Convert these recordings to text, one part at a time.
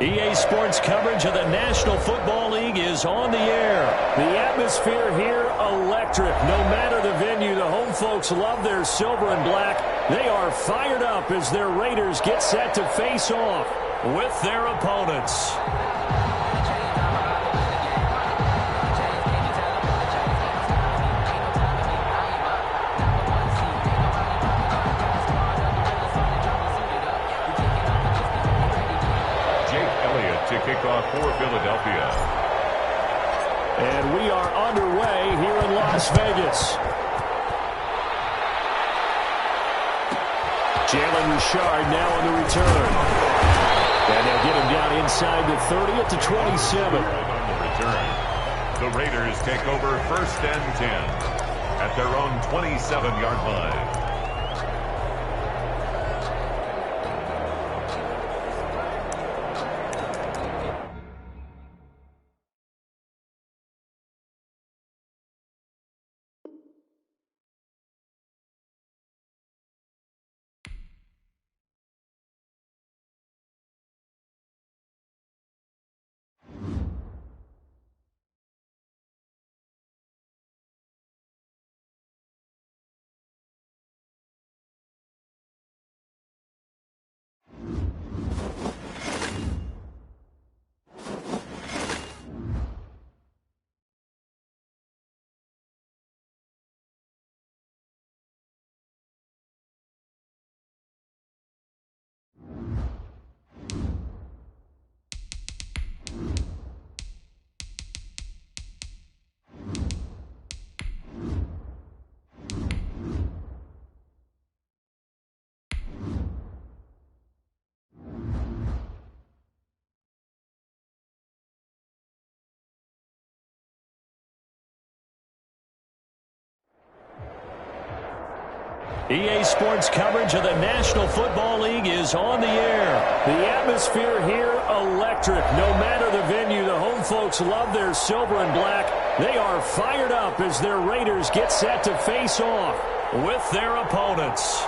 EA Sports coverage of the National Football League is on the air. The atmosphere here, electric. No matter the venue, the home folks love their silver and black. They are fired up as their Raiders get set to face off with their opponents. To kick off for Philadelphia. And we are underway here in Las Vegas. Jalen Richard now on the return. And they'll get him down inside the 30 at the 27. On the return, the Raiders take over 1st and 10 at their own 27-yard line. EA Sports coverage of the National Football League is on the air. The atmosphere here, electric. No matter the venue, the home folks love their silver and black. They are fired up as their Raiders get set to face off with their opponents.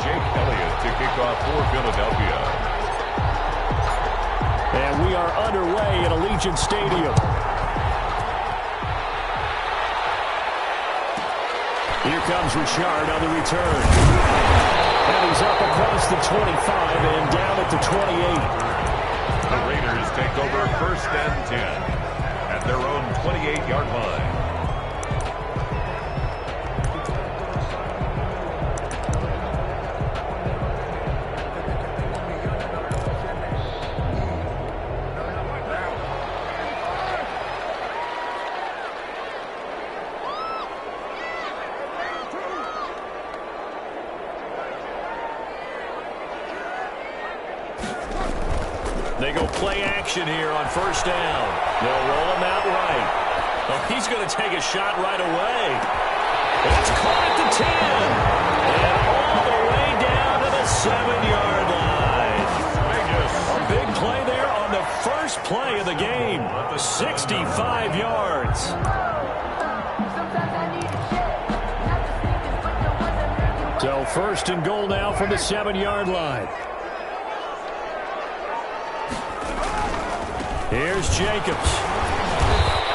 Jake Elliott to kick off for Philadelphia. And we are underway at Allegiant Stadium. Here comes Richard on the return. And he's up across the 25 and down at the 28. The Raiders take over 1st and 10 at their own 28-yard line. They go play action here on 1st down. They'll roll him out right. Well, he's going to take a shot right away. It's caught at the 10. And all the way down to the 7-yard line. A big play there on the first play of the game. 65 yards. So 1st and goal now from the 7-yard line. Here's Jacobs.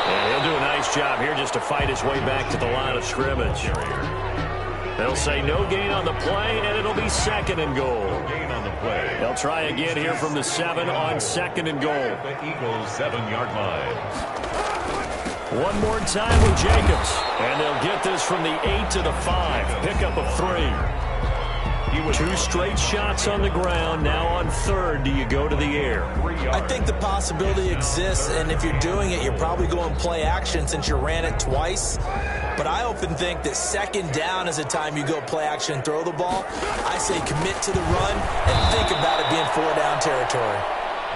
And he'll do a nice job here just to fight his way back to the line of scrimmage. They'll say no gain on the play, and it'll be 2nd and goal. No gain on the play. They'll try again here from the 7 on 2nd and goal. The Eagles' 7-yard line. One more time with Jacobs. And they'll get this from the 8 to the 5. Pickup of 3. 2 straight shots on the ground. Now on 3rd, do you go to the air? I think the possibility exists, and if you're doing it, you're probably going play action since you ran it twice. But I often think that 2nd down is a time you go play action and throw the ball. I say commit to the run and think about it being 4-down territory.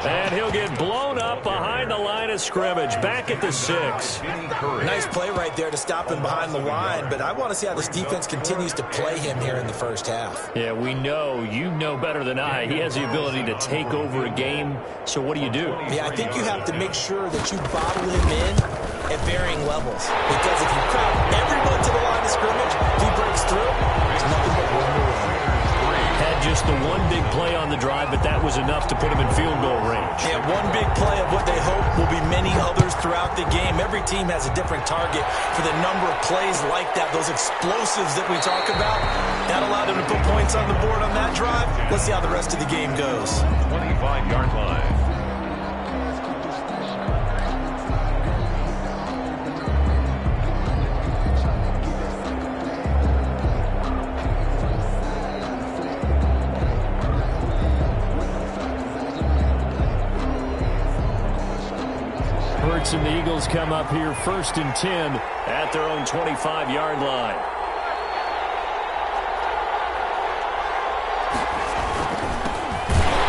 And he'll get blown up behind the line of scrimmage, back at the 6. Nice play right there to stop him behind the line, but I want to see how this defense continues to play him here in the 1st half. Yeah, we know, you know better than I, he has the ability to take over a game, so what do you do? Yeah, I think you have to make sure that you bottle him in at varying levels, because if you crowd everyone to the line of scrimmage, if he breaks through, there's nothing but room to run. Head just the one big play on the drive, but that was enough to put him in field goal range. Yeah, one big play of what they hope will be many others throughout the game. Every team has a different target for the number of plays like that, those explosives that we talk about. That allowed them to put points on the board on that drive. Let's see how the rest of the game goes. 25-yard line. And the Eagles come up here 1st and 10 at their own 25-yard line.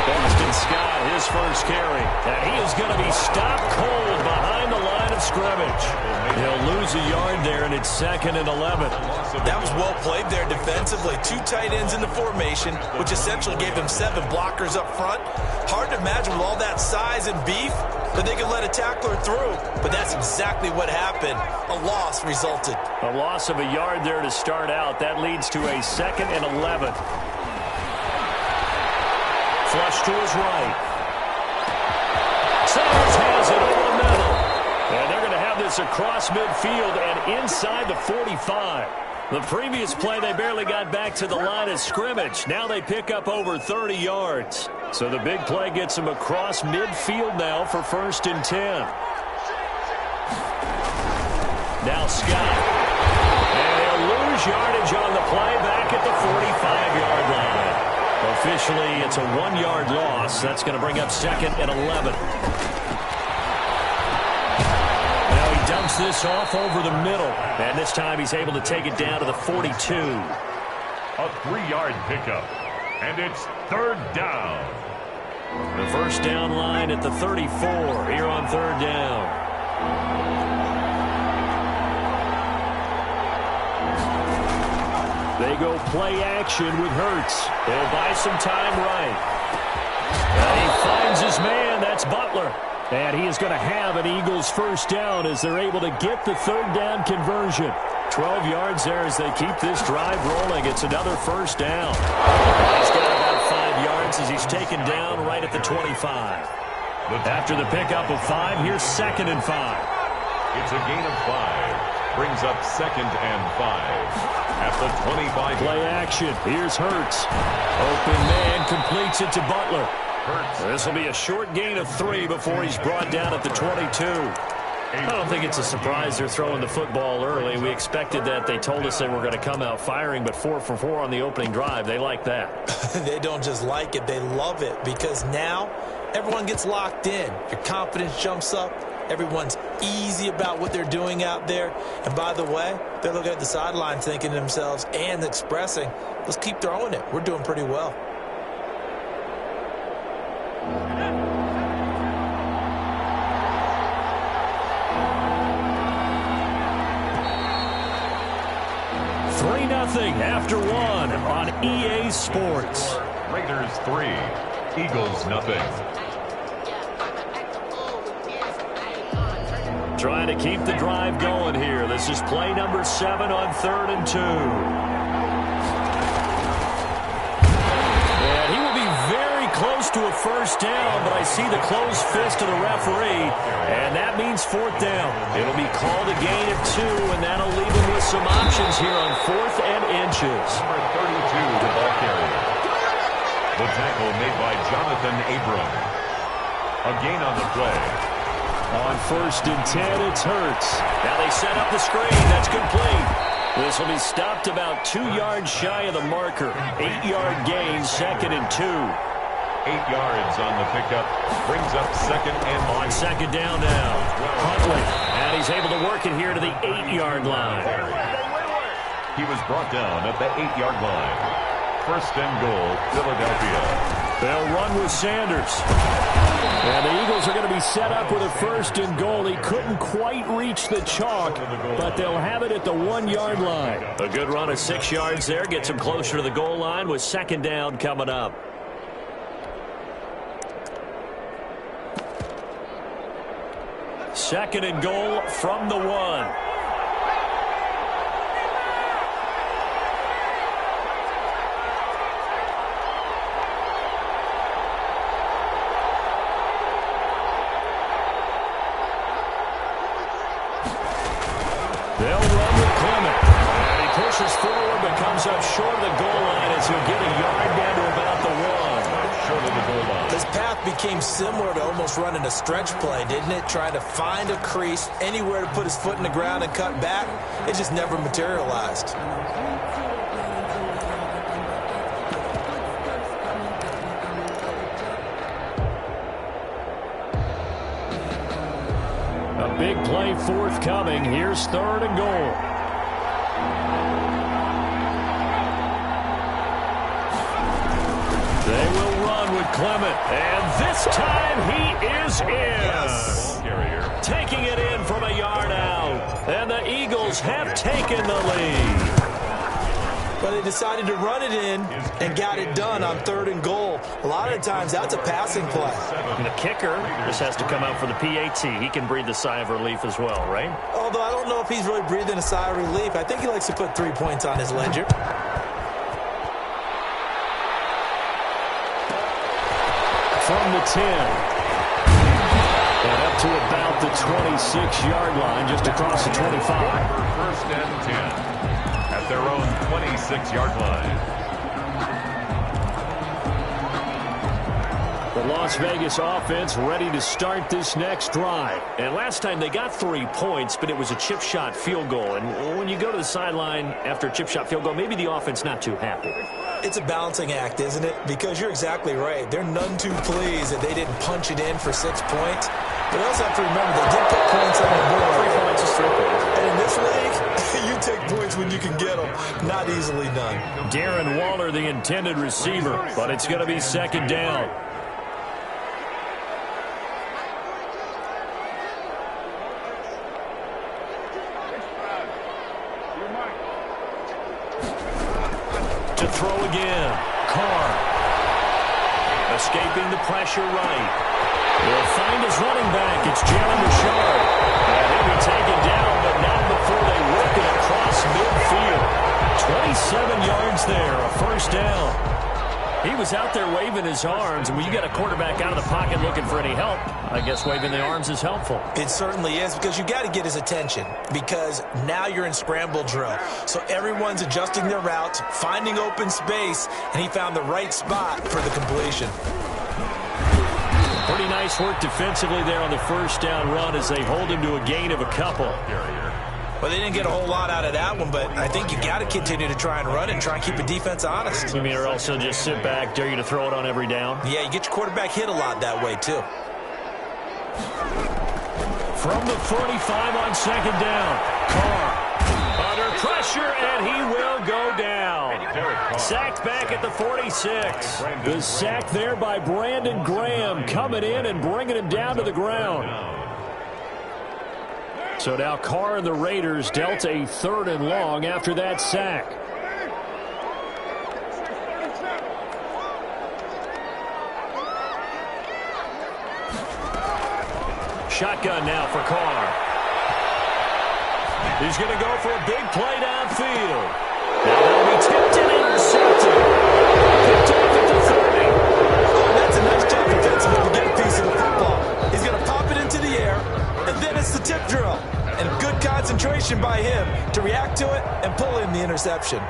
Boston Scott, his first carry. And he is going to be stopped cold behind the line of scrimmage. He'll lose a yard there, and it's 2nd and 11. That was well played there defensively. 2 tight ends in the formation, which essentially gave them 7 blockers up front. Hard to imagine with all that size and beef that they could let a tackler through. But that's exactly what happened. A loss resulted. A loss of a yard there to start out. That leads to a 2nd and 11. Flush to his right. Sanders has it over the middle. And they're going to have this across midfield and inside the 45. The previous play, they barely got back to the line of scrimmage. Now they pick up over 30 yards. So the big play gets them across midfield now for 1st and 10. Now Scott. And he'll lose yardage on the play back at the 45-yard line. Officially, it's a 1-yard loss. That's going to bring up 2nd and 11. Dumps this off over the middle. And this time he's able to take it down to the 42. A 3-yard pickup. And it's 3rd down. The first down line at the 34 here on 3rd down. They go play action with Hurts. They'll buy some time right. And he finds his man. That's Butler. And he is going to have an Eagles first down as they're able to get the 3rd down conversion. 12 yards there as they keep this drive rolling. It's another first down. He's got about 5 yards as he's taken down right at the 25. After the pickup of 5, here's 2nd and 5. It's a gain of 5. Brings up 2nd and 5. At the 25. Play action. Here's Hurts. Open man completes it to Butler. This will be a short gain of 3 before he's brought down at the 22. I don't think it's a surprise they're throwing the football early. We expected that. They told us they were going to come out firing, but 4 for 4 on the opening drive. They like that. They don't just like it. They love it because now everyone gets locked in. Your confidence jumps up. Everyone's easy about what they're doing out there. And by the way, they're looking at the sideline thinking to themselves and expressing, let's keep throwing it. We're doing pretty well. Nothing after 1 on EA Sports. Raiders 3, Eagles nothing. Trying to keep the drive going here. This is play number 7 on 3rd and 2. And he will be very close to a first down, but I see the closed fist of the referee, and that means 4th down. It'll be called a gain of 2, and that'll leave him with some options here on 4th and inches. Number 32, the ball carrier. The tackle made by Jonathan Abram. A gain on the play. On 1st and 10, it's Hurts. Now they set up the screen. That's complete. This will be stopped about 2 yards shy of the marker. 8-yard gain, 2nd and 2. 8 yards on the pickup. Brings up 2nd and 3. On 2nd down now. Huntley. And he's able to work it here to the 8-yard line. He was brought down at the 8-yard line. 1st and goal, Philadelphia. They'll run with Sanders. And the Eagles are going to be set up with a 1st and goal. He couldn't quite reach the chalk, but they'll have it at the 1-yard line. A good run of 6 yards there. Gets him closer to the goal line with 2nd down coming up. Second and goal from the 1. comes up short of the goal line as he'll get a yard down to about the 1. Short of the goal line. This path became similar to almost running a stretch play, didn't it? Trying to find a crease, anywhere to put his foot in the ground and cut back. It just never materialized. A big play forthcoming. Here's 3rd and goal. They will run with Clement. And this time he is in. Yes. Carrier. Taking it in from a yard out. And the Eagles have taken the lead. But they decided to run it in and got it done on 3rd and goal. A lot of times that's a passing play. And the kicker just has to come out for the PAT. He can breathe a sigh of relief as well, right? Although I don't know if he's really breathing a sigh of relief. I think he likes to put 3 points on his ledger. From the 10. And up to about the 26-yard line, just across the 25. 1st and 10. At their own 26-yard line. The Las Vegas offense ready to start this next drive. And last time they got 3 points, but it was a chip shot field goal. And when you go to the sideline after a chip shot field goal, maybe the offense not too happy. It's a balancing act, isn't it? Because you're exactly right. They're none too pleased that they didn't punch it in for 6 points. But you also have to remember they did put points on the board. 3 points is 3 points. And in this league, you take points when you can get them. Not easily done. Darren Waller, the intended receiver, but it's going to be 2nd down. To throw again. Carr. Escaping the pressure right. He'll find his running back. It's Jalen Richard. And he'll be taken down, but not before they work it across midfield. 27 yards there, a 1st down. He was out there waving his arms, and when you got a quarterback out of the pocket looking for any help, I guess waving the arms is helpful. It certainly is, because you got to get his attention, because now you're in scramble drill. So everyone's adjusting their routes, finding open space, and he found the right spot for the completion. Pretty nice work defensively there on the 1st down run as they hold him to a gain of a couple. Well, they didn't get a whole lot out of that one, but I think you got to continue to try and run it and try and keep the defense honest. You mean, or else he'll just sit back, dare you to throw it on every down? Yeah, you get your quarterback hit a lot that way, too. From the 45 on 2nd down. Carr under pressure, and he will go down. Sacked back at the 46. The sack there by Brandon Graham, coming in and bringing him down to the ground. So now Carr and the Raiders dealt a 3rd and long after that sack. Shotgun now for Carr. He's going to go for a big play downfield. Now they'll be tipped and intercepted. Picked off at the 30. That's a nice job defensively to get a piece of the football. He's going to pop it into the air, and then it's the tip drill. And good concentration by him to react to it and pull in the interception.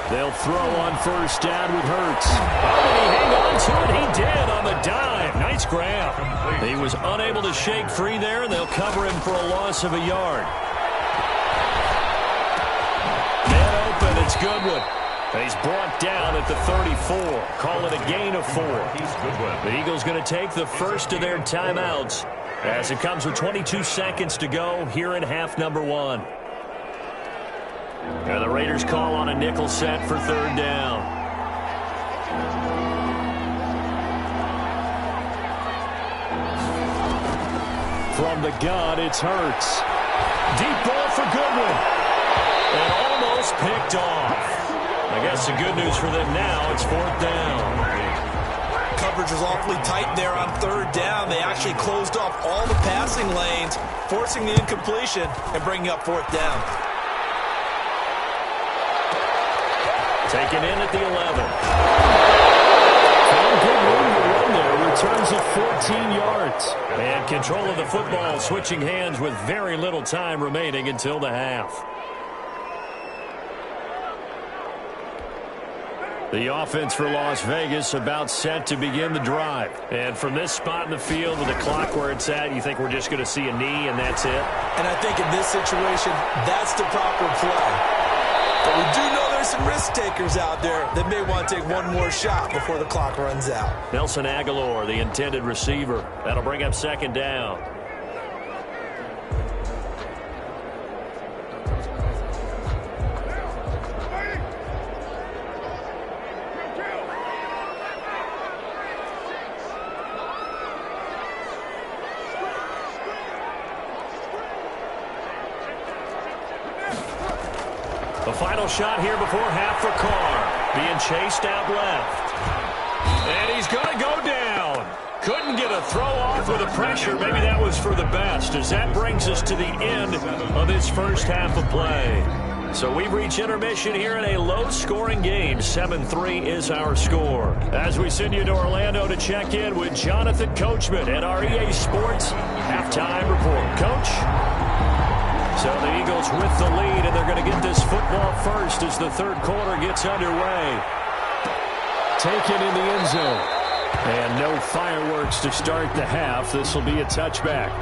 They'll throw on 1st down with Hurts. Oh, did he hang on to it? He did on the dive. Nice grab. He was unable to shake free there, and they'll cover him for a loss of a yard. Man open, it's Goodwin. He's brought down at the 34. Call it a gain of 4. The Eagles going to take the first of their timeouts as it comes with 22 seconds to go here in half number 1. And the Raiders call on a nickel set for 3rd down. From the gun, it's Hurts. Deep ball for Goodwin. And almost picked off. I guess the good news for them now, it's 4th down. Coverage was awfully tight there on 3rd down. They actually closed off all the passing lanes, forcing the incompletion and bringing up 4th down. Taken in at the 11. Found good room to run there returns of 14 yards. And control of the football switching hands with very little time remaining until the half. The offense for Las Vegas about set to begin the drive. And from this spot in the field with the clock where it's at, you think we're just going to see a knee and that's it? And I think in this situation, that's the proper play. But we do know there's some risk takers out there that may want to take one more shot before the clock runs out. Nelson Aguilar, the intended receiver. That'll bring up second down. The final shot here before half for Carr. Being chased out left. And he's going to go down. Couldn't get a throw off with the pressure. Maybe that was for the best, as that brings us to the end of this first half of play. So we've reached intermission here in a low-scoring game. 7-3 is our score. As we send you to Orlando to check in with Jonathan Coachman at our EA Sports Halftime Report. Coach? So the Eagles with the lead, and they're going to get this football first as the third quarter gets underway. Taken in the end zone. And no fireworks to start the half. This will be a touchback.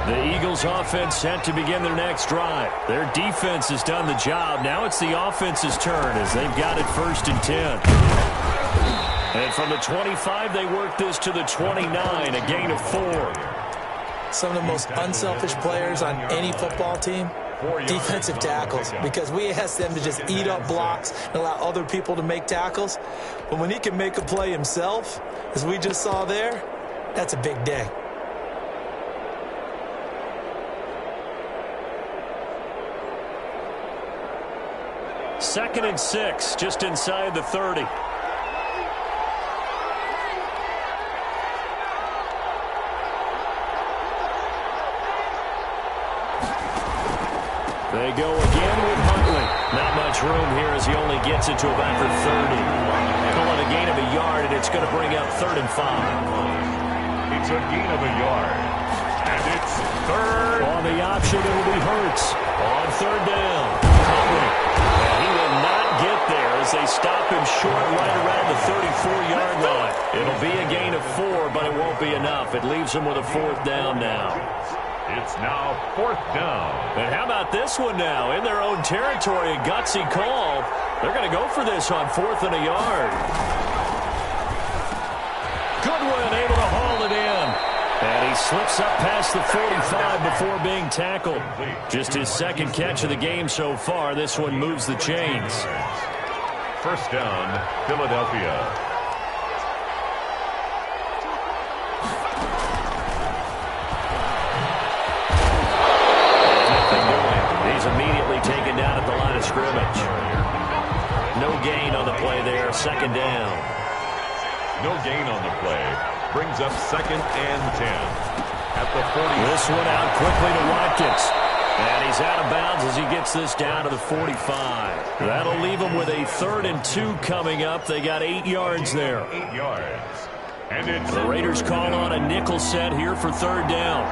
The Eagles offense set to begin their next drive. Their defense has done the job. Now it's the offense's turn as they've got it 1st and 10. And from the 25, they work this to the 29, a gain of 4. Some of the most unselfish players on any football team, defensive tackles, because we ask them to just eat up blocks and allow other people to make tackles. But when he can make a play himself, as we just saw there, that's a big day. Second and 6, just inside the 30. They go again with Huntley. Not much room here as he only gets it to about the 30. Calling a gain of a yard, and it's going to bring up 3rd and 5. It's a gain of a yard. And it's 3rd. On the option, it will be Hurts. On 3rd down, Huntley. And he will not get there as they stop him short right around the 34-yard line. It'll be a gain of 4, but it won't be enough. It leaves him with a 4th down now. It's now 4th down. And how about this one now? In their own territory, a gutsy call. They're going to go for this on 4th and a yard. Goodwin able to haul it in. And he slips up past the 45 before being tackled. Just his second catch of the game so far. This one moves the chains. 1st down, Philadelphia. He's immediately taken down at the line of scrimmage. No gain on the play there, 2nd down. No gain on the play. Brings up 2nd and 10. At the 40. This one out quickly to Watkins. And he's out of bounds as he gets this down to the 45. That'll leave him with a 3rd and 2 coming up. They got 8 yards there. 8 yards. And it's the Raiders call on a nickel set here for 3rd down.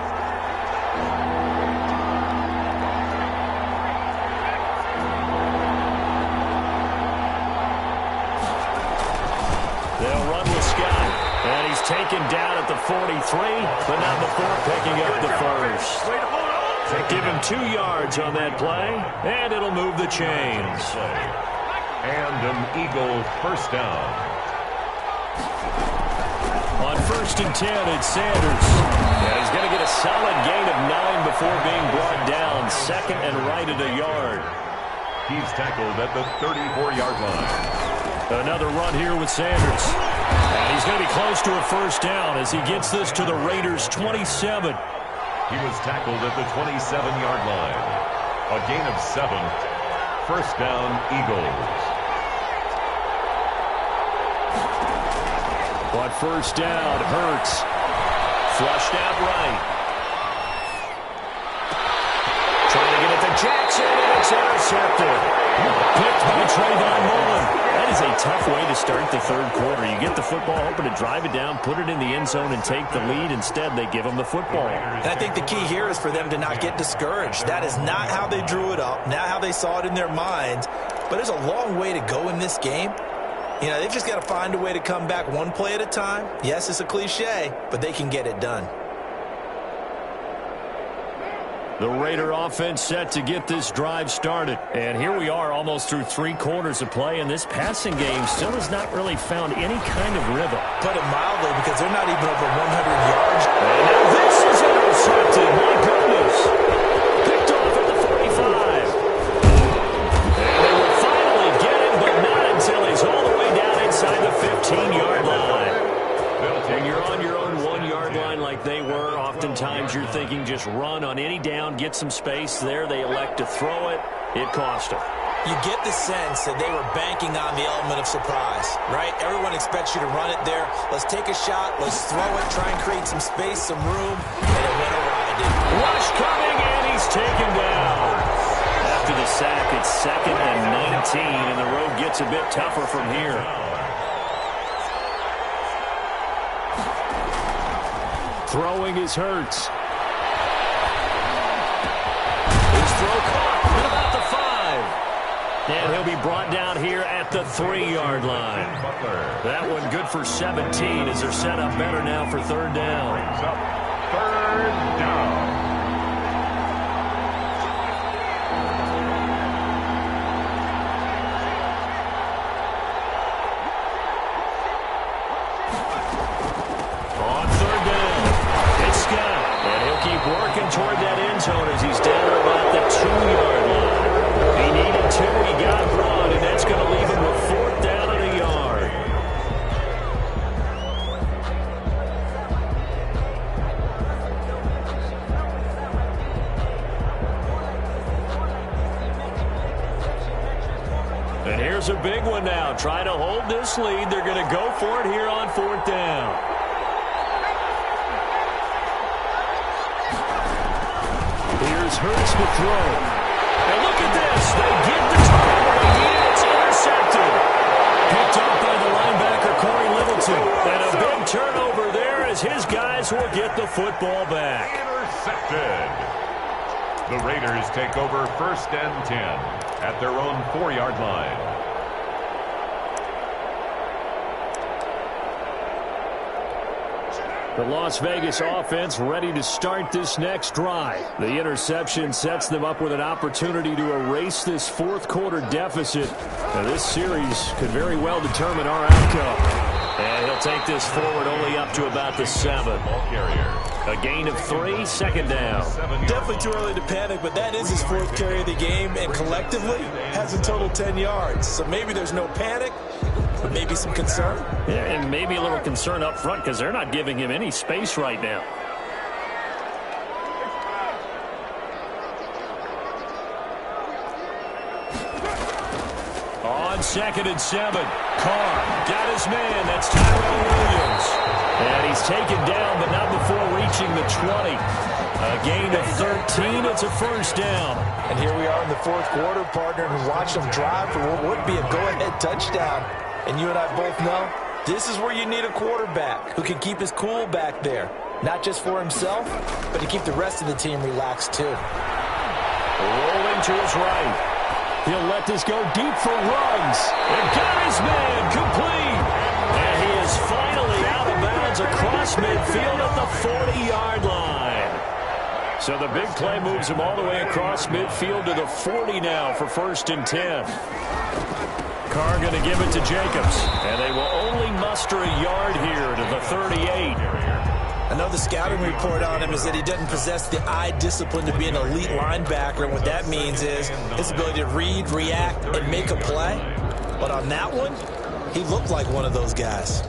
They'll run with Scott. And he's taken down at the 43, but not before picking up the 1st. Give him 2 yards on that play, and it'll move the chains. And an Eagle 1st down. On 1st and 10, it's Sanders. And he's going to get a solid gain of 9 before being brought down. 2nd and right at a yard. He's tackled at the 34-yard line. Another run here with Sanders. And he's going to be close to a 1st down as he gets this to the Raiders' 27. He was tackled at the 27-yard line. A gain of 7. 1st down, Eagles. On first down, Hurts. Flushed out right. Trying to get it to Jackson, and it's intercepted. Picked by Trayvon Mullen. That is a tough way to start the third quarter. You get the football, hoping to drive it down, put it in the end zone, and take the lead. Instead, they give them the football. And I think the key here is for them to not get discouraged. That is not how they drew it up, not how they saw it in their minds. But there's a long way to go in this game. You know, they've just got to find a way to come back one play at a time. Yes, it's a cliche, but they can get it done. The Raider offense set to get this drive started. And here we are almost through 3 quarters of play, and this passing game still has not really found any kind of rhythm. Put it mildly, because they're not even over 100 yards. And now this is intercepted. My goodness. Picked off at the 45. And they will finally get him, but not until he's all the way down inside the 15-yard line. And you're on your own 1-yard line like they were. Oftentimes you're thinking just run on any down, get some space. There they elect to throw it. It cost them. You get the sense that they were banking on the element of surprise, right? Everyone expects you to run it there. Let's take a shot. Let's throw it. Try and create some space, some room. And it went awry, didn't it? Rush coming, and he's taken down. After the sack, it's 2nd and 19, and the road gets a bit tougher from here. Throwing is Hurts. His throw caught at about the 5. And he'll be brought down here at the 3-yard line. That one good for 17 as they're set up better now for 3rd down. Third down. Working toward that end zone as he's down about the 2-yard line. He needed 2, he got 1, and that's going to leave him with 4th down and a yard. And here's a big one now. Trying to hold this lead. They're going to go for it here on 4th down. Hurts to throw. And look at this. They get the turnover. It's intercepted. Picked up by the linebacker, Corey Littleton. And a big turnover there as his guys will get the football back. Intercepted. The Raiders take over 1st and 10 at their own 4-yard line. The Las Vegas offense ready to start this next drive. The interception sets them up with an opportunity to erase this 4th quarter deficit. Now, this series could very well determine our outcome. And he'll take this forward only up to about the 7. A gain of 3, 2nd down. Definitely too early to panic, but that is his 4th carry of the game, and collectively has a total 10 yards. So maybe there's no panic, but maybe some concern. Yeah, and maybe a little concern up front because they're not giving him any space right now. On 2nd and 7, Carr got his man. That's Tyrell Williams. And he's taken down, but not before reaching the 20. A gain of 13. It's a 1st down. And here we are in the 4th quarter, partner, and watch them drive for what would be a go-ahead touchdown. And you and I both know this is where you need a quarterback who can keep his cool back there. Not just for himself, but to keep the rest of the team relaxed too. Rolling to his right. He'll let this go deep for Ruggs. And got his man complete. And he is finally out of bounds across midfield at the 40-yard line. So the big play moves him all the way across midfield to the 40 now for 1st and 10. Carr going to give it to Jacobs. And they will only muster a yard here to the 38. I know the scouting report on him is that he doesn't possess the eye discipline to be an elite linebacker. And what that means is his ability to read, react, and make a play. But on that one, he looked like one of those guys.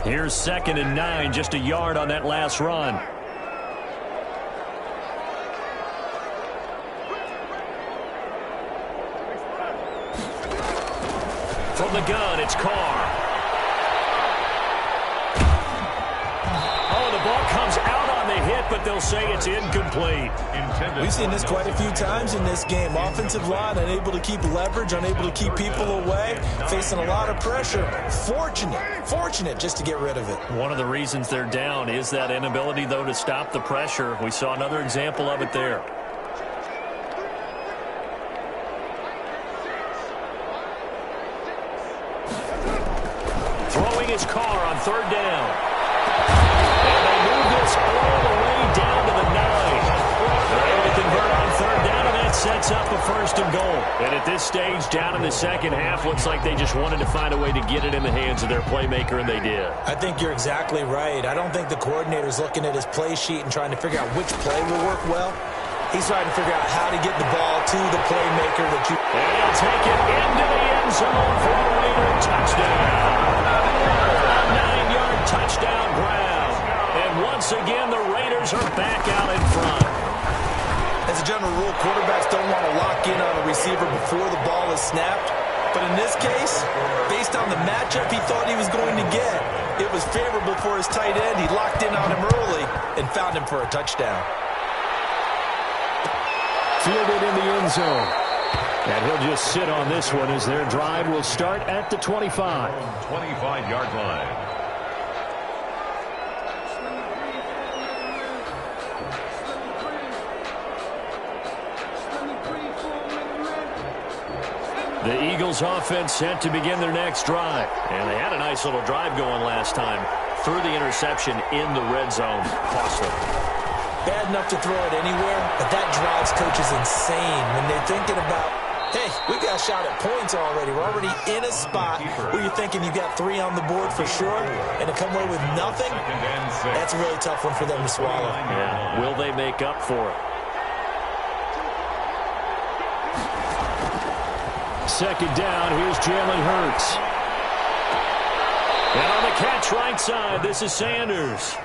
Here's 2nd and 9, just a yard on that last run. From the gun, it's Carr. Oh, the ball comes out on the hit, but they'll say it's incomplete. We've seen this quite a few times in this game. Offensive line unable to keep leverage, unable to keep people away, facing a lot of pressure. Fortunate just to get rid of it. One of the reasons they're down is that inability, though, to stop the pressure. We saw another example of it there. Throwing his Carr on third down. And they move this all the way down to the 9. They're able to convert on third down, and that sets up a 1st and goal. And at this stage, down in the second half, looks like they just wanted to find a way to get it in the hands of their playmaker, and they did. I think you're exactly right. I don't think the coordinator's looking at his play sheet and trying to figure out which play will work well. He's trying to figure out how to get the ball to the playmaker that you... And he'll take it into the end zone for a Raider touchdown. A 9-yard touchdown grab. And once again, the Raiders are back out in front. As a general rule, quarterbacks don't want to lock in on a receiver before the ball is snapped. But in this case, based on the matchup he thought he was going to get, it was favorable for his tight end. He locked in on him early and found him for a touchdown. Fielded in the end zone. And he'll just sit on this one as their drive will start at the 25. 25-yard line. The Eagles offense set to begin their next drive. And they had a nice little drive going last time. Threw the interception in the red zone. Cost them. Bad enough to throw it anywhere, but that drives coaches insane when they're thinking about, hey, we got a shot at points already. We're already in a spot where you're thinking you got 3 on the board for sure, and to come away with nothing, that's a really tough one for them to swallow. Yeah. Will they make up for it? Second down, here's Jalen Hurts. And on the catch right side, this is Sanders.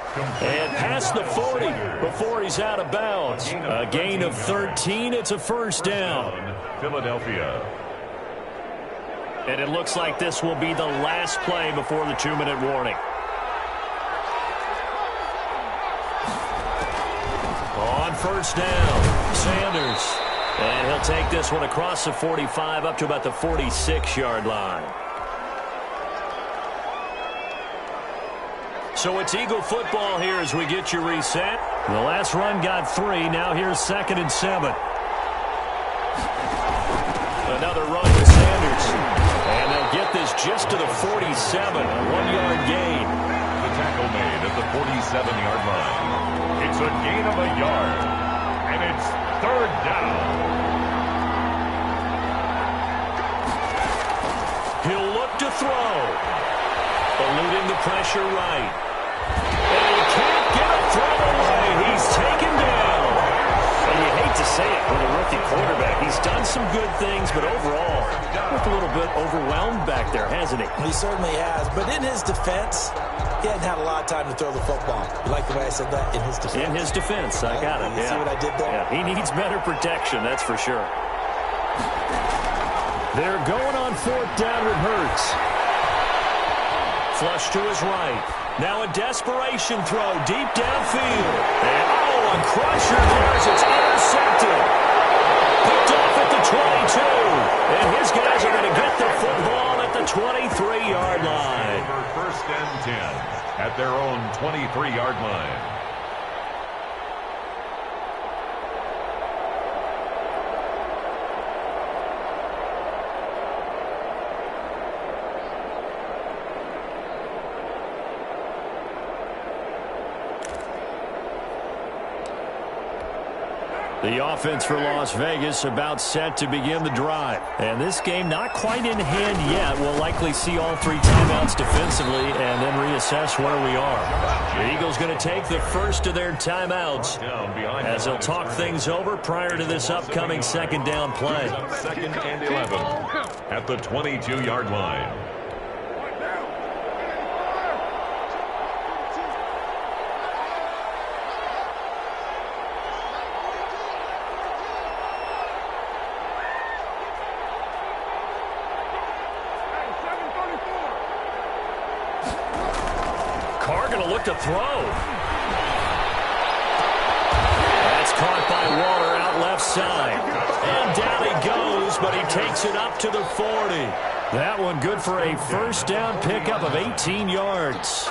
And past the 40 before he's out of bounds. A gain of 13. It's a 1st down. Philadelphia. And it looks like this will be the last play before the 2-minute warning. On 1st down, Sanders. And he'll take this one across the 45 up to about the 46-yard line. So it's Eagle football here as we get you reset. The last run got 3. Now here's 2nd and 7. Another run with Sanders. And they'll get this just to the 47. A 1-yard gain. The tackle made at the 47-yard line. It's a gain of a yard. And it's 3rd down. He'll look to throw. Eluding the pressure right. And he can't get a throw away. He's taken down. And you hate to say it with a rookie quarterback. He's done some good things, but overall, looked a little bit overwhelmed back there, hasn't he? He certainly has. But in his defense, he hadn't had a lot of time to throw the football. You like the way I said that? In his defense. In his defense. I got it. You see what I did there? Yeah, he needs better protection, that's for sure. They're going on 4th down with Hurts. Flush to his right. Now a desperation throw deep downfield. And a crusher there as it's intercepted. Picked off at the 22. And his guys are going to get the football at the 23-yard line. For 1st and 10 at their own 23-yard line. The offense for Las Vegas about set to begin the drive. And this game not quite in hand yet. We'll likely see all 3 timeouts defensively and then reassess where we are. The Eagles going to take the first of their timeouts as they'll talk things over prior to this upcoming 2nd down play. 2nd and 11 at the 22-yard line. going to look to throw. That's caught by Waller out left side. And down he goes, but he takes it up to the 40. That one good for a first down pickup of 18 yards.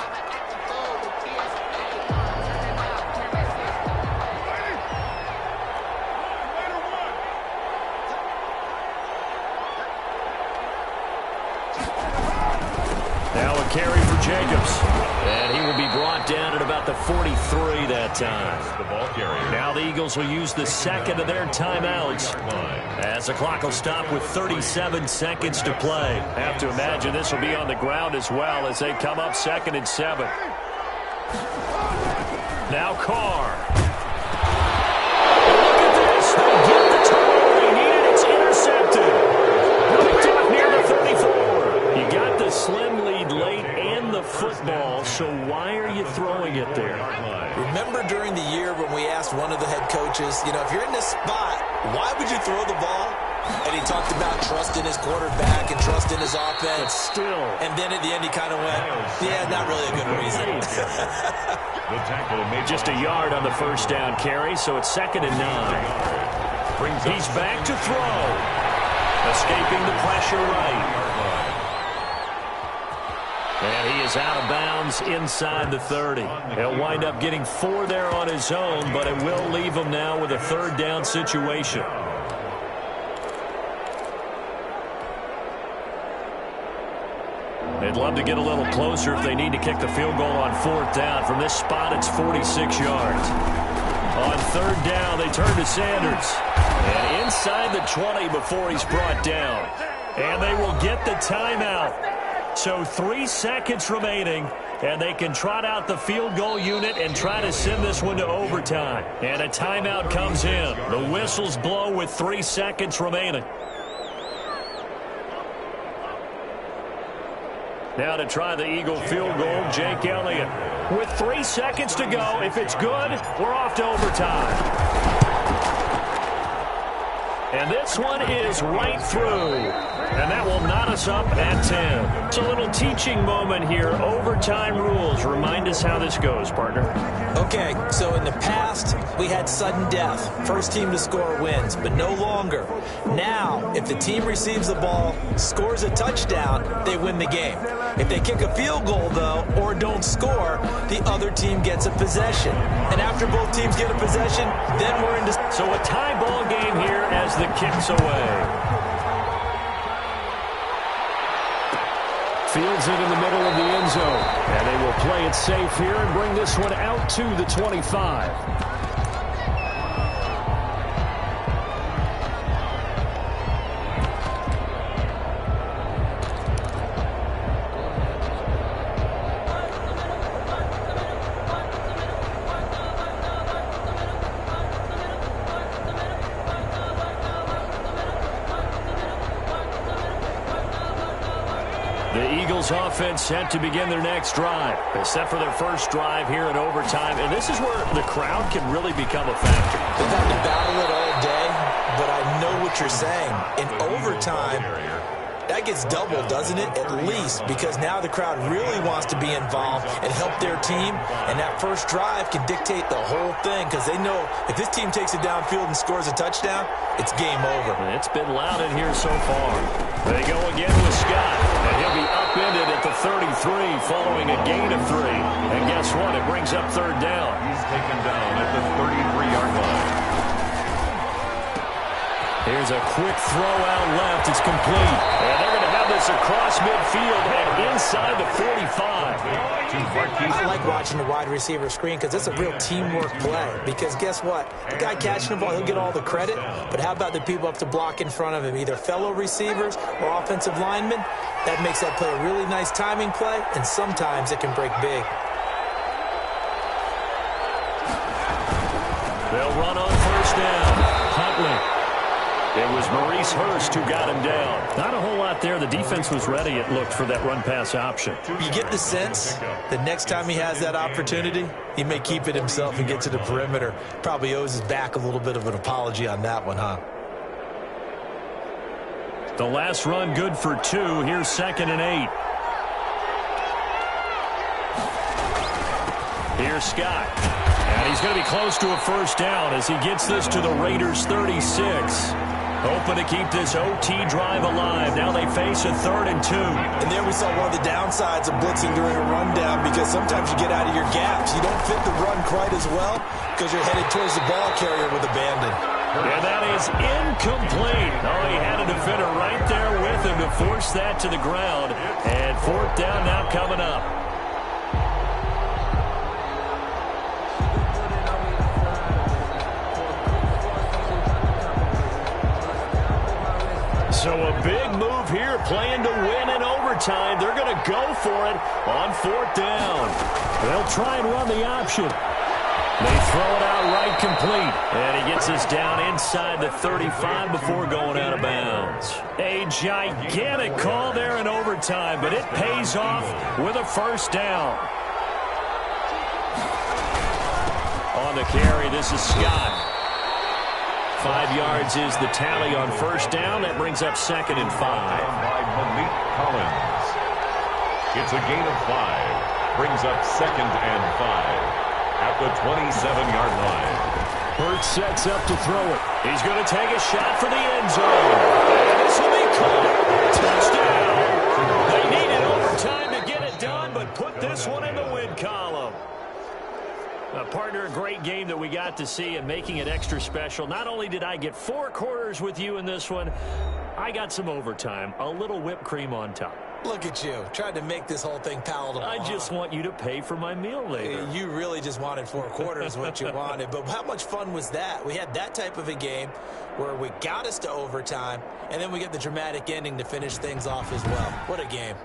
Now a carry for Jacobs. And he will be brought down at about the 43 that time. The ball carrier. Now the Eagles will use the second of their timeouts as the clock will stop with 37 seconds to play. Have to imagine this will be on the ground as well as they come up 2nd and 7. Now Carr. Look at this. They get the turnover they needed. It's intercepted. Picked up near the 34. You got the slim lead late and the football, so why are you throwing it there? Remember during the year when we asked one of the head coaches, you know, if you're in this spot, why would you throw the ball? And he talked about trusting his quarterback and trusting his offense. But still. And then at the end he kind of went, yeah, not really a good reason. The tackle made Just a yard on the first down carry, so it's 2nd and 9. He's back to throw. Escaping the pressure right. And he is out of bounds inside the 30. He'll wind up getting 4 there on his own, but it will leave him now with a 3rd down situation. They'd love to get a little closer if they need to kick the field goal on 4th down. From this spot, it's 46 yards. On 3rd down, they turn to Sanders. And inside the 20 before he's brought down. And they will get the timeout. So 3 seconds remaining, and they can trot out the field goal unit and try to send this one to overtime. And a timeout comes in. The whistles blow with 3 seconds remaining. Now to try the Eagle field goal, Jake Elliott. With 3 seconds to go, if it's good, we're off to overtime. And this one is right through. And that will knot us up at 10. It's a little teaching moment here. Overtime rules. Remind us how this goes, partner. Okay, so in the past, we had sudden death. First team to score wins, but no longer. Now, if the team receives the ball, scores a touchdown, they win the game. If they kick a field goal, though, or don't score, the other team gets a possession. And after both teams get a possession, then we're into... So a tie ball game here as the kick's away. Fields it in the middle of the end zone. And they will play it safe here and bring this one out to the 25. Offense set to begin their next drive. They set for their first drive here in overtime, and this is where the crowd can really become a factor. They've had to battle it all day, but I know what you're saying. In overtime, that gets doubled, doesn't it? At least, because now the crowd really wants to be involved and help their team, and that first drive can dictate the whole thing because they know if this team takes it downfield and scores a touchdown, it's game over. It's been loud in here so far. They go again with Scott, and he'll be upended at the 33 following a gain of 3. And guess what? It brings up 3rd down. He's taken down at the 33-yard line. Here's a quick throw out left. It's complete. And they're going to have this across midfield and inside the 45. I like watching the wide receiver screen because it's a real teamwork play. Because guess what? The guy catching the ball, he'll get all the credit. But how about the people up to block in front of him, either fellow receivers or offensive linemen? That makes that play a really nice timing play, and sometimes it can break big. They'll run on first down. Huntley. It was Maurice Hurst who got him down. Not a whole lot there. The defense was ready, it looked, for that run-pass option. You get the sense that next time he has that opportunity, he may keep it himself and get to the perimeter. Probably owes his back a little bit of an apology on that one, huh? The last run good for 2. Here's 2nd and 8. Here's Scott. And he's going to be close to a first down as he gets this to the Raiders' 36. Hoping to keep this OT drive alive. Now they face a 3rd and 2. And there we saw one of the downsides of blitzing during a rundown, because sometimes you get out of your gaps. You don't fit the run quite as well because you're headed towards the ball carrier with abandon. And that is incomplete. Oh, he had a defender right there with him to force that to the ground. And 4th down now coming up. So a big move here, playing to win in overtime. They're going to go for it on 4th down. They'll try and run the option. They throw it out right complete. And he gets us down inside the 35 before going out of bounds. A gigantic call there in overtime, but it pays off with a first down. On the carry, this is Scott. 5 yards is the tally on first down. That brings up 2nd and 5. By Malik Collins. It's a gain of 5. Brings up 2nd and 5 at the 27-yard line. Hurts sets up to throw it. He's going to take a shot for the end zone. And this will be caught. Touchdown. They needed overtime to get it done, but put this one in the win column. Partner, a great game that we got to see, and making it extra special. Not only did I get 4 quarters with you in this one, I got some overtime, a little whipped cream on top. Look at you, tried to make this whole thing palatable. I just want you to pay for my meal later. You really just wanted 4 quarters, what you wanted. But how much fun was that? We had that type of a game where we got us to overtime, and then we get the dramatic ending to finish things off as well. What a game.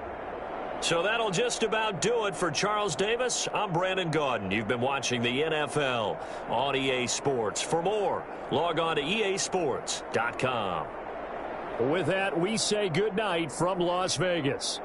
So that'll just about do it for Charles Davis. I'm Brandon Gaudin. You've been watching the NFL on EA Sports. For more, log on to easports.com. With that, we say goodnight from Las Vegas.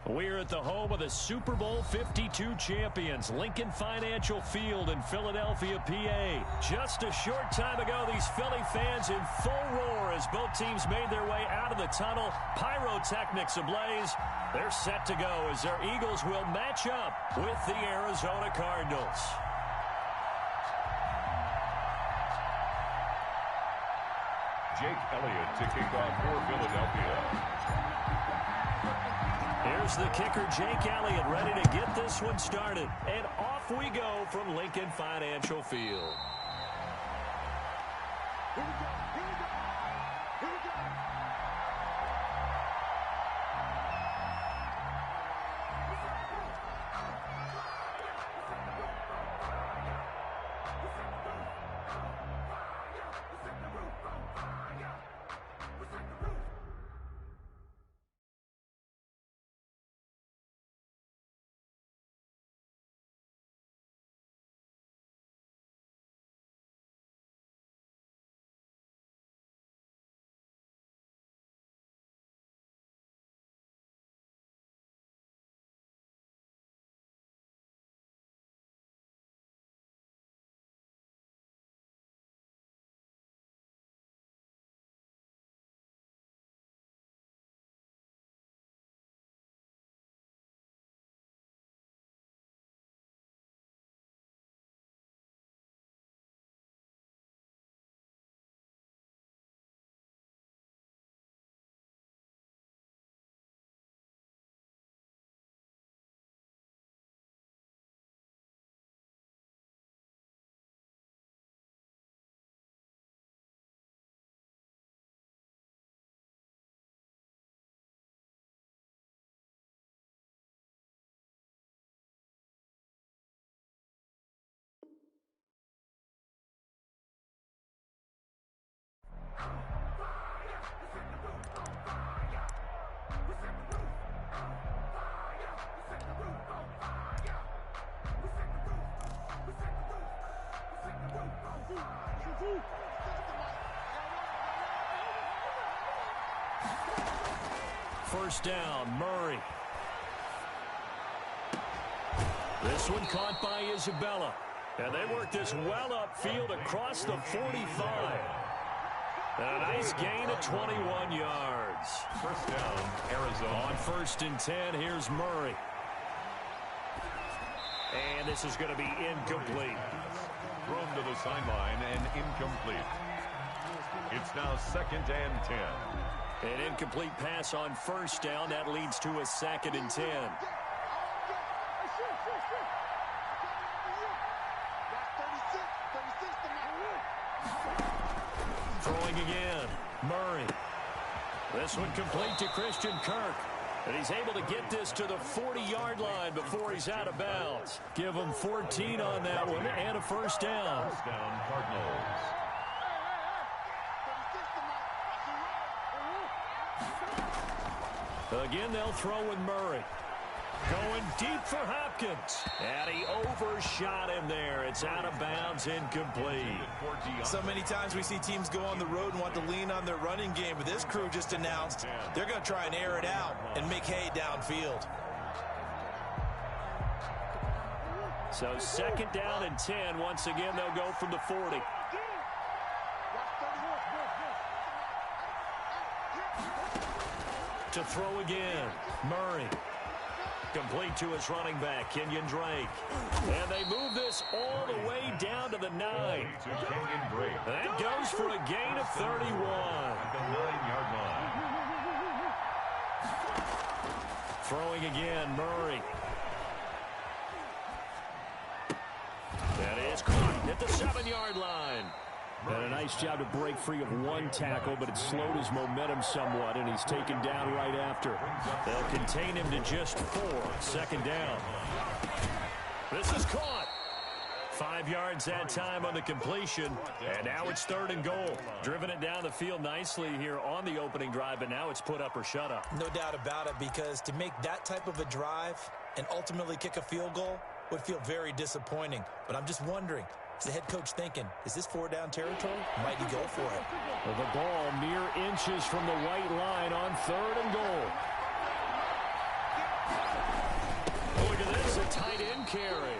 We're at the home of the Super Bowl 52 champions, Lincoln Financial Field in Philadelphia, PA. Just a short time ago, these Philly fans in full roar as both teams made their way out of the tunnel. Pyrotechnics ablaze. They're set to go as their Eagles will match up with the Arizona Cardinals. Jake Elliott to kick off for Philadelphia. Here's the kicker, Jake Elliott, ready to get this one started. And off we go from Lincoln Financial Field. Here we go. Here we go. Here we go. First down, Murray. This one caught by Isabella. And they work this well upfield across the 45. And a nice gain of 21 yards. First down, Arizona. On 1st and 10, here's Murray. And this is going to be incomplete. Thrown to the sideline and incomplete. It's now 2nd and 10. An incomplete pass on 1st down. That leads to a 2nd and 10. Throwing again. Murray. This one complete to Christian Kirk. And he's able to get this to the 40-yard line before he's out of bounds. Give him 14 on that one and a 1st down. First down, Cardinals. Again, they'll throw with Murray. Going deep for Hopkins. And he overshot him there. It's out of bounds, incomplete. So many times we see teams go on the road and want to lean on their running game, but this crew just announced they're going to try and air it out and make hay downfield. So 2nd down and 10. Once again, they'll go from the 40. To throw again, Murray. Complete to his running back, Kenyon Drake. And they move this all the way down to the 9. That goes for a gain of 31. At the 9-yard line. Throwing again, Murray. That is caught at the 7-yard line. And a nice job to break free of one tackle, but it slowed his momentum somewhat, and he's taken down right after. They'll contain him to just 4. 2nd down. This is caught. 5 yards that time on the completion, and now it's 3rd and goal. Driven it down the field nicely here on the opening drive, but now it's put up or shut up. No doubt about it, because to make that type of a drive and ultimately kick a field goal would feel very disappointing. But I'm just wondering, is the head coach thinking, is this 4-down territory? Might he go for it? Well, the ball mere inches from the white line on 3rd and goal. carry.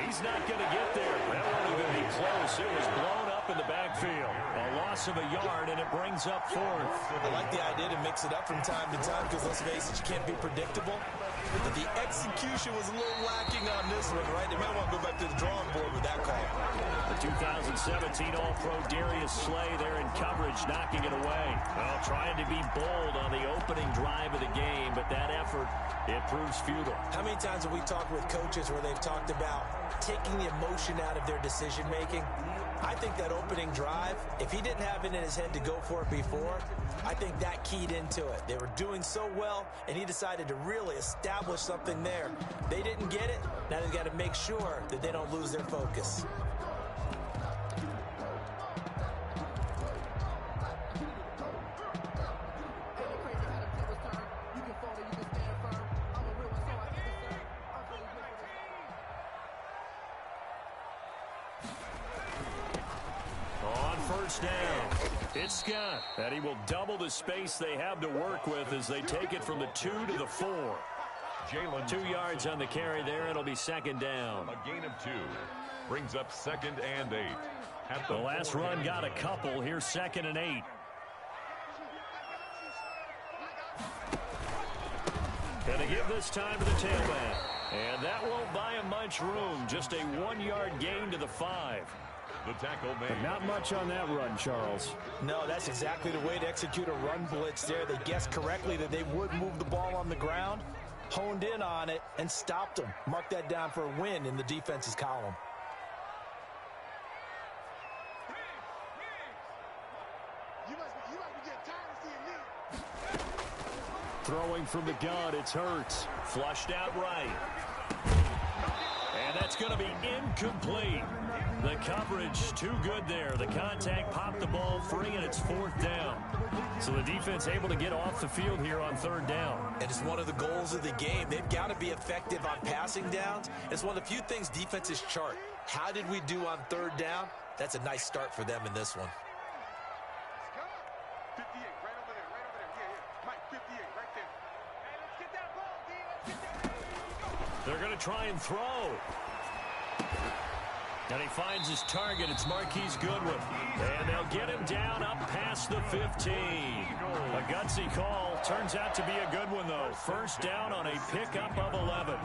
He's not going to get there. That won't even be close. It was blown up in the backfield. A loss of a yard, and it brings up fourth. I like the idea to mix it up from time to time because, let's face it, you can't be predictable. But the execution was a little lacking on this one, right? They might want to go back to the drawing board with that call. The 2017 All-Pro Darius Slay there in coverage, knocking it away. Well, trying to be bold on the opening drive of the game, but that effort, it proves futile. How many times have we talked with coaches where they've talked about taking the emotion out of their decision-making? I think that opening drive, if he didn't have it in his head to go for it before, I think that keyed into it. They were doing so well, and he decided to really establish something there. They didn't get it. Now they've got to make sure that they don't lose their focus. Down. It's Scott, and he will double the space they have to work with as they take it from the 2 to the 4. Jalen 2 yards on the carry there. It'll be second down. A gain of 2 brings up 2nd and 8. At The last run got a couple. Here's 2nd and 8. Gonna give this time to the tailback. And that won't buy him much room. Just a 1-yard gain to the 5. The tackle made. But not much on that run, Charles. No, that's exactly the way to execute a run blitz there. They guessed correctly that they would move the ball on the ground, honed in on it, and stopped them. Mark that down for a win in the defense's column. You must be getting tired of seeing me. Throwing from the gun, it's Hurts. Flushed out right. And that's going to be incomplete. The coverage too good there. The contact popped the ball free, and it's 4th down. So the defense able to get off the field here on 3rd down. And it's one of the goals of the game. They've got to be effective on passing downs. It's one of the few things defenses chart. How did we do on 3rd down? That's a nice start for them in this one. 58, right over there, right over there. Yeah. Mike, 58, right there. Hey, let's get that ball, D. Let's get that ball. They're going to try and throw. And he finds his target. It's Marquise Goodwin. And they'll get him down up past the 15. A gutsy call. Turns out to be a good one, though. 1st down on a pickup of 11.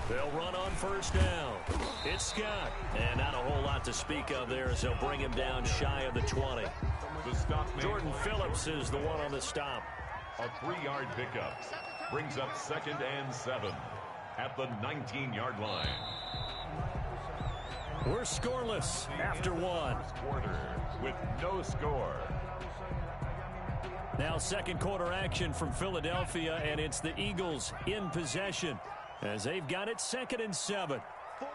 They'll run on 1st down. It's Scott. And not a whole lot to speak of there as they'll bring him down shy of the 20. The stop Jordan Phillips is the one on the stop. A 3-yard pickup brings up 2nd and 7 at the 19-yard line. We're scoreless after 1. Quarter with no score. Now 2nd quarter action from Philadelphia, and it's the Eagles in possession as they've got it 2nd and 7. 48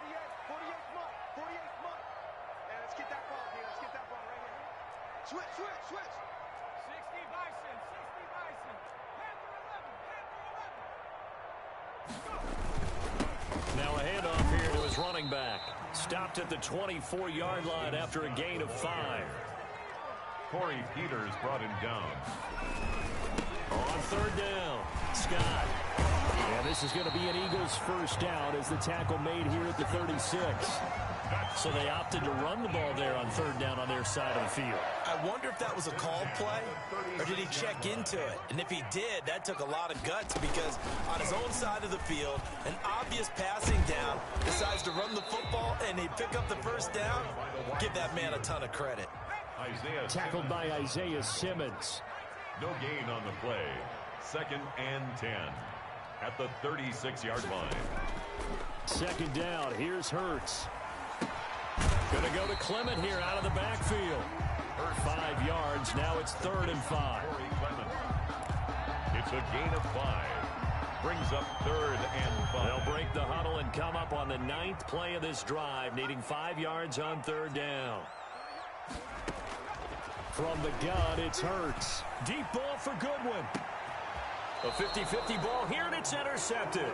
Monk. Hey, let's get that ball, D. Let's get that ball right here. Switch. 60 Bison. Panther 11. Now a handoff here to his running back. Stopped at the 24-yard line after a gain of 5. Corey Peters brought him down. On 3rd down, Scott. And this is going to be an Eagles 1st down as the tackle made here at the 36. So they opted to run the ball there on 3rd down on their side of the field. I wonder if that was a called play, or did he check into it? And if he did, that took a lot of guts because on his own side of the field, an obvious passing down, decides to run the football, and he pick up the 1st down. Give that man a ton of credit. Isaiah Tackled Simmons. by Isaiah Simmons. No gain on the play. 2nd and 10 at the 36-yard line. 2nd down. Here's Hurts. Going to go to Clement here out of the backfield. 5 yards. Now it's 3rd and 5. Corey Clement. It's a gain of 5. Brings up 3rd and 5. They'll break the huddle and come up on the 9th play of this drive, needing 5 yards on 3rd down. From the gun, it's Hurts. Deep ball for Goodwin. A 50-50 ball here, and it's intercepted.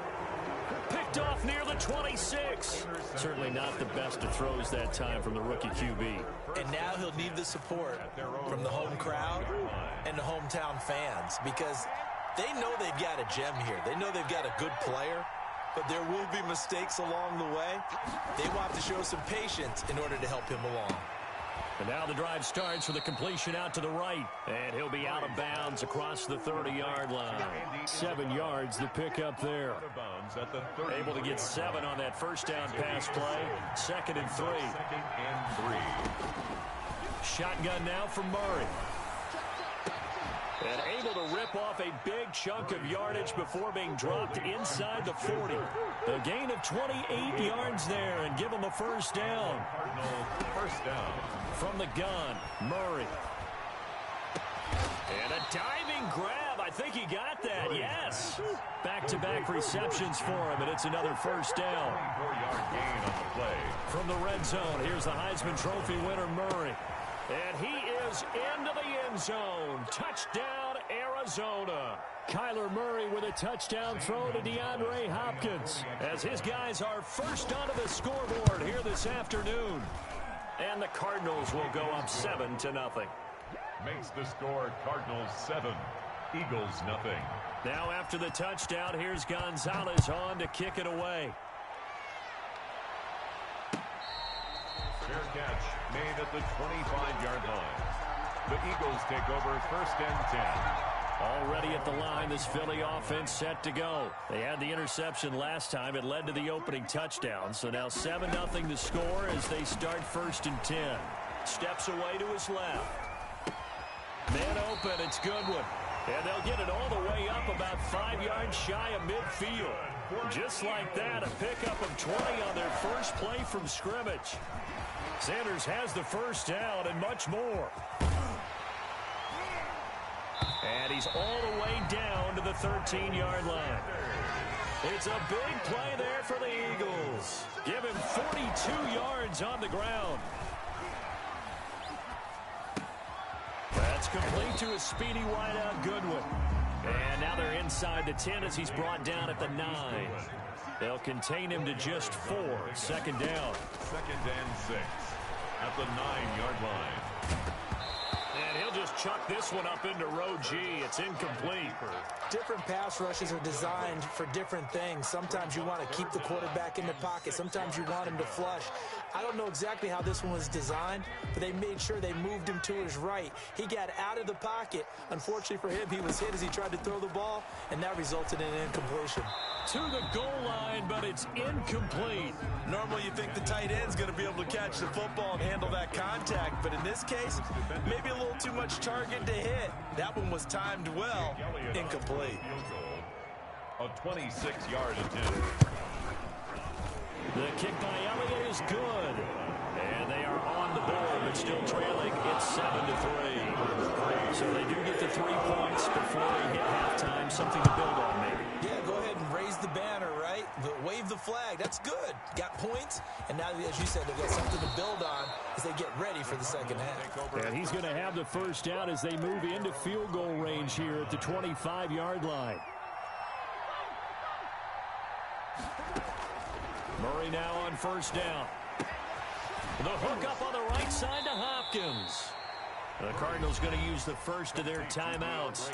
Picked off near the 26. Certainly not the best of throws that time from the rookie QB. And now he'll need the support from the home crowd and the hometown fans because they know they've got a gem here. They know they've got a good player, but there will be mistakes along the way. They will have to show some patience in order to help him along. And now the drive starts with a completion out to the right. And he'll be out of bounds across the 30-yard line. 7 yards the pick up there. Able to get 7 on that first down pass play. 2nd and 3. Shotgun now from Murray. And able to rip off a big chunk of yardage before being dropped inside the 40. A gain of 28 yards there and give him a first down. First down. From the gun, Murray. And a diving grab. I think he got that, yes. Back-to-back receptions for him, and it's another first down. 4-yard gain on the play. From the red zone, here's the Heisman Trophy winner, Murray. And he is into the end zone. Touchdown, Arizona. Kyler Murray with a touchdown throw to DeAndre Hopkins as his guys are first onto the scoreboard here this afternoon. And the Cardinals will go up 7-0. Makes the score Cardinals 7, Eagles nothing. Now after the touchdown, here's Gonzalez on to kick it away. Fair catch made at the 25-yard line. The Eagles take over 1st and 10. Already at the line, this Philly offense set to go. They had the interception last time. It led to the opening touchdown. So now 7-0 to score as they start 1st and 10. Steps away to his left. Man open, it's Goodwin. And they'll get it all the way up about 5 yards shy of midfield. Just like that, a pickup of 20 on their first play from scrimmage. Sanders has the first down and much more. And he's all the way down to the 13-yard line. It's a big play there for the Eagles. Give him 42 yards on the ground. That's complete to a speedy wideout Goodwin. And now they're inside the 10 as he's brought down at the 9. They'll contain him to just 4. 2nd down. 2nd and 6 at the 9-yard line. And he'll just chuck this one up into row G. It's incomplete. Different pass rushes are designed for different things. Sometimes you want to keep the quarterback in the pocket. Sometimes you want him to flush. I don't know exactly how this one was designed, but they made sure they moved him to his right. He got out of the pocket. Unfortunately for him, he was hit as he tried to throw the ball, and that resulted in an incompletion. To the goal line, but it's incomplete. Normally you think the tight end's going to be able to catch the football and handle that contact, but in this case, maybe a little too much target to hit. That one was timed well. Incomplete. A 26-yard attempt. The kick by Elliott is good. And they are on the board, but still trailing. It's 7-3. So they do get the 3 points before they hit halftime. Something to build on, maybe. Yeah, go ahead and raise the banner, right? Wave the flag. That's good. Got points. And now, as you said, they've got something to build on as they get ready for the second half. And he's going to have the first down as they move into field goal range here at the 25-yard line. Murray now on first down. The hook up on the right side to Hopkins. The Cardinals going to use the first of their timeouts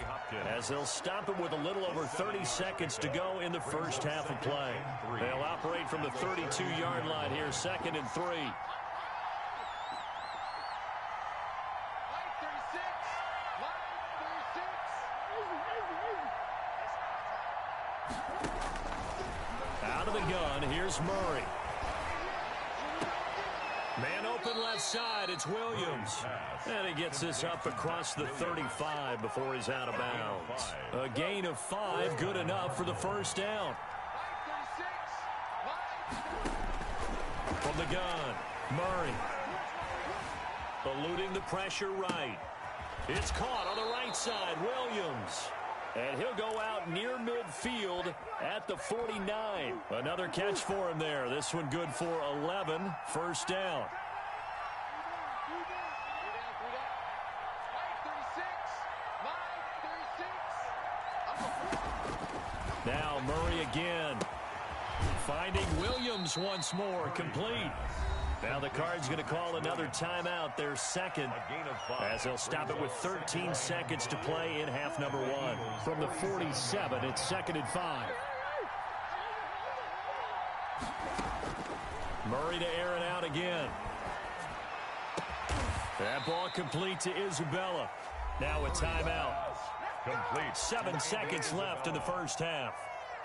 as they'll stop it with a little over 30 seconds to go in the first half of play. They'll operate from the 32-yard line here, 2nd and 3. Out of the gun, here's Murray. Man open left side, it's Williams. And he gets this up across the 35 before he's out of bounds. A gain of 5, good enough for the first down. From the gun, Murray. Eluding the pressure right. It's caught on the right side, Williams. And he'll go out near midfield at the 49. Another catch for him there. This one good for 11. First down. Now Murray again. Finding Williams once more, complete. Now the Cards going to call another timeout, their second, as they'll stop it with 13 seconds to play in half number one. From the 47, it's 2nd and 5. Murray to air it out again. That ball complete to Isabella. Now a timeout. Complete. 7 seconds left in the first half.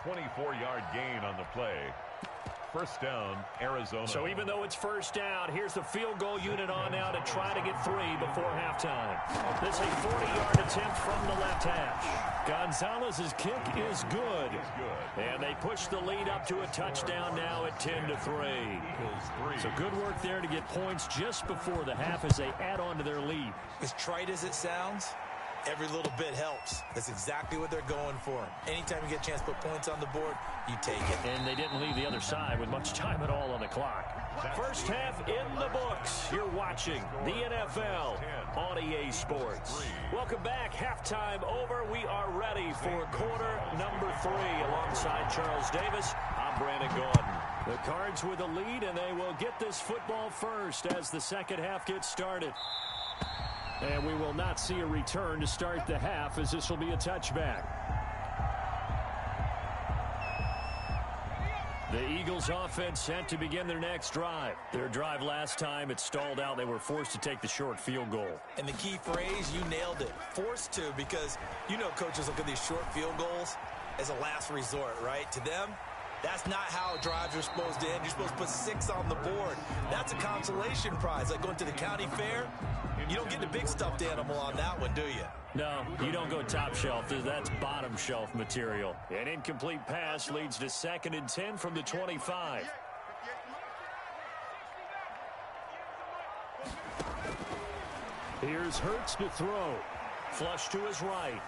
24-yard gain on the play. First down, Arizona. So even though it's first down, here's the field goal unit on now to try to get 3 before halftime. This is a 40-yard attempt from the left hash. Gonzalez's kick is good. And they push the lead up to a touchdown now at 10-3. So good work there to get points just before the half as they add on to their lead. As trite as it sounds, every little bit helps. That's exactly what they're going for. Anytime you get a chance to put points on the board, you take it. And they didn't leave the other side with much time at all on the clock. First half in the books. You're watching the NFL on EA Sports. Welcome back. Halftime over. We are ready for quarter number 3. Alongside Charles Davis, I'm Brandon Gordon. The Cards with the lead, and they will get this football first as the second half gets started. And we will not see a return to start the half, as this will be a touchback. The Eagles offense set to begin their next drive. Their drive last time, it stalled out. They were forced to take the short field goal. And the key phrase, you nailed it. Forced to, because you know coaches look at these short field goals as a last resort, right? To them, that's not how drives are supposed to end. You're supposed to put 6 on the board. That's a consolation prize, like going to the county fair. You don't get the big stuffed animal on that one, do you? No, you don't go top shelf. That's bottom shelf material. An incomplete pass leads to 2nd and 10 from the 25. Here's Hurts to throw. Flush to his right.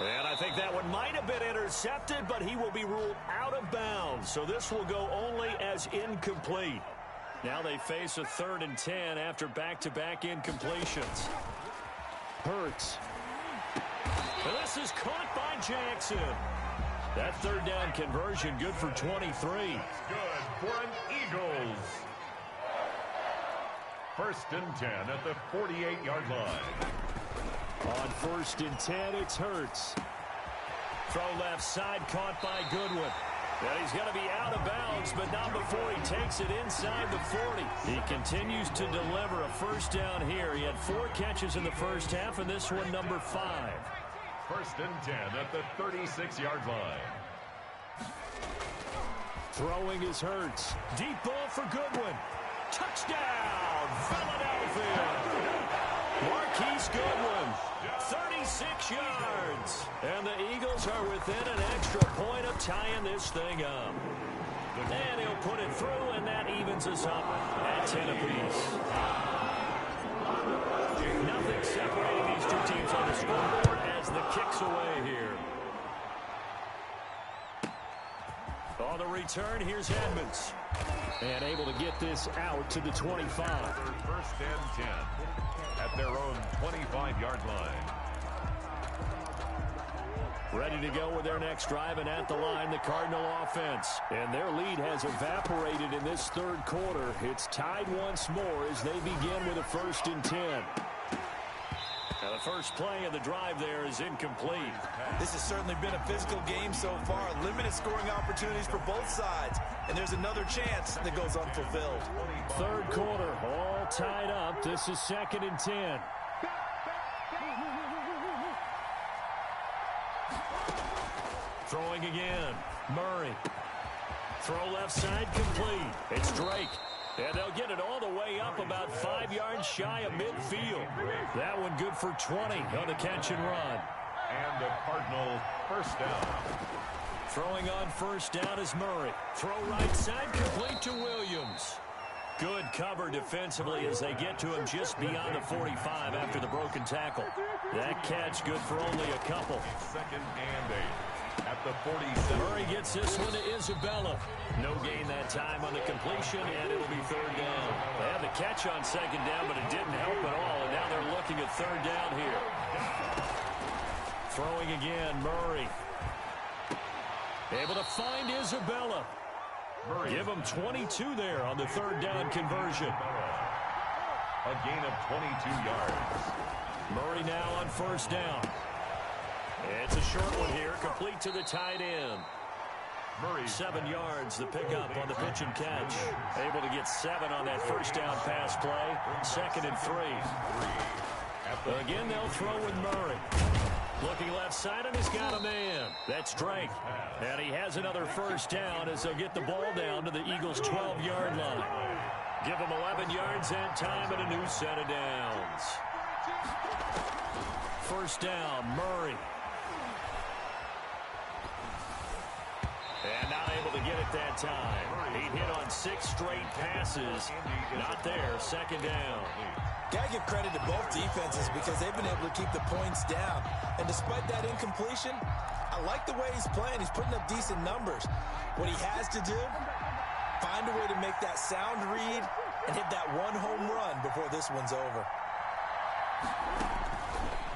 And I think that one might have been intercepted, but he will be ruled out of bounds. So this will go only as incomplete. Now they face a 3rd and 10 after back-to-back incompletions. Hurts. And this is caught by Jackson. That 3rd down conversion good for 23. Good for an Eagles. 1st and 10 at the 48-yard line. On 1st and 10, it's Hurts. Throw left side, caught by Goodwin. And he's going to be out of bounds, but not before he takes it inside the 40. He continues to deliver a first down here. He had 4 catches in the first half, and this one number 5. 1st and 10 at the 36-yard line. Throwing is Hurts. Deep ball for Goodwin. Touchdown, Philadelphia. Marquise Goodwin, 36 yards. And the Eagles are within an extra point of tying this thing up. And he'll put it through, and that evens us up at 10 apiece. Nothing separating these two teams on the scoreboard as the kick's away here. On the return, here's Edmonds. And able to get this out to the 25. 1st and 10 at their own 25-yard line. Ready to go with their next drive, and at the line, the Cardinal offense. And their lead has evaporated in this 3rd quarter. It's tied once more as they begin with a 1st and 10. Now the first play of the drive there is incomplete. This has certainly been a physical game so far. Limited scoring opportunities for both sides. And there's another chance that goes unfulfilled. 3rd quarter, all tied up. This is 2nd and 10. Throwing again. Murray. Throw left side complete. It's Drake. And they'll get it all the way up about 5 yards shy of midfield. That one good for 20 on the catch and run. And a Cardinal first down. Throwing on first down is Murray. Throw right side complete to Williams. Good cover defensively as they get to him just beyond the 45 after the broken tackle. That catch good for only a couple. 2nd and 8 at the 47. Murray gets this one to Isabella. No gain that time on the completion, and it'll be 3rd down. They had the catch on 2nd down, but it didn't help at all, and now they're looking at 3rd down here. Throwing again, Murray. Able to find Isabella. Give him 22 there on the third down conversion. A gain of 22 yards. Murray now on first down. It's a short one here, complete to the tight end. 7 yards, the pickup on the pitch and catch. Able to get 7 on that first down pass play. 2nd and 3. Again, they'll throw with Murray. Looking left side, and he's got a man. That's Drake. And he has another first down as they'll get the ball down to the Eagles' 12-yard line. Give them 11 yards and time and a new set of downs. First down, Murray. And not able to get it that time. He hit on 6 straight passes. Not there. 2nd down. Got to give credit to both defenses because they've been able to keep the points down. And despite that incompletion, I like the way he's playing. He's putting up decent numbers. What he has to do, find a way to make that sound read and hit that one home run before this one's over.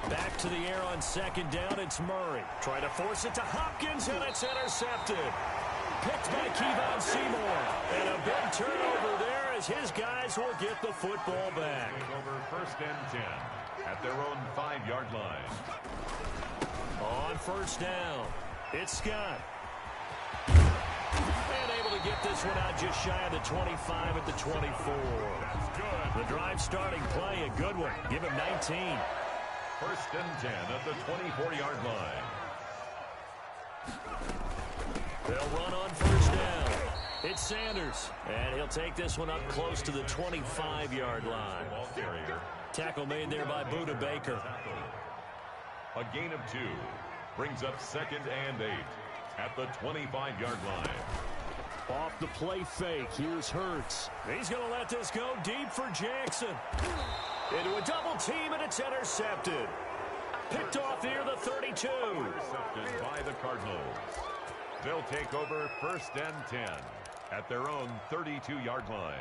Back to the air on 2nd down, it's Murray. Trying to force it to Hopkins, and it's intercepted. Picked by Kevon Seymour. And a big turnover there as his guys will get the football back. Over 1st and 10 at their own 5-yard line. On first down, it's Scott. And able to get this one out just shy of the 25 at the 24. That's good. The drive starting play, a good one. Give him 19. 1st and 10 at the 24-yard line. They'll run on first down. It's Sanders. And he'll take this one up close to the 25-yard line. Ball carrier. Tackle made there by Budda Baker. A gain of 2. Brings up 2nd and 8 at the 25-yard line. Off the play fake. Here's Hurts. He's going to let this go deep for Jackson. Into a double team, and it's intercepted. Picked off near the 32. Intercepted by the Cardinals. They'll take over 1st and 10 at their own 32-yard line.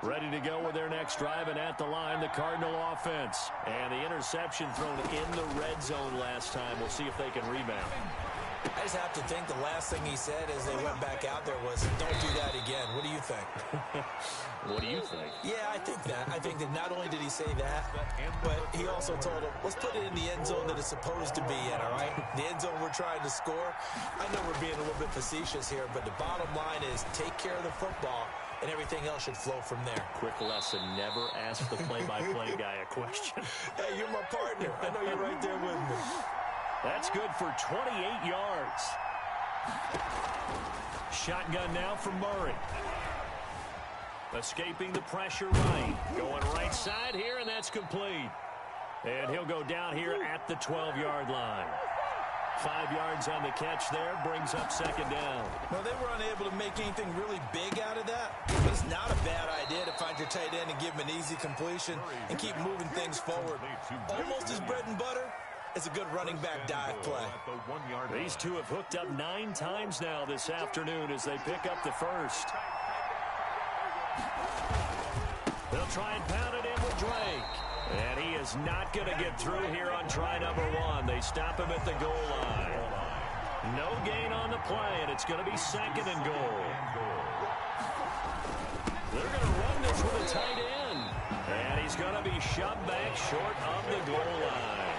Ready to go with their next drive, and at the line, the Cardinal offense. And the interception thrown in the red zone last time. We'll see if they can rebound. I just have to think the last thing he said as they went back out there was, don't do that again. What do you think? What do you think? Yeah, I think that. I think that not only did he say that, but he also told him, let's put it in the end zone that it's supposed to be in, all right? The end zone we're trying to score. I know we're being a little bit facetious here, but the bottom line is take care of the football, and everything else should flow from there. Quick lesson, never ask the play-by-play guy a question. Hey, you're my partner. I know you're right there with me. That's good for 28 yards. Shotgun now for Murray. Escaping the pressure right. Going right side here, and that's complete. And he'll go down here at the 12-yard line. 5 yards on the catch there, brings up 2nd down. No, they were unable to make anything really big out of that. But it's not a bad idea to find your tight end and give him an easy completion and keep moving things forward. Almost his bread and butter. It's a good running back dive play. These two have hooked up 9 times now this afternoon as they pick up the first. They'll try and pound it in with Drake. And he is not going to get through here on try number 1. They stop him at the goal line. No gain on the play, and it's going to be 2nd and goal. They're going to run this with a tight end. And he's going to be shoved back short of the goal line.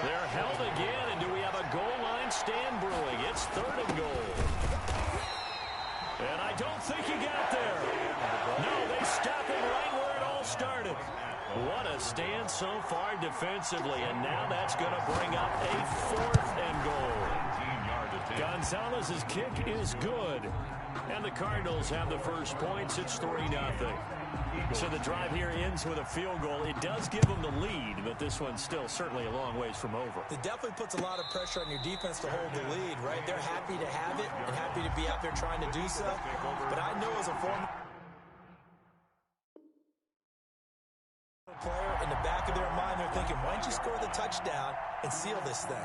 They're held again, and do we have a goal line stand brewing? It's 3rd and goal. And I don't think he got there. No, they stop him right where it all started. What a stand so far defensively, and now that's going to bring up a 4th and goal. Gonzalez's kick is good, and the Cardinals have the first points. It's 3-0. So the drive here ends with a field goal. It does give them the lead, but this one's still certainly a long ways from over. It definitely puts a lot of pressure on your defense to hold the lead, right? They're happy to have it and happy to be out there trying to do so. But I know as a former player, in the back of their mind, they're thinking, why don't you score the touchdown and seal this thing?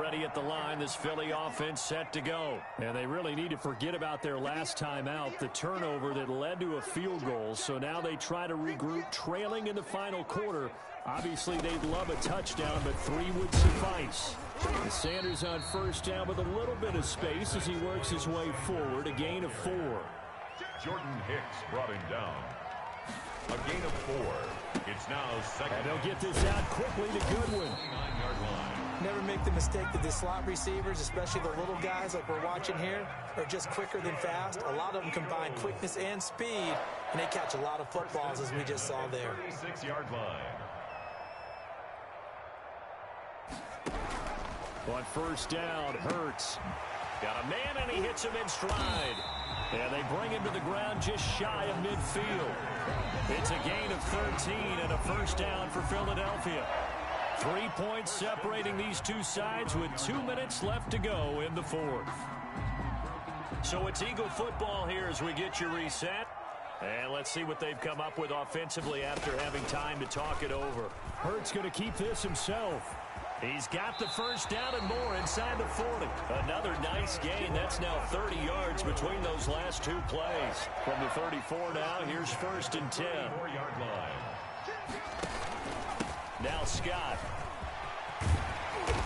ready at the line. This Philly offense set to go. And they really need to forget about their last time out, the turnover that led to a field goal. So now they try to regroup, trailing in the final quarter. Obviously, they'd love a touchdown, but 3 would suffice. And Sanders on first down with a little bit of space as he works his way forward, a gain of 4. Jordan Hicks brought him down. A gain of 4. It's now second. And they'll get this out quickly to Goodwin. 9-yard line. Never make the mistake that the slot receivers, especially the little guys like we're watching here, are just quicker than fast. A lot of them combine quickness and speed, and they catch a lot of footballs, as we just saw there. 36-yard line. On first down, Hurts. Got a man, and he hits him in stride. And they bring him to the ground just shy of midfield. It's a gain of 13 and a first down for Philadelphia. 3 points separating these two sides with 2 minutes left to go in the fourth. So it's Eagle football here as we get you reset. And let's see what they've come up with offensively after having time to talk it over. Hurts going to keep this himself. He's got the first down and more inside the 40. Another nice gain. That's now 30 yards between those last 2 plays. From the 34 now, here's first and 10. 4-yard line. Now Scott.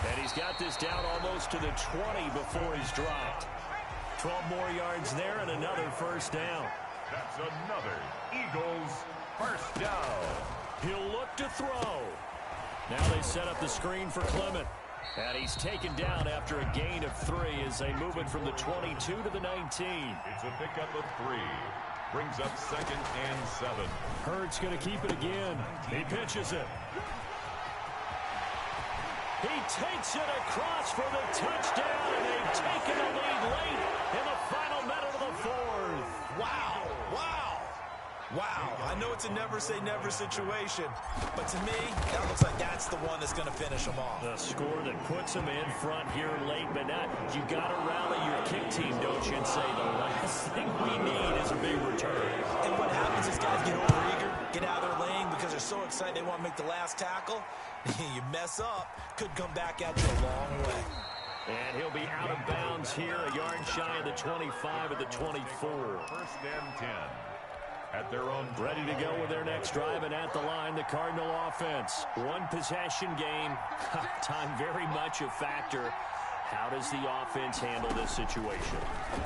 And he's got this down almost to the 20 before he's dropped. 12 more yards there and another first down. That's another Eagles first down. He'll look to throw. Now they set up the screen for Clement. And he's taken down after a gain of 3 as they move it from the 22 to the 19. It's a pickup of 3. Brings up second and 7. Hurts going to keep it again. He pitches it. He takes it across for the touchdown, and they've taken the lead late in the final minute of the fourth. Wow, wow, wow. I know it's a never-say-never situation, but to me, that looks like that's the one that's going to finish them off. The score that puts them in front here late, but not. You got to rally your kick team, don't you, and say the last thing we need is a big return. And what happens is guys get overeager, get out of their lane because they're so excited they want to make the last tackle. You mess up, could come back at you a long way. And he'll be out of bounds here, a yard shy of the 25 of the 24. First and 10. At their own. Ready to go with their next drive, and at the line, the Cardinal offense. One possession game. Time very much a factor. How does the offense handle this situation?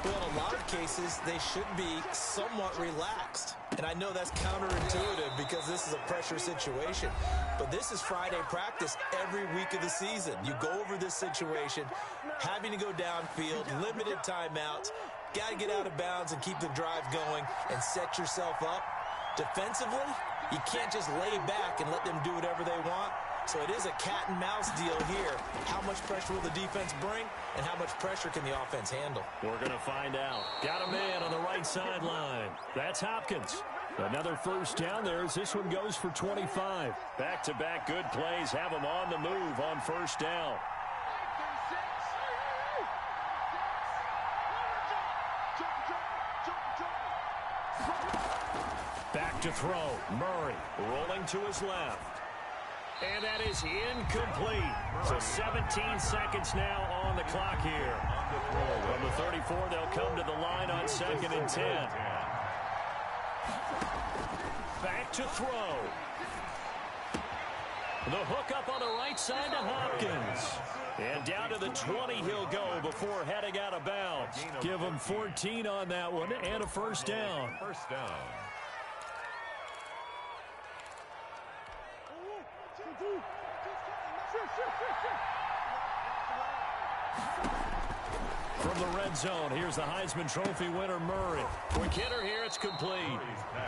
Well, in a lot of cases, they should be somewhat relaxed. And I know that's counterintuitive because this is a pressure situation. But this is Friday practice every week of the season. You go over this situation, having to go downfield, limited timeouts, got to get out of bounds and keep the drive going and set yourself up. Defensively, you can't just lay back and let them do whatever they want. So it is a cat and mouse deal here. How much pressure will the defense bring, and how much pressure can the offense handle? We're going to find out. Got a man on the right sideline. That's Hopkins. Another first down there as this one goes for 25. Back-to-back good plays have them on the move on first down. Back to throw. Murray rolling to his left. And that is incomplete. So 17 seconds now on the clock here. From the 34, they'll come to the line on second and 10. Back to throw. The hook up on the right side to Hopkins. And down to the 20 he'll go before heading out of bounds. Give him 14 on that one and a first down. First down. From the red zone, here's the Heisman Trophy winner, Murray. Quick hitter here, it's complete.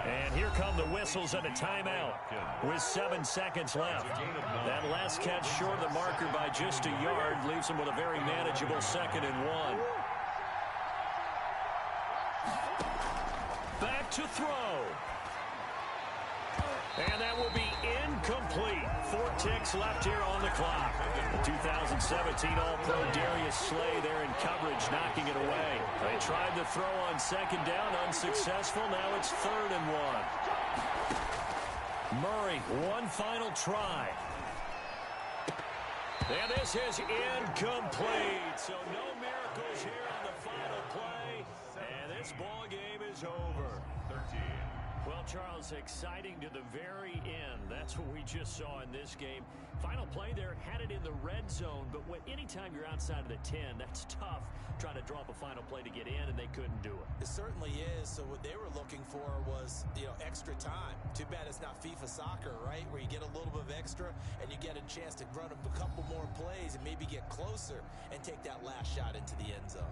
And here come the whistles and a timeout with 7 seconds left. That last catch short of the marker by just a yard leaves them with a very manageable 2nd and 1. Back to throw. And that will be incomplete. 4 ticks left here on the clock. 2017 All-Pro Darius Slay there in coverage, knocking it away. They tried to throw on second down, unsuccessful. Now it's 3rd and 1. Murray, one final try. And this is incomplete. So no miracles here on the final play. And this ball game is over. 13. Well, Charles, exciting to the very end. That's what we just saw in this game. Final play there, had it in the red zone. But anytime you're outside of the 10, that's tough trying to draw up a final play to get in, and they couldn't do it. It certainly is. So what they were looking for was, extra time. Too bad it's not FIFA soccer, right, where you get a little bit of extra and you get a chance to run a couple more plays and maybe get closer and take that last shot into the end zone.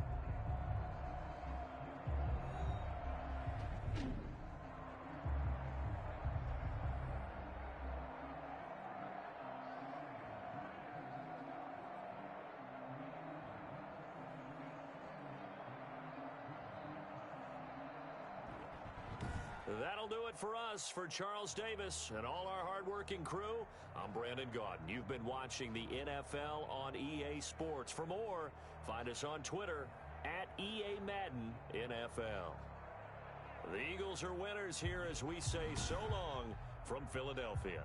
That'll do it for us. For Charles Davis and all our hardworking crew, I'm Brandon Gaudin. You've been watching the NFL on EA Sports. For more, find us on Twitter at EA Madden NFL. The Eagles are winners here as we say so long from Philadelphia.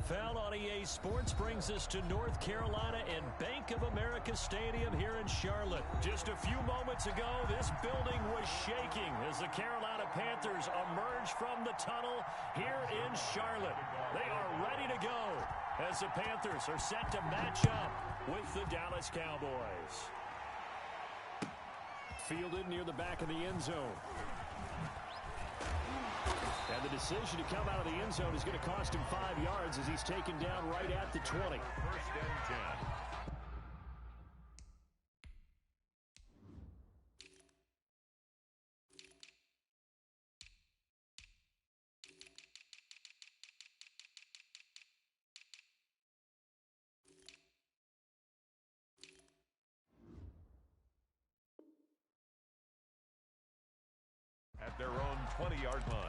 NFL on EA Sports brings us to North Carolina and Bank of America Stadium here in Charlotte. Just a few moments ago, this building was shaking as the Carolina Panthers emerge from the tunnel here in Charlotte. They are ready to go as the Panthers are set to match up with the Dallas Cowboys. Fielded near the back of the end zone. And the decision to come out of the end zone is going to cost him 5 yards as he's taken down right at the 20. 1st and 10. At their own 20-yard line.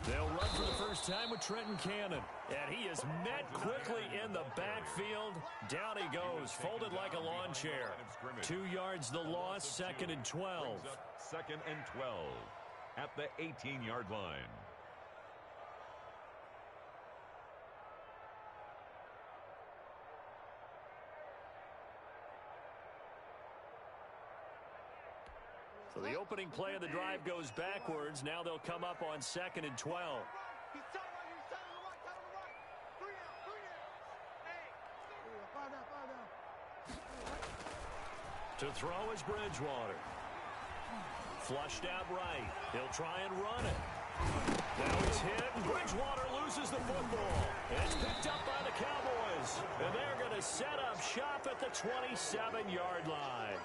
They'll run for the first time with Trenton Cannon. And he is met quickly in the backfield. Down he goes, folded like a lawn chair. 2 yards the loss, 2nd and 12. 2nd and 12 at the 18-yard line. So the opening play of the drive goes backwards. Now they'll come up on 2nd and 12. To throw is Bridgewater. Flushed out right. He'll try and run it. Now he's hit, and Bridgewater loses the football. And it's picked up by the Cowboys. And they're going to set up shop at the 27-yard line.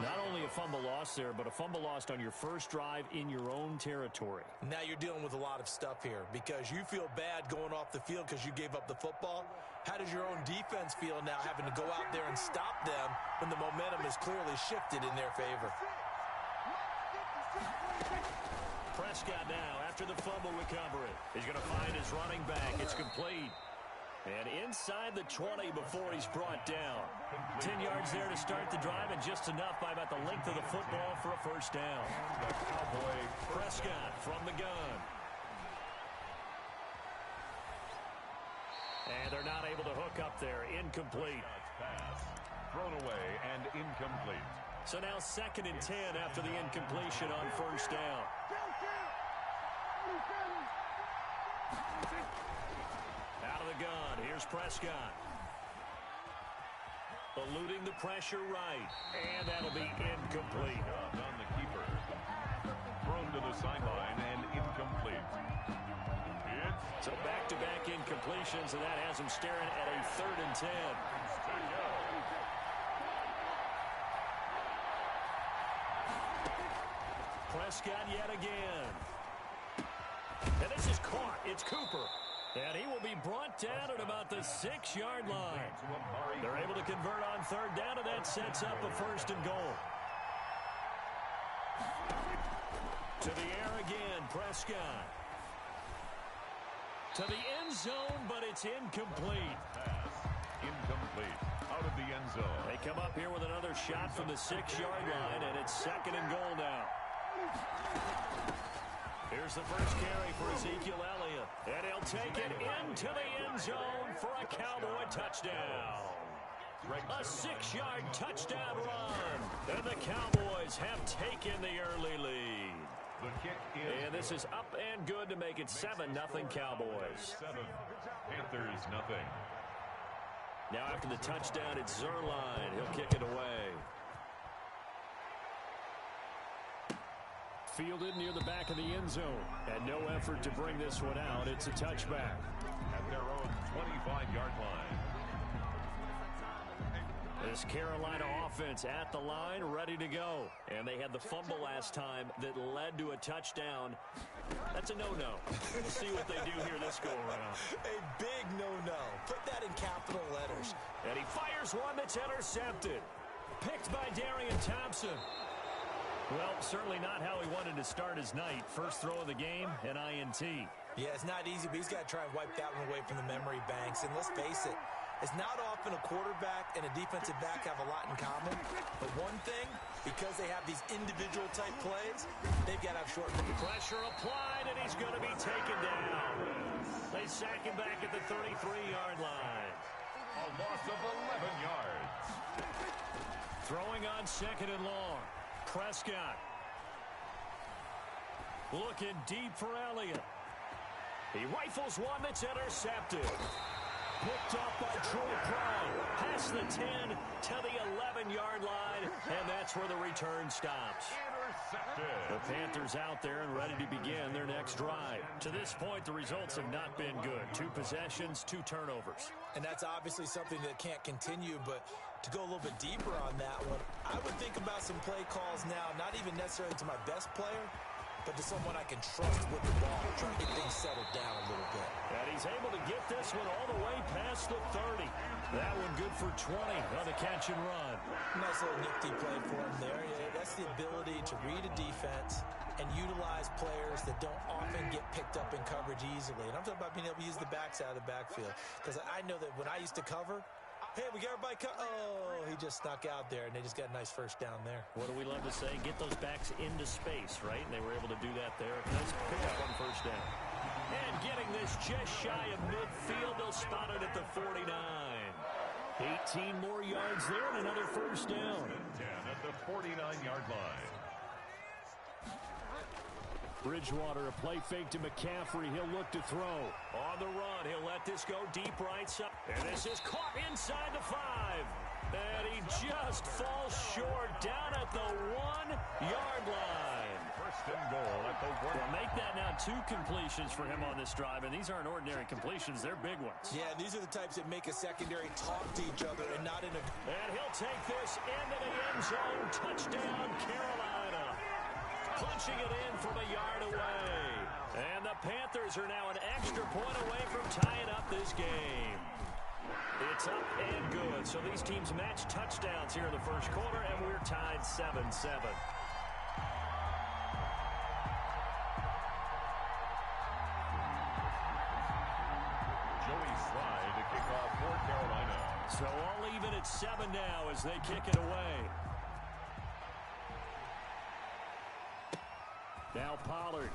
Not only a fumble loss there, but a fumble lost on your first drive in your own territory. Now you're dealing with a lot of stuff here because you feel bad going off the field because you gave up the football. How does your own defense feel now having to go out there and stop them when the momentum is clearly shifted in their favor? Prescott now, after the fumble recovery, he's going to find his running back. It's complete. And inside the 20 before he's brought down. 10 yards there to start the drive, and just enough by about the length of the football for a first down. The Cowboy Prescott from the gun. And they're not able to hook up there. Incomplete. pass thrown away and incomplete. So now 2nd and 10 after the incompletion on first down. Out of the gun, here's Prescott. Eluding the pressure right, and that'll be incomplete. On the keeper. Thrown to the sideline and incomplete. So back-to-back incompletions, and that has him staring at a 3rd and 10. Prescott yet again. And this is caught. It's Cooper. And he will be brought down at about the 6-yard line. They're able to convert on 3rd down, and that sets up a 1st and goal. To the air again, Prescott. To the end zone, but it's incomplete. Incomplete. Out of the end zone. They come up here with another shot from the 6-yard line, and it's 2nd and goal now. Here's the first carry for Ezekiel Elliott. And he'll take it into the end zone for a Cowboy touchdown. A 6-yard touchdown run. And the Cowboys have taken the early lead. The kick is And this is up and good to make it 7-0 Cowboys. 7. Panthers nothing. Now after the touchdown, it's Zuerlein. He'll kick it away. Fielded near the back of the end zone. And no effort to bring this one out. It's a touchback. At their own 25-yard line. This Carolina offense at the line, ready to go. And they had the fumble last time that led to a touchdown. That's a no-no. We'll see what they do here this go-around. A big no-no. Put that in capital letters. And he fires one that's intercepted. Picked by Darian Thompson. Well, certainly not how he wanted to start his night. First throw of the game, an INT. Yeah, it's not easy, but he's got to try and wipe that one away from the memory banks. And let's face it, it's not often a quarterback and a defensive back have a lot in common. But one thing, because they have these individual type plays, they've got to have short pressure applied, and he's going to be taken down. They sack him back at the 33-yard line. A loss of 11 yards. Throwing on second and long. Prescott. Looking deep for Elliott. He rifles one that's intercepted. Picked off by Troy Prime. Past the 10 to the 11-yard line, and that's where the return stops. Intercepted. The Panthers out there and ready to begin their next drive. To this point, the results have not been good. 2 possessions, 2 turnovers. And that's obviously something that can't continue, but to go a little bit deeper on that one, I would think about some play calls now, not even necessarily to my best player, but to someone I can trust with the ball, trying to get things settled down a little bit. And he's able to get this one all the way past the 30. That one good for 20 on the catch and run. Nice little nifty play for him there. Yeah, that's the ability to read a defense and utilize players that don't often get picked up in coverage easily. And I'm talking about being able to use the backs out of the backfield. Because I know that when I used to cover, hey, we got everybody oh, he just snuck out there, and they just got a nice first down there. What do we love to say? Get those backs into space, right? And they were able to do that there. Nice pickup on first down. And getting this just shy of midfield. They'll spot it at the 49. 18 more yards there and another first down. 10 at the 49-yard line. Bridgewater, a play fake to McCaffrey. He'll look to throw. On the run, he'll let this go deep right side. And this is caught inside the 5. And he just falls short down at the 1-yard line. First and goal at the 1. Well, make that now 2 completions for him on this drive. And these aren't ordinary completions. They're big ones. Yeah, these are the types that make a secondary talk to each other and not in a... And he'll take this into the end zone. Touchdown, Carolina. Punching it in from a yard away. And the Panthers are now an extra point away from tying up this game. It's up and good. So these teams match touchdowns here in the first quarter, and we're tied 7-7. Joey Slye to kick off for Carolina. So all even at 7 now as they kick it away. Now Pollard.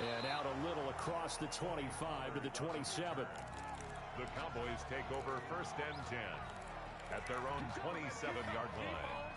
And out a little across the 25 to the 27. The Cowboys take over first and 10 at their own 27-yard line.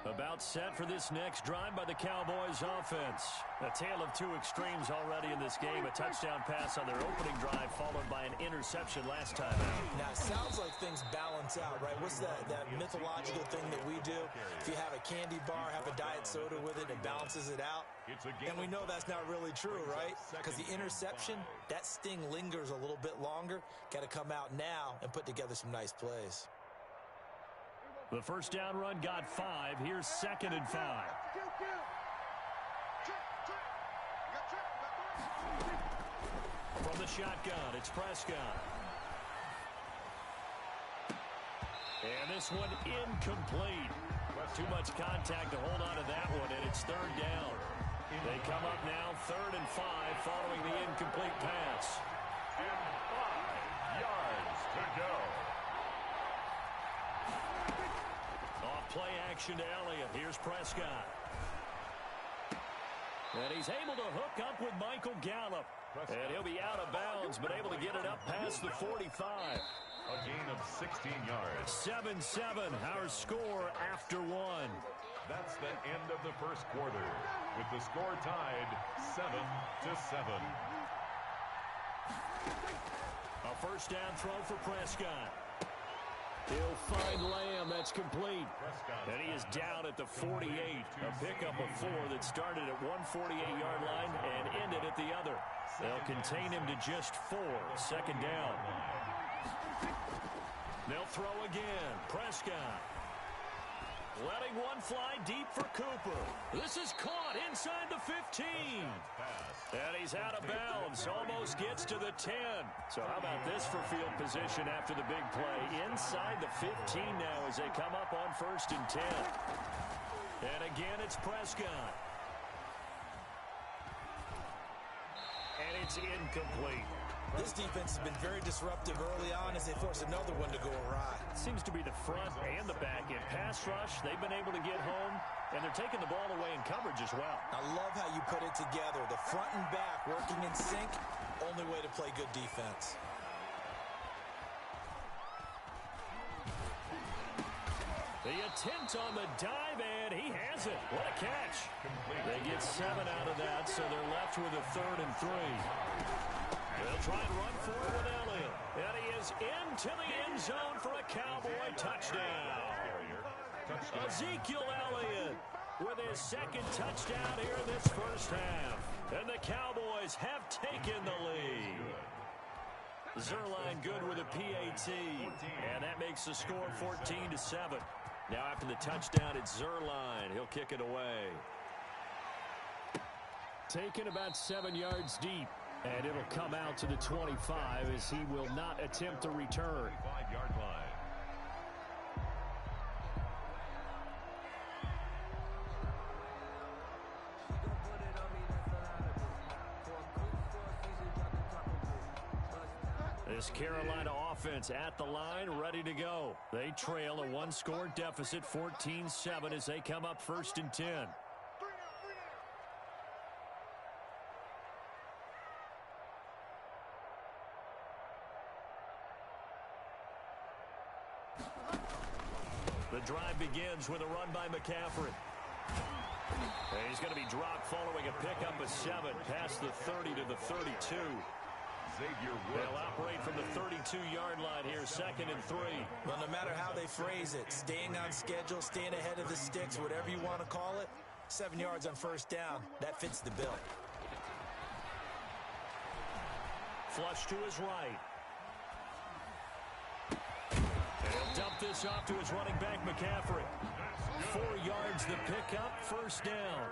About set for this next drive by the Cowboys offense. A tale of 2 extremes already in this game. A touchdown pass on their opening drive followed by an interception last time out. Now, it sounds like things balance out, right? What's that mythological thing that we do? If you have a candy bar, have a diet soda with it, it balances it out. And we know that's not really true, right? Because the interception, that sting lingers a little bit longer. Got to come out now and put together some nice plays. The first down run got 5. Here's 2nd and 5. From the shotgun, it's Prescott. And this one incomplete. Too much contact to hold on to that one, and it's 3rd down. They come up now 3rd and 5 following the incomplete pass. And 5 yards to go. Play action to Elliott. Here's Prescott. And he's able to hook up with Michael Gallup. And he'll be out of bounds, but able to get it up past the 45. A gain of 16 yards. 7-7, our score after 1. That's the end of the first quarter, with the score tied 7-7. A first down throw for Prescott. He'll find Lamb. That's complete. And he is down at the 48. A pickup of 4 that started at 148-yard line and ended at the other. They'll contain him to just 4. Second down. They'll throw again. Prescott. Letting one fly deep for Cooper. This is caught inside the 15. And he's out of bounds. Almost gets to the 10. So how about this for field position after the big play? Inside the 15 now as they come up on 1st and 10. And again, it's Prescott. And it's incomplete. This defense has been very disruptive early on as they force another one to go awry. Seems to be the front and the back end. Pass rush, they've been able to get home, and they're taking the ball away in coverage as well. I love how you put it together. The front and back working in sync, only way to play good defense. The attempt on the dive, and he has it. What a catch. They get 7 out of that, so they're left with a 3rd and 3. They'll try and run for it with Elliott. And he is into the end zone for a Cowboy touchdown. Ezekiel Elliott with his 2nd touchdown here in this first half. And the Cowboys have taken the lead. Zuerlein good with a PAT. And that makes the score 14-7. Now after the touchdown, it's Zuerlein. He'll kick it away. Taken about 7 yards deep. And it'll come out to the 25 as he will not attempt a return. 25-yard line. This Carolina offense at the line, ready to go. They trail a 1-score deficit, 14-7 as they come up 1st and 10. The drive begins with a run by McCaffrey. And he's going to be dropped following a pickup of 7 past the 30 to the 32. They'll operate from the 32-yard line here, 2nd and 3. Well, no matter how they phrase it, staying on schedule, staying ahead of the sticks, whatever you want to call it, 7 yards on 1st down, that fits the bill. Flush to his right. And he'll dump this off to his running back, McCaffrey. 4 yards the pickup, 1st down.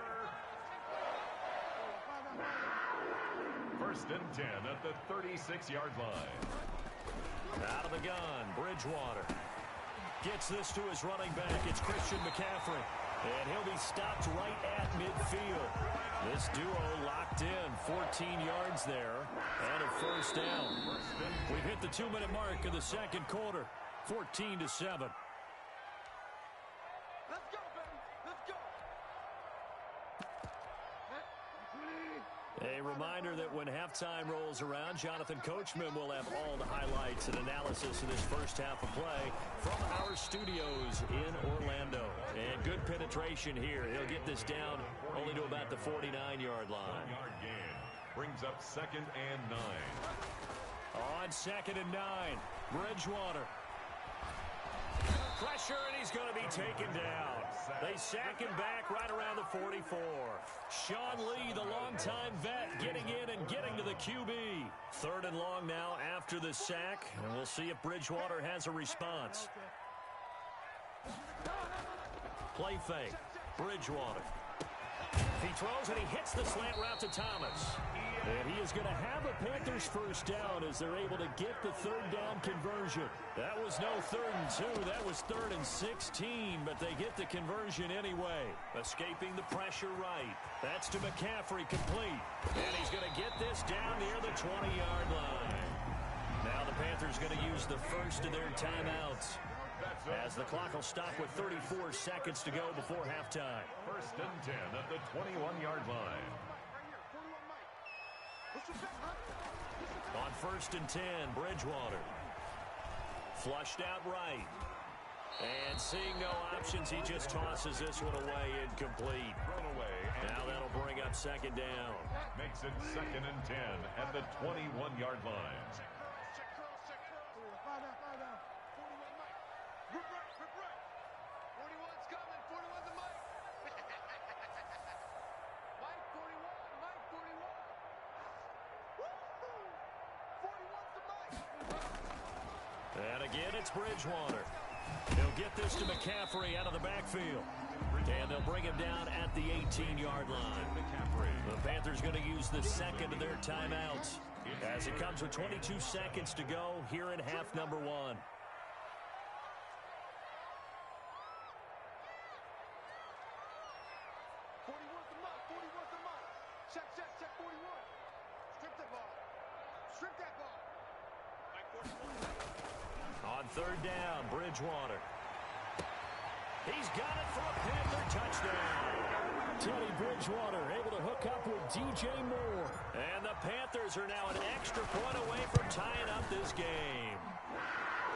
1st and 10 at the 36-yard line. Out of the gun, Bridgewater. Gets this to his running back. It's Christian McCaffrey. And he'll be stopped right at midfield. This duo locked in. 14 yards there. And a 1st down. We've hit the 2-minute mark of the 2nd quarter. 14-7. Let's go, baby. Let's go. A reminder that when halftime rolls around, Jonathan Coachman will have all the highlights and analysis of this first half of play from our studios in Orlando. And good penetration here. He'll get this down only to about the 49-yard line. 1-yard gain brings up 2nd and 9. On 2nd and 9, Bridgewater. Pressure, and he's going to be taken down. They sack him back right around the 44. Sean Lee, the longtime vet, getting in and getting to the QB. 3rd and long now after the sack, and we'll see if Bridgewater has a response. Play fake. Bridgewater. He throws, and he hits the slant route to Thomas. And he is going to have a Panthers 1st down as they're able to get the 3rd down conversion. That was no 3rd and 2. That was 3rd and 16, but they get the conversion anyway. Escaping the pressure right. That's to McCaffrey, complete. And he's going to get this down near the 20-yard line. Now the Panthers going to use the first of their timeouts, as the clock will stop with 34 seconds to go before halftime. 1st and 10 at the 21-yard line. On 1st and 10, Bridgewater. Flushed out right. And seeing no options, he just tosses this one away, incomplete. Thrown away. Now that'll bring up 2nd down. Makes it 2nd and 10 at the 21-yard line. Again, it's Bridgewater. He'll get this to McCaffrey out of the backfield. And they'll bring him down at the 18-yard line. The Panthers going to use the second of their timeouts as it comes with 22 seconds to go here in half number 1. Check, 41. Strip that ball. Strip that ball. On third down, Bridgewater. He's got it for a Panther touchdown. Teddy Bridgewater able to hook up with DJ Moore. And the Panthers are now an extra point away from tying up this game.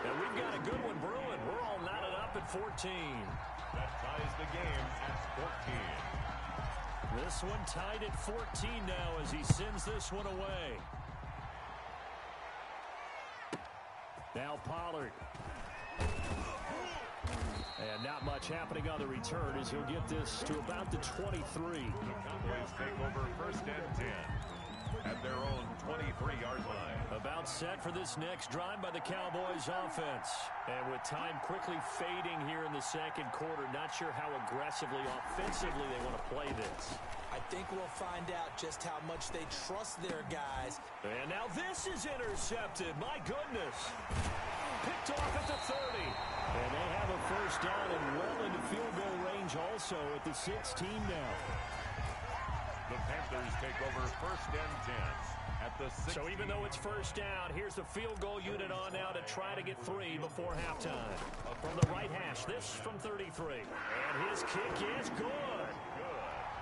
And we've got a good one brewing. We're all knotted up at 14. That ties the game at 14. This one tied at 14 now as he sends this one away. Now Pollard. And not much happening on the return as he'll get this to about the 23. The Cowboys take over first and 10 at their own 23-yard line. About set for this next drive by the Cowboys offense. And with time quickly fading here in the second quarter, not sure how aggressively, offensively they want to play this. I think we'll find out just how much they trust their guys. And now this is intercepted. My goodness. Picked off at the 30. And they have a first down and well into field goal range also at the 16 now. The Panthers take over first and 10 at the 16. So even though it's first down, here's the field goal unit on now to try to get 3 before halftime. From the right hash, this from 33. And his kick is good.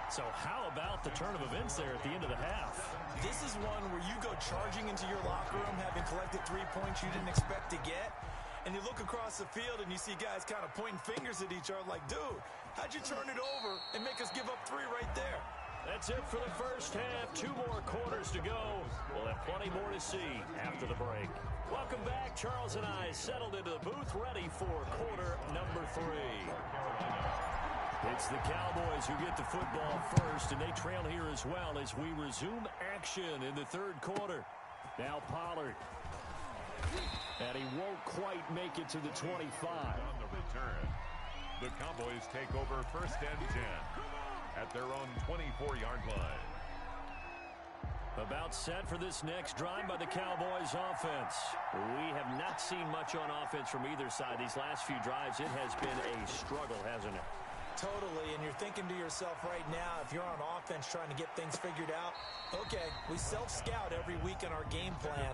So how about the turn of events there at the end of the half? This is one where you go charging into your locker room having collected 3 points you didn't expect to get. And you look across the field and you see guys kind of pointing fingers at each other like, dude, how'd you turn it over and make us give up 3 right there? That's it for the first half. 2 more quarters to go. We'll have plenty more to see after the break. Welcome back. Charles and I settled into the booth ready for quarter number 3. It's the Cowboys who get the football first, and they trail here as well as we resume action in the third quarter. Now Pollard. And he won't quite make it to the 25. On the return, the Cowboys take over first and 10 at their own 24-yard line. About set for this next drive by the Cowboys offense. We have not seen much on offense from either side. These last few drives, it has been a struggle, hasn't it? Totally, and you're thinking to yourself right now, if you're on offense trying to get things figured out, okay, we self-scout every week in our game plan.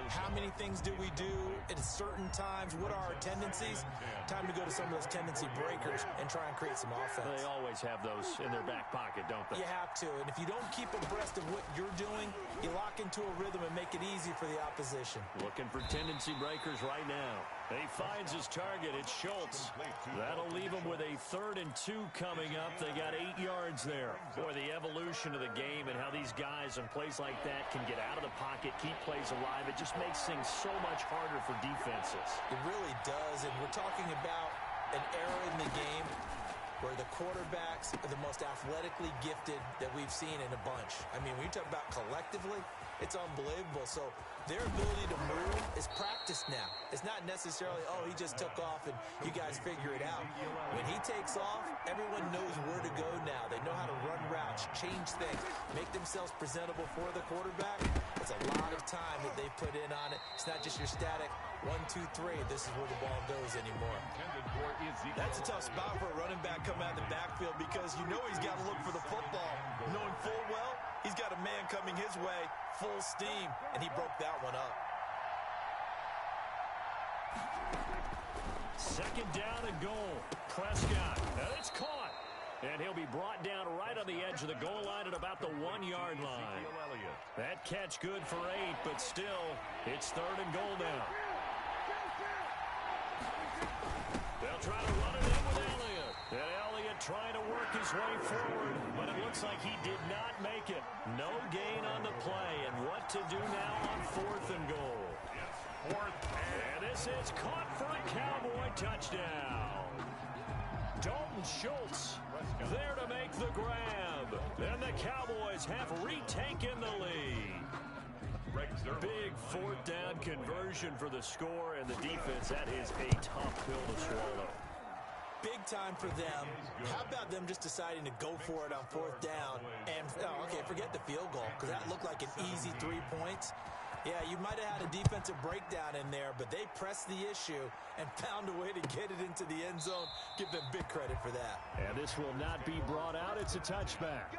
How many things do we do at certain times? What are our tendencies? Time to go to some of those tendency breakers and try and create some offense. They always have those in their back pocket, don't they? You have to, and if you don't keep abreast of what you're doing, you lock into a rhythm and make it easy for the opposition. Looking for tendency breakers right now. He finds his target. It's Schultz. That'll leave him with a 3rd and 2 coming up. They got 8 yards there. Boy, the evolution of the game and how these guys in plays like that can get out of the pocket, keep plays alive. It just makes things so much harder for defenses. It really does, and we're talking about an era in the game where the quarterbacks are the most athletically gifted that we've seen in a bunch. I mean, when you talk about collectively, it's unbelievable. So their ability to move is practiced now. It's not necessarily, oh, he just took off and you guys figure it out. When he takes off, everyone knows where to go now. They know how to run routes, change things, make themselves presentable for the quarterback. It's a lot of time that they put in on it. It's not just your static 1, 2, 3. This is where the ball goes anymore. That's a tough spot for a running back coming out of the backfield because you know he's got to look for the football, knowing full well he's got a man coming his way, full steam, and he broke that one up. 2nd down and goal. Prescott. And it's caught. And he'll be brought down right on the edge of the goal line at about the 1-yard line. That catch good for 8, but still, it's 3rd and goal now. They'll try to run it in with Elliott. And Elliott trying to work his way forward, but it looks like he did not make it. No gain on the play, and what to do now on 4th and goal. Yes, 4th and this is caught for a Cowboy touchdown. Dalton Schultz there to make the grab. And the Cowboys have retaken the lead. Big fourth down conversion for the score, and the defense, that is a tough pill to swallow. Big time for them. How about them just deciding to go for it on fourth down? And, okay, forget the field goal, because that looked like an easy 3 points. Yeah, you might have had a defensive breakdown in there, but they pressed the issue and found a way to get it into the end zone. Give them big credit for that. And this will not be brought out. It's a touchback.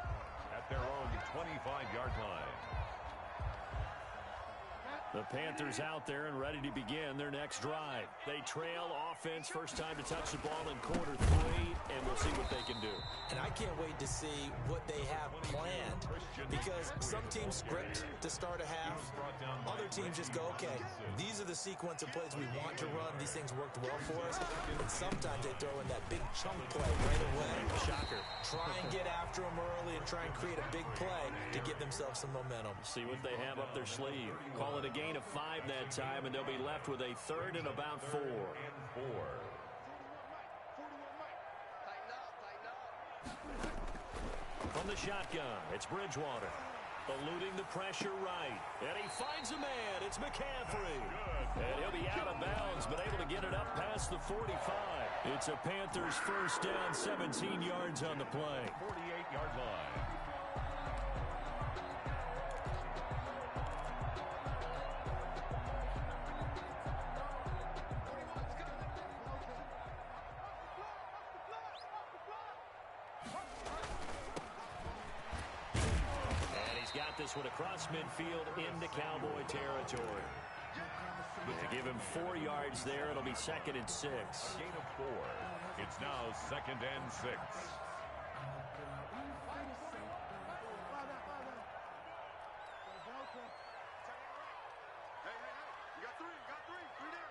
At their own 25-yard line. The Panthers out there and ready to begin their next drive. They trail offense, first time to touch the ball in quarter 3, and we'll see what they can do. And I can't wait to see what they have planned, because some teams script to start a half. Other teams just go, okay, these are the sequence of plays we want to run. These things worked well for us. And sometimes they throw in that big chunk play right away. Shocker. Try and get after them early and try and create a big play to give themselves some momentum. See what they have up their sleeve. Call it a gain of 5 that time, and they'll be left with a 3rd and about 4. From the shotgun, it's Bridgewater. Eluding the pressure right. And he finds a man. It's McCaffrey. And he'll be out of bounds, but able to get it up past the 45. It's a Panthers first down, 17 yards on the play. 48-yard line. This one across midfield into Cowboy territory. To give him 4 yards there, it'll be 2nd and 6. Gain of 4. It's now 2nd and 6. You got three down.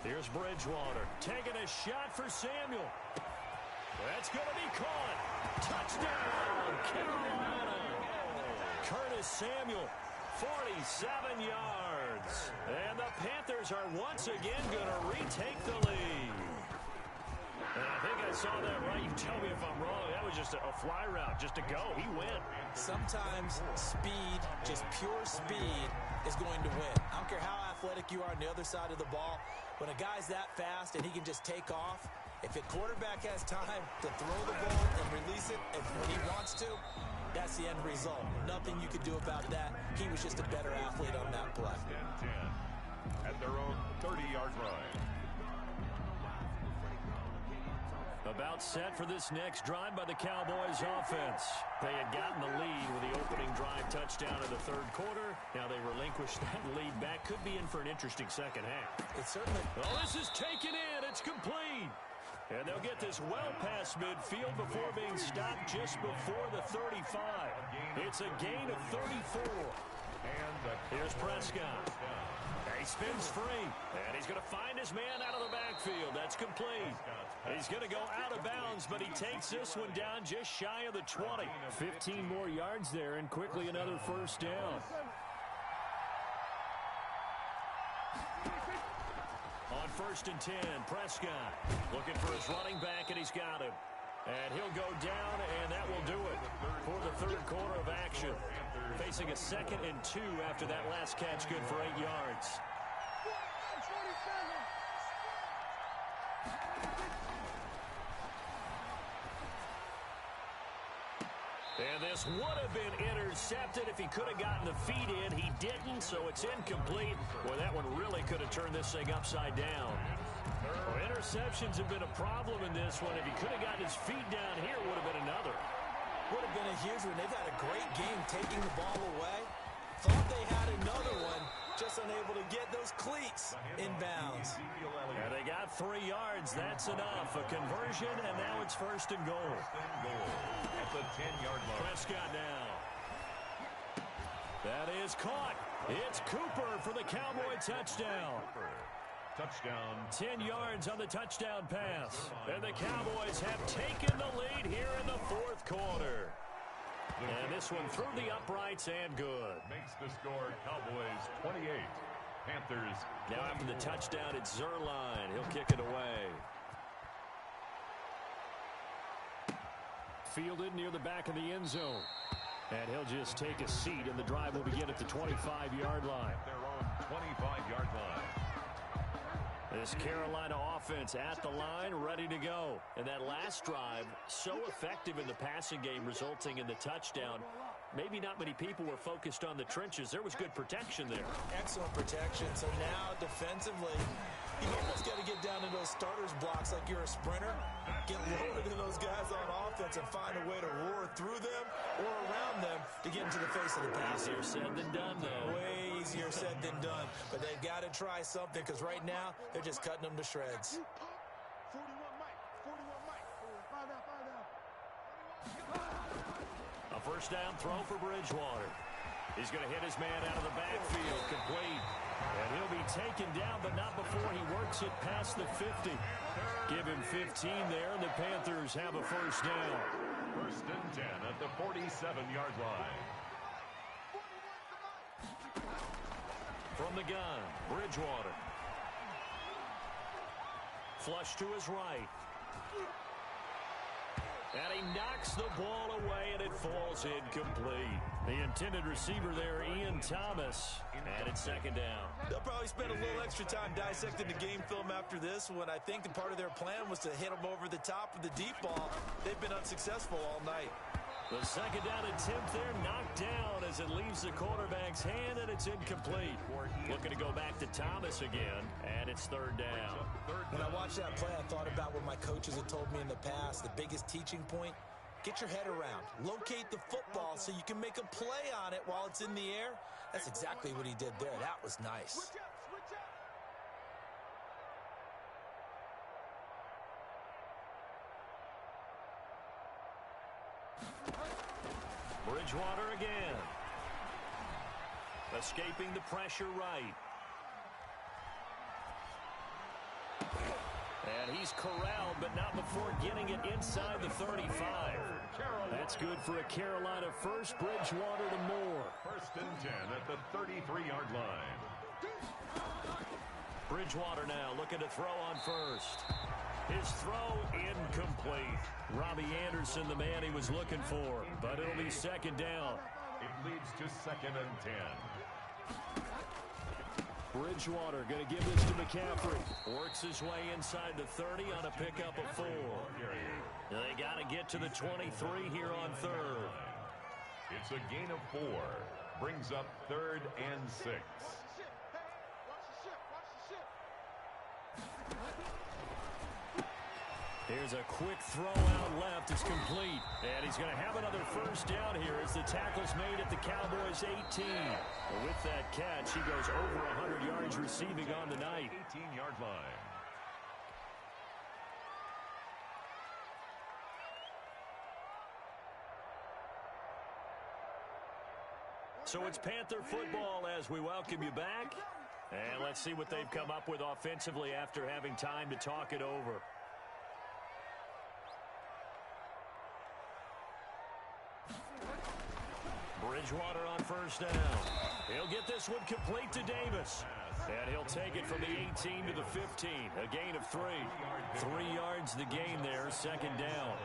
Here's Bridgewater taking a shot for Samuel. That's going to be caught. Touchdown, Carolina. Curtis Samuel, 47 yards. And the Panthers are once again going to retake the lead. And I think I saw that right. You tell me if I'm wrong. That was just a fly route, just to go. He went. Sometimes speed, just pure speed, is going to win. I don't care how athletic you are on the other side of the ball. When a guy's that fast and he can just take off, if a quarterback has time to throw the ball and release it when he wants to, that's the end result. Nothing you could do about that. He was just a better athlete on that play. 10 at their own 30-yard line. About set for this next drive by the Cowboys offense. They had gotten the lead with the opening drive touchdown in the 3rd quarter. Now they relinquish that lead back. Could be in for an interesting second half. It certainly... Oh, this is taken in. It's complete. And they'll get this well past midfield before being stopped just before the 35. It's a gain of 34. And here's Prescott. He spins free, and he's going to find his man out of the backfield. That's complete. He's going to go out of bounds, but he takes this one down just shy of the 20. 15 more yards there, and quickly another first down. On 1st and 10, Prescott looking for his running back, and he's got him. And he'll go down, and that will do it for the 3rd quarter of action. Facing a 2nd and 2 after that last catch, good for 8 yards. And this would have been intercepted if he could have gotten the feet in. He didn't, so it's incomplete. Boy, that one really could have turned this thing upside down. Well, interceptions have been a problem in this one. If he could have gotten his feet down here, it would have been another. Would have been a huge one. They've had a great game taking the ball away. Thought they had another one, just unable to get those cleats in bounds. And they got 3 yards. That's enough. A conversion, and now it's 1st and goal. At the 10-yard line. Prescott now. That is caught. It's Cooper for the Cowboy touchdown. Touchdown. 10 yards on the touchdown pass. And the Cowboys have taken the lead here in the 4th quarter. And this one through the uprights and good. Makes the score Cowboys 28. Panthers. Now after the touchdown, it's Zuerlein. He'll kick it away. fielded near the back of the end zone. And he'll just take a seat, and the drive will begin at the 25-yard line. Their own 25-yard line. This Carolina offense at the line, ready to go. And that last drive, so effective in the passing game, resulting in the touchdown. Maybe not many people were focused on the trenches. There was good protection there. Excellent protection. So now defensively, you almost got to get down to those starters blocks like you're a sprinter. Get lower than those guys on offense and find a way to roar through them or around them to get into the face of the pass. Easier said than done, though. Way easier said than done. But they've got to try something because right now they're just cutting them to shreds. 41 Mike. 41 Mike. 5 down, 5 down. A first down throw for Bridgewater. He's going to hit his man out of the backfield, complete. And he'll be taken down, but not before he works it past the 50. Give him 15 there, and the Panthers have a first down. First and 10 at the 47-yard line. From the gun, Bridgewater. Flush to his right. And he knocks the ball away, and it falls incomplete. The intended receiver there, Ian Thomas, and it's second down. They'll probably spend a little extra time dissecting the game film after this one. I think the part of their plan was to hit them over the top of the deep ball. They've been unsuccessful all night. The second down attempt there knocked down as it leaves the quarterback's hand, and it's incomplete. Looking to go back to Thomas again, and it's third down. When I watched that play, I thought about what my coaches had told me in the past. The biggest teaching point, get your head around. Locate the football so you can make a play on it while it's in the air. That's exactly what he did there. That was nice. Switch up, switch up. Bridgewater again. Escaping the pressure right. And he's corralled, but not before getting it inside the 35. That's good for a Carolina first. Bridgewater to Moore. First and 10 at the 33-yard line. Bridgewater now looking to throw on first. His throw incomplete. Robbie Anderson, the man he was looking for, but it'll be second down. It leads to second and 10. Bridgewater going to give this to McCaffrey. Works his way inside the 30 on a pickup of 4. They got to get to the 23 here on third. It's a gain of 4. Brings up third and 6. Watch the ship. Hey, watch the ship. Watch the ship. Here's a quick throw out left. It's complete. And he's going to have another first down here as the tackle's made at the Cowboys' 18. With that catch, he goes over 100 yards receiving on the night. 18-yard line. So it's Panther football as we welcome you back. And let's see what they've come up with offensively after having time to talk it over. Bridgewater on first down. He'll get this one complete to Davis. And he'll take it from the 18 to the 15. A gain of 3. 3 yards the gain there, second down.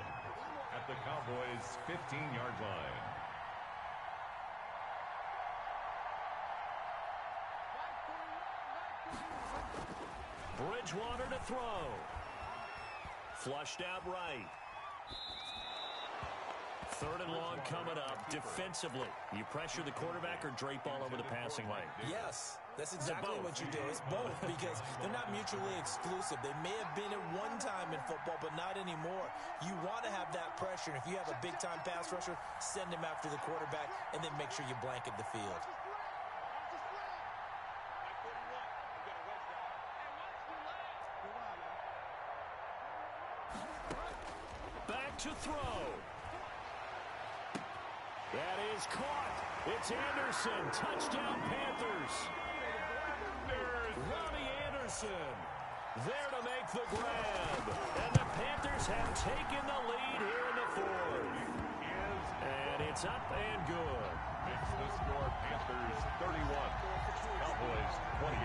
At the Cowboys' 15-yard line. Bridgewater to throw. Flushed out right. Third and long coming up. Defensively, you pressure the quarterback or drape all over the passing lane? Yes, that's exactly what you do. It's both because they're not mutually exclusive. They may have been at one time in football, but not anymore. You want to have that pressure. And if you have a big-time pass rusher, send him after the quarterback and then make sure you blanket the field. Back to throw. That is caught. It's Anderson. Touchdown, Panthers. Robbie Anderson there to make the grab. And the Panthers have taken the lead here in the fourth. And it's up and good. Makes the score Panthers 31, Cowboys 28.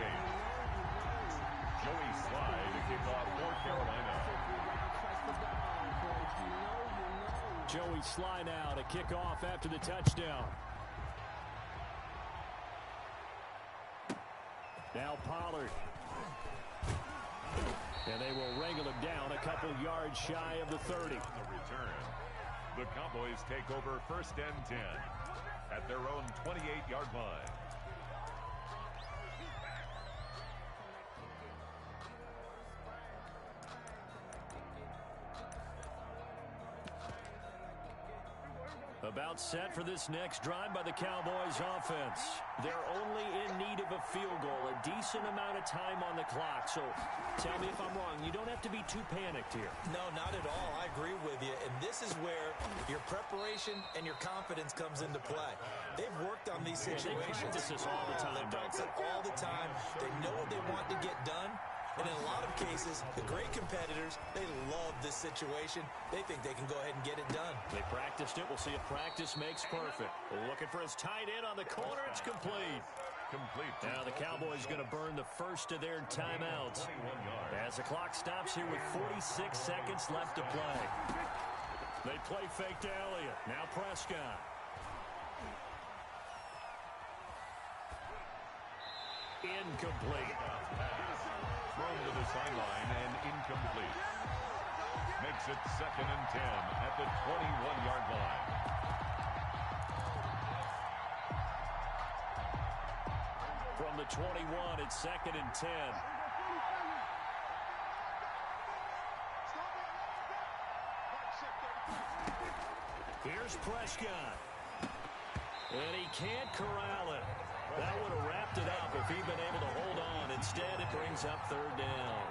Joey Slye to kick off for Carolina. Joey Sly now to kick off after the touchdown. Now Pollard. And they will wrangle him down a couple yards shy of the 30. On the return, the Cowboys take over 1st and 10 at their own 28-yard line. About set for this next drive by the Cowboys offense. They're only in need of a field goal, a decent amount of time on the clock. So tell me if I'm wrong. You don't have to be too panicked here. No, not at all. I agree with you. And this is where your preparation and your confidence comes into play. They've worked on these situations. They practice this all the time. They practice it all the time. They know what they want to get done. And in a lot of cases, the great competitors, they love this situation. They think they can go ahead and get it done. They practiced it. We'll see if practice makes perfect. Looking for his tight end on the corner. It's complete. Now the Cowboys going to burn the first of their timeouts as the clock stops here with 46 seconds left to play. They play fake to Elliott. Now Prescott. Incomplete. Thrown to the sideline and incomplete. Makes it 2nd and 10 at the 21-yard line. From the 21, it's 2nd and 10. Here's Prescott. And he can't corral it. That would have wrapped it up if he'd been able to hold on. Instead, it brings up 3rd down.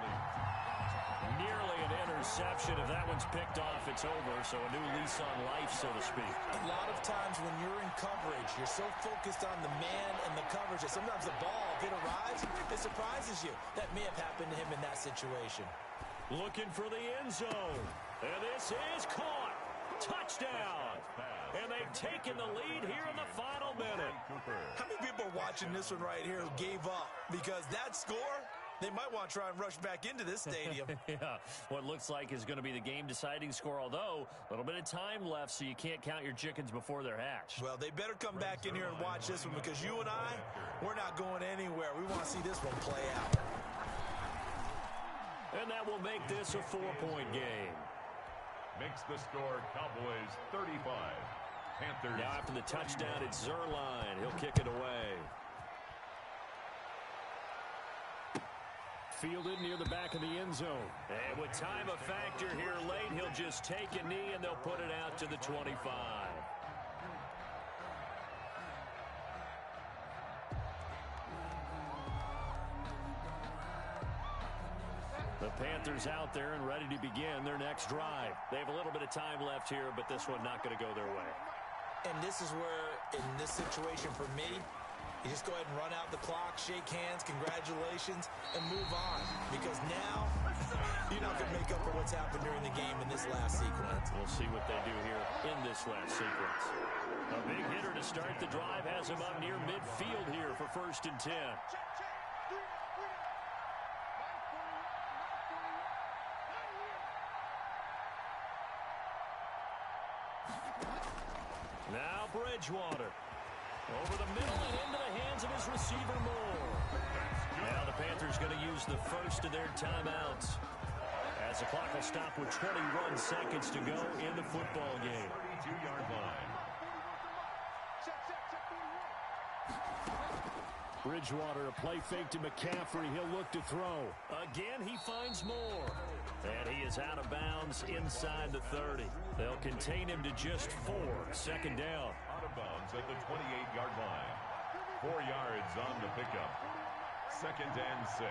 Nearly an interception. If that one's picked off, it's over. So a new lease on life, so to speak. A lot of times when you're in coverage, you're so focused on the man and the coverage that sometimes the ball, if it arrives, it surprises you. That may have happened to him in that situation. Looking for the end zone. And this is caught. Touchdown. And they've taken the lead here in the final minute. How many people are watching this one right here who gave up? Because that score, they might want to try and rush back into this stadium. Yeah, what looks like is going to be the game-deciding score, although a little bit of time left, so you can't count your chickens before they're hatched. Well, they better come back in here and watch this one because you and I, we're not going anywhere. We want to see this one play out. And that will make this a 4-point game. Makes the score Cowboys 35. Panthers. Now after the touchdown, it's Zuerlein. He'll kick it away. Fielded near the back of the end zone. And with time a factor here late, he'll just take a knee and they'll put it out to the 25. The Panthers out there and ready to begin their next drive. They have a little bit of time left here, but this one not going to go their way. And this is where, in this situation for me, you just go ahead and run out the clock, shake hands, congratulations, and move on. Because now, you're not going to make up for what's happened during the game in this last sequence. We'll see what they do here in this last sequence. A big hitter to start the drive has him up near midfield here for 1st and 10. Now Bridgewater. Over the middle and into the hands of his receiver Moore. Now the Panthers going to use the first of their timeouts. As the clock will stop with 21 seconds to go in the football game. 32-yard line. Bridgewater, a play fake to McCaffrey. He'll look to throw. Again, he finds Moore. And he is out of bounds inside the 30. They'll contain him to just 4. 2nd down. Out of bounds at the 28-yard line. 4 yards on the pickup. 2nd and 6.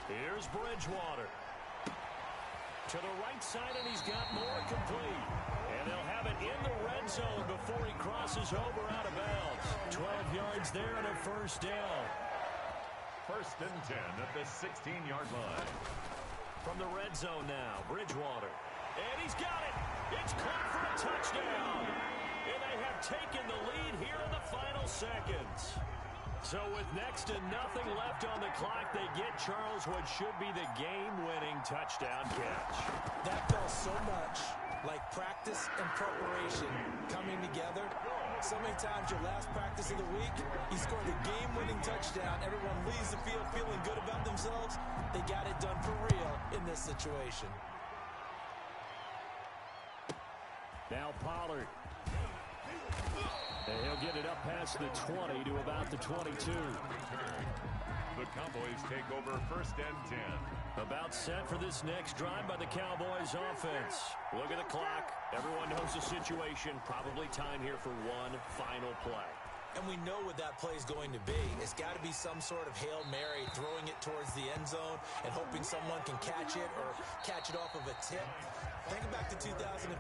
Here's Bridgewater. To the right side, and he's got Moore complete. And they'll have it in the red zone before he crosses over out of bounds. 12 yards there and a 1st down. 1st and 10 at the 16-yard line. From the red zone now, Bridgewater. And he's got it. It's caught for a touchdown. And they have taken the lead here in the final seconds. So with next to nothing left on the clock, they get Charles what should be the game-winning touchdown catch. That felt so much like practice and preparation coming together. So many times your last practice of the week, you score the game-winning touchdown. Everyone leaves the field feeling good about themselves. They got it done for real in this situation. Now Pollard. And he'll get it up past the 20 to about the 22. The Cowboys take over 1st and 10. About set for this next drive by the Cowboys offense. Look at the clock. Everyone knows the situation. Probably time here for one final play. And we know what that play is going to be. It's got to be some sort of Hail Mary, throwing it towards the end zone and hoping someone can catch it or catch it off of a tip. Think back to 2015.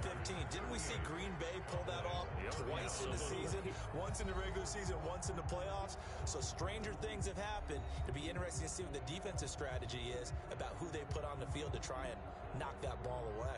Didn't we see Green Bay pull that off twice in the season? Once in the regular season, once in the playoffs. So stranger things have happened. It'll be interesting to see what the defensive strategy is about who they put on the field to try and knock that ball away.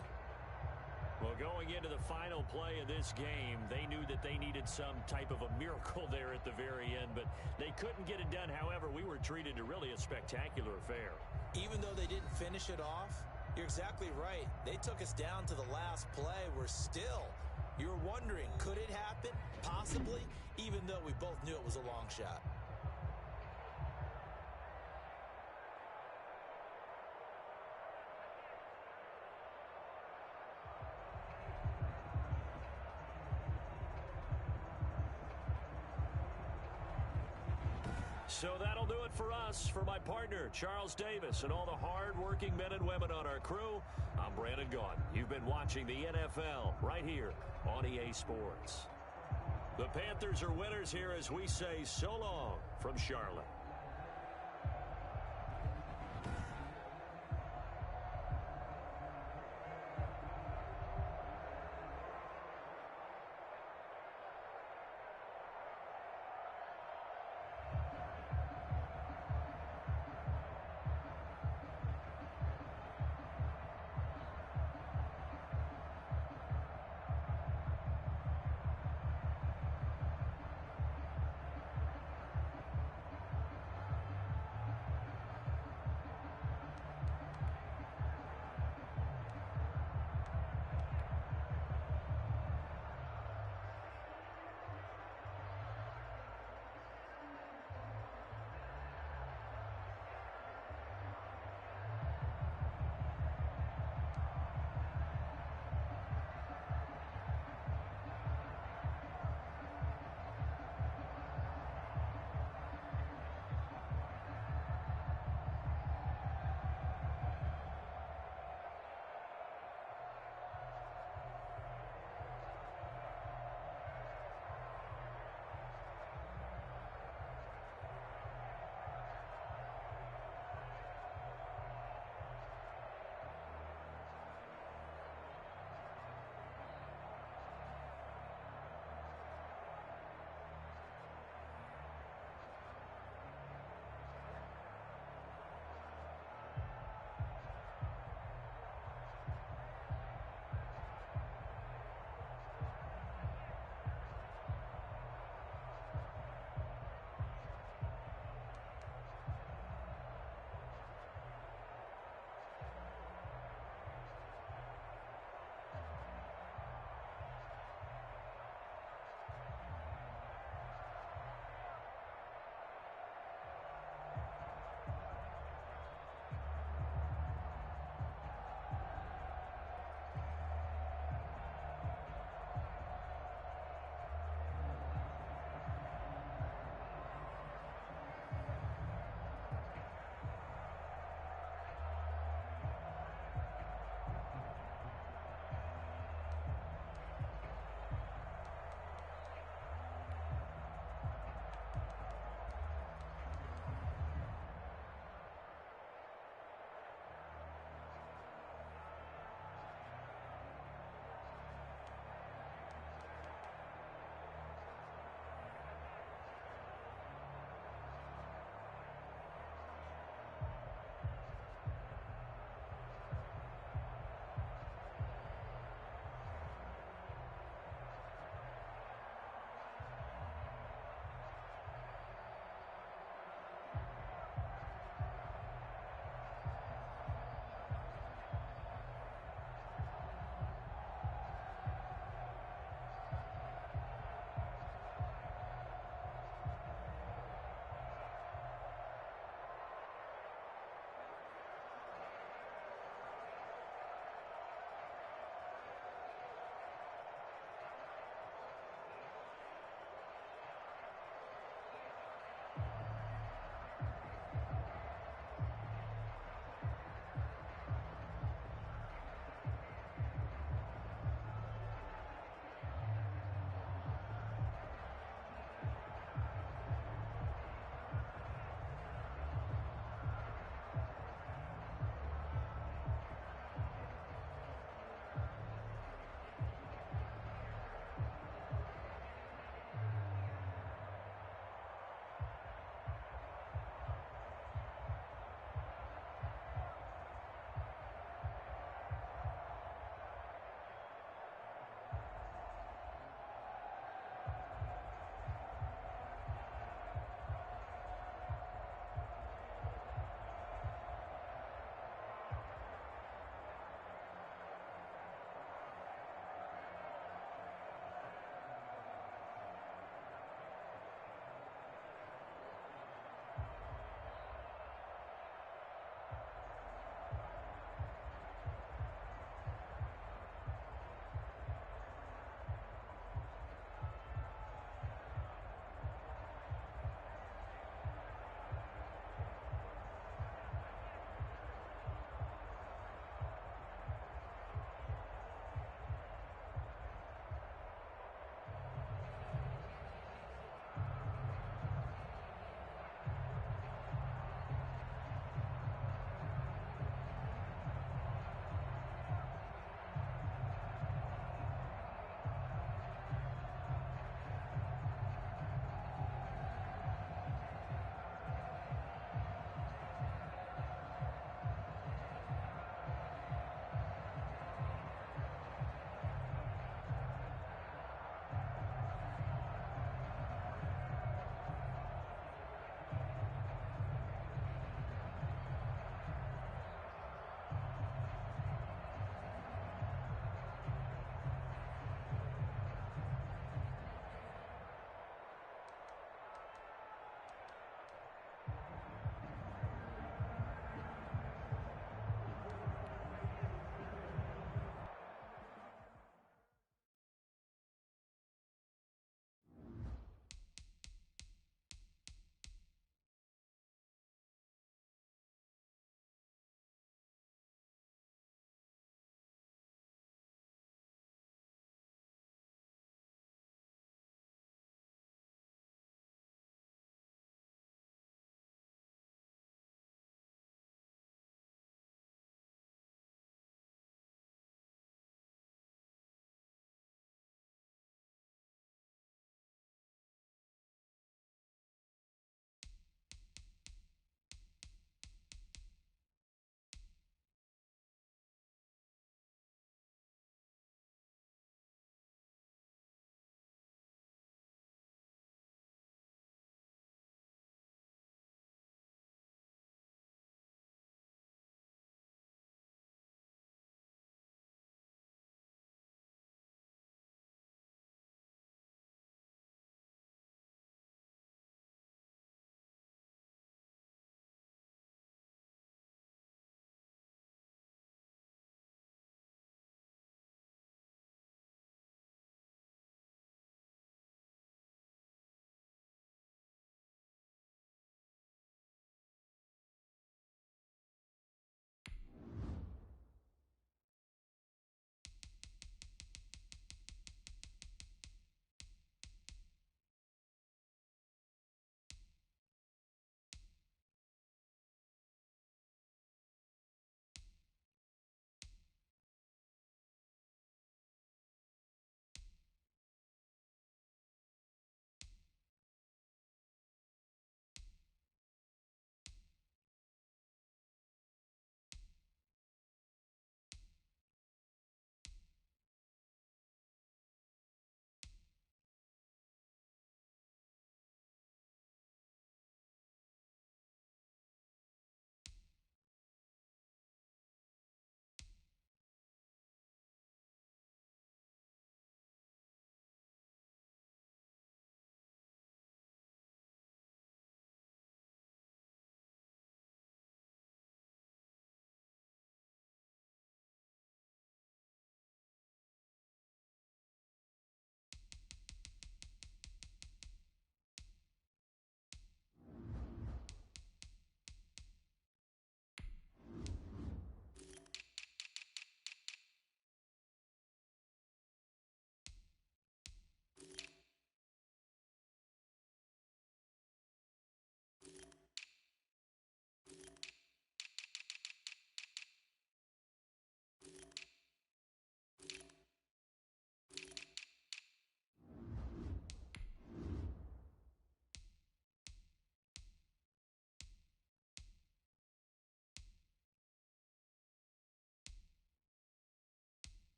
Well, going into the final play of this game, they knew that they needed some type of a miracle there at the very end, but they couldn't get it done. However, we were treated to really a spectacular affair. Even though they didn't finish it off, you're exactly right. They took us down to the last play. We're still, you're wondering, could it happen? Possibly, even though we both knew it was a long shot. So that'll do it for us. For my partner, Charles Davis, and all the hard-working men and women on our crew, I'm Brandon Gaudin. You've been watching the NFL right here on EA Sports. The Panthers are winners here as we say so long from Charlotte.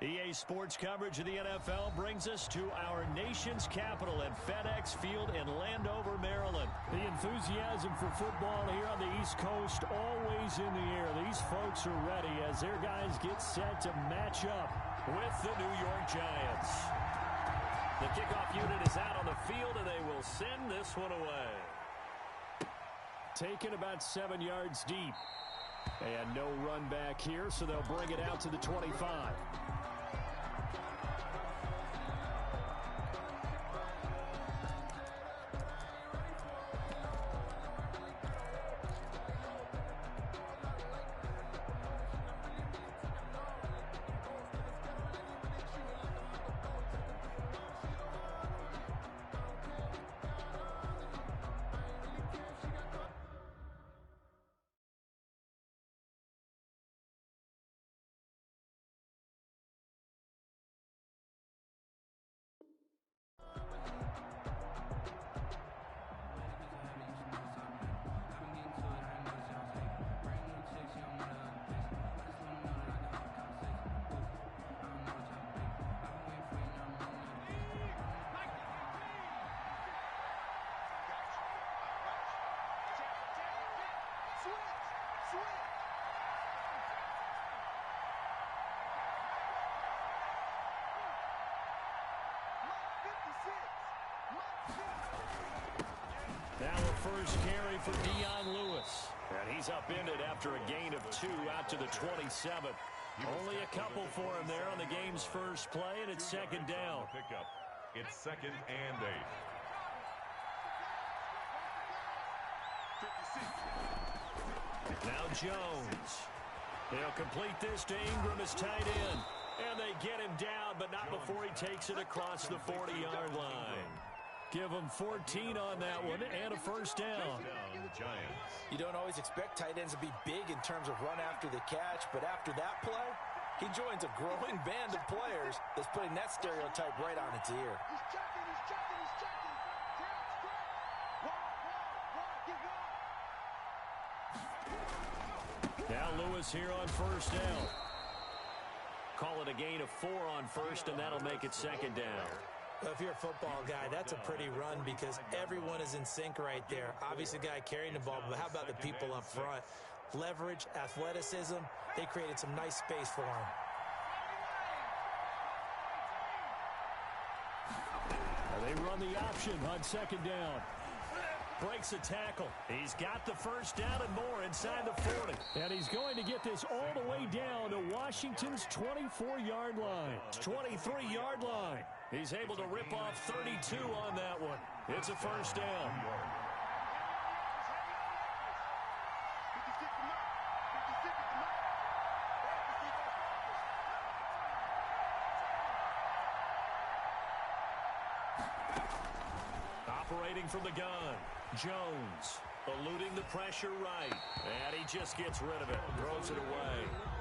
EA Sports coverage of the NFL brings us to our nation's capital at FedEx Field in Landover, Maryland. The enthusiasm for football here on the East Coast always in the air. These folks are ready as their guys get set to match up with the New York Giants. The kickoff unit is out on the field, and they will send this one away. Taken about 7 yards deep. And no run back here, so they'll bring it out to the 25. Now a first carry for Dion Lewis. And he's upended after a gain of 2 out to the 27. Only a couple for him there on the game's first play, and it's second down. Pickup. It's 2nd and 8. Now Jones. They'll complete this to Ingram as tight end. And they get him down, but not before he takes it across the 40-yard line. Give him 14 on that one and a first down. You don't always expect tight ends to be big in terms of run after the catch, but after that play, he joins a growing band of players that's putting that stereotype right on its ear. Now Lewis here on first down. Call it a gain of 4 on first, and that'll make it second down. Well, if you're a football guy, that's a pretty run because everyone is in sync right there. Obviously, the guy carrying the ball, but how about the people up front? Leverage, athleticism, they created some nice space for him. Now they run the option on second down. Breaks a tackle. He's got the first down and more inside the 40. And he's going to get this all the way down to Washington's 24-yard line. 23-yard line. He's able to rip off 32 on that one. It's a first down. Operating from the gun, Jones eluding the pressure right, and he just gets rid of it, throws it away.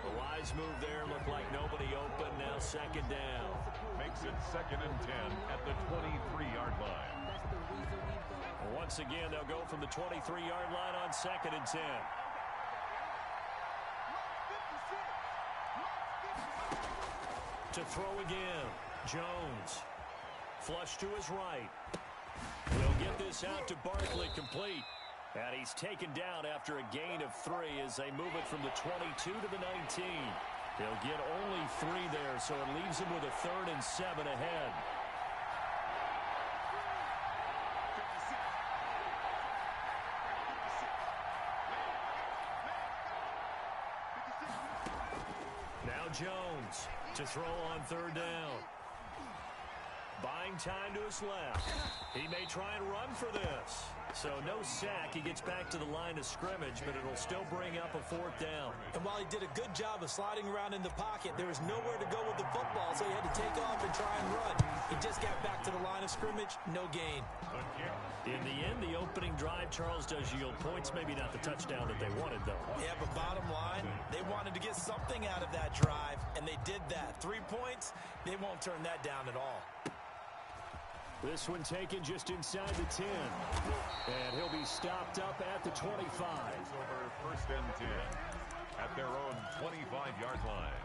A wise move there, looked like nobody open, now second down. Makes it 2nd and 10 at the 23-yard line. Once again, they'll go from the 23-yard line on 2nd and 10. To throw again, Jones. Flush to his right. He'll get this out to Barkley, complete. And he's taken down after a gain of 3 as they move it from the 22 to the 19. They'll get only 3 there, so it leaves them with a 3rd and 7 ahead. Now Jones to throw on 3rd down. Buying time to his left. He may try and run for this. So no sack. He gets back to the line of scrimmage, but it'll still bring up a 4th down. And while he did a good job of sliding around in the pocket, there was nowhere to go with the football, so he had to take off and try and run. He just got back to the line of scrimmage, no gain. In the end, the opening drive, Charles, does yield points. Maybe not the touchdown that they wanted, though. Yeah, but bottom line, they wanted to get something out of that drive, and they did that. 3 points, they won't turn that down at all. This one taken just inside the 10. And he'll be stopped up at the 25. Over 1st and 10 at their own 25-yard line.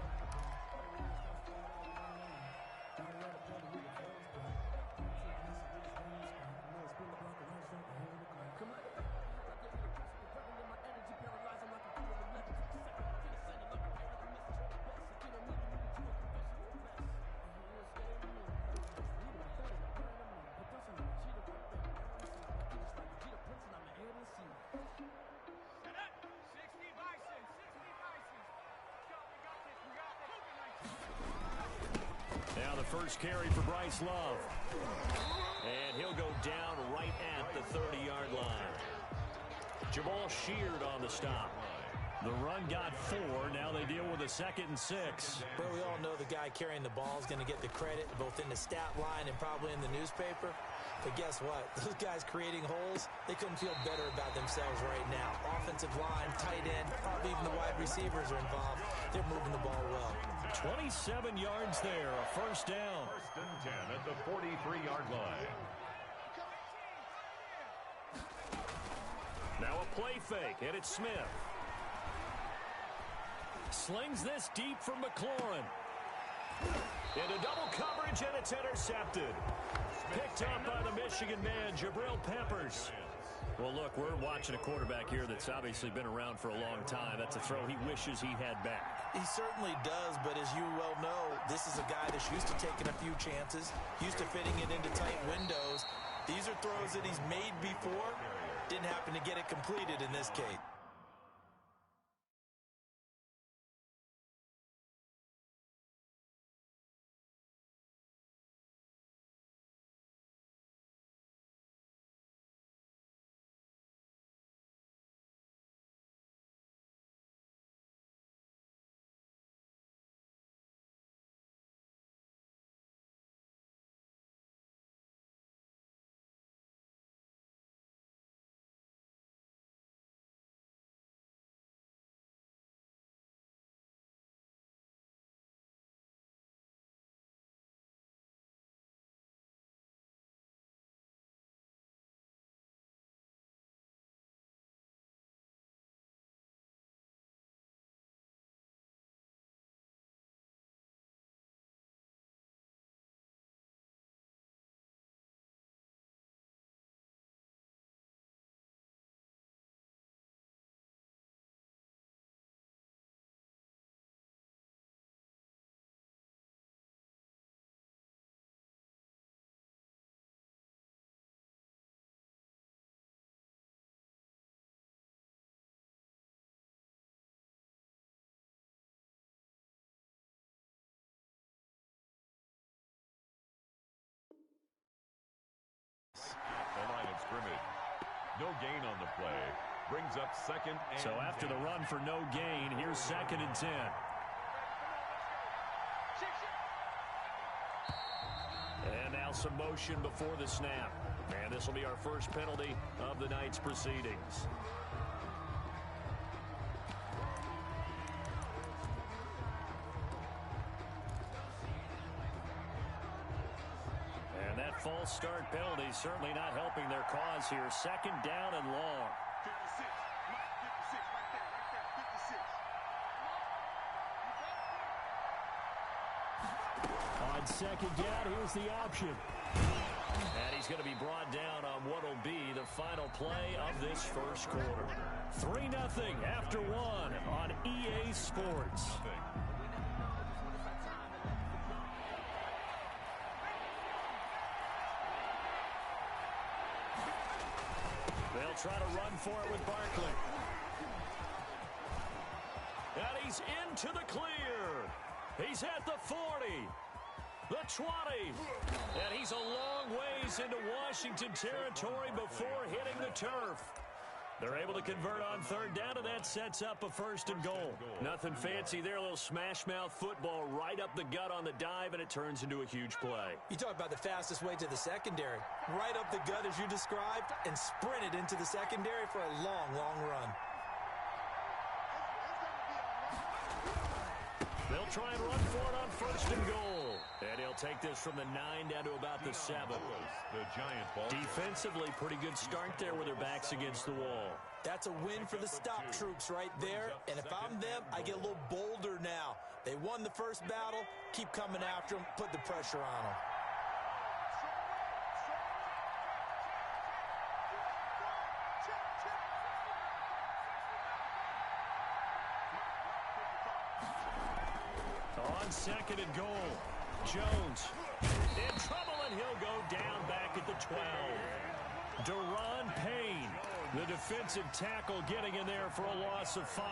the first carry for Bryce Love. And he'll go down right at the 30-yard line. Jamal Sheard on the stop. The run got 4. Now they deal with a 2nd and 6. Bro, we all know the guy carrying the ball is going to get the credit both in the stat line and probably in the newspaper. But guess what? Those guys creating holes, they couldn't feel better about themselves right now. Offensive line, tight end, probably even the wide receivers are involved. They're moving the ball well. 27 yards there, a first down. 1st and 10 at the 43-yard line. Now a play fake, and it's Smith. Slings this deep from McLaurin. Into double coverage, and it's intercepted. Picked up by the Michigan man, Jabril Peppers. Well, look, we're watching a quarterback here that's obviously been around for a long time. That's a throw he wishes he had back. He certainly does, but as you well know, this is a guy that's used to taking a few chances, used to fitting it into tight windows. These are throws that he's made before. Didn't happen to get it completed in this case. No gain on the play. Brings up 2nd and So after 10. the run for no gain, here's 2nd and 10. And now some motion before the snap. And this will be our first penalty of the night's proceedings. And that false start penalty certainly not helping their cause here. 2nd down and long. 56, Mike, 56, right there, 56. On 2nd down, here's the option. And he's going to be brought down on what will be the final play of this first quarter. 3-0 after 1 on EA Sports. They'll try to run for it with Barkley. And he's into the clear. He's at the 40. The 20. And he's a long ways into Washington territory before hitting the turf. They're able to convert on 3rd down, and that sets up a 1st and goal. Nothing fancy there. A little smash-mouth football right up the gut on the dive, and it turns into a huge play. You talk about the fastest way to the secondary. Right up the gut as you described and sprinted into the secondary for a long, long run. They'll try and run for it on 1st and goal. And he'll take this from the 9 down to about the 7. The Giant ball. Defensively, pretty good start there with their backs against the wall. That's a win for the stop troops right there. And if I'm them, I get a little bolder now. They won the first battle. Keep coming after them. Put the pressure on them. On 2nd and goal, Jones in trouble, and he'll go down back at the 12. Deron Payne, the defensive tackle, getting in there for a loss of 5.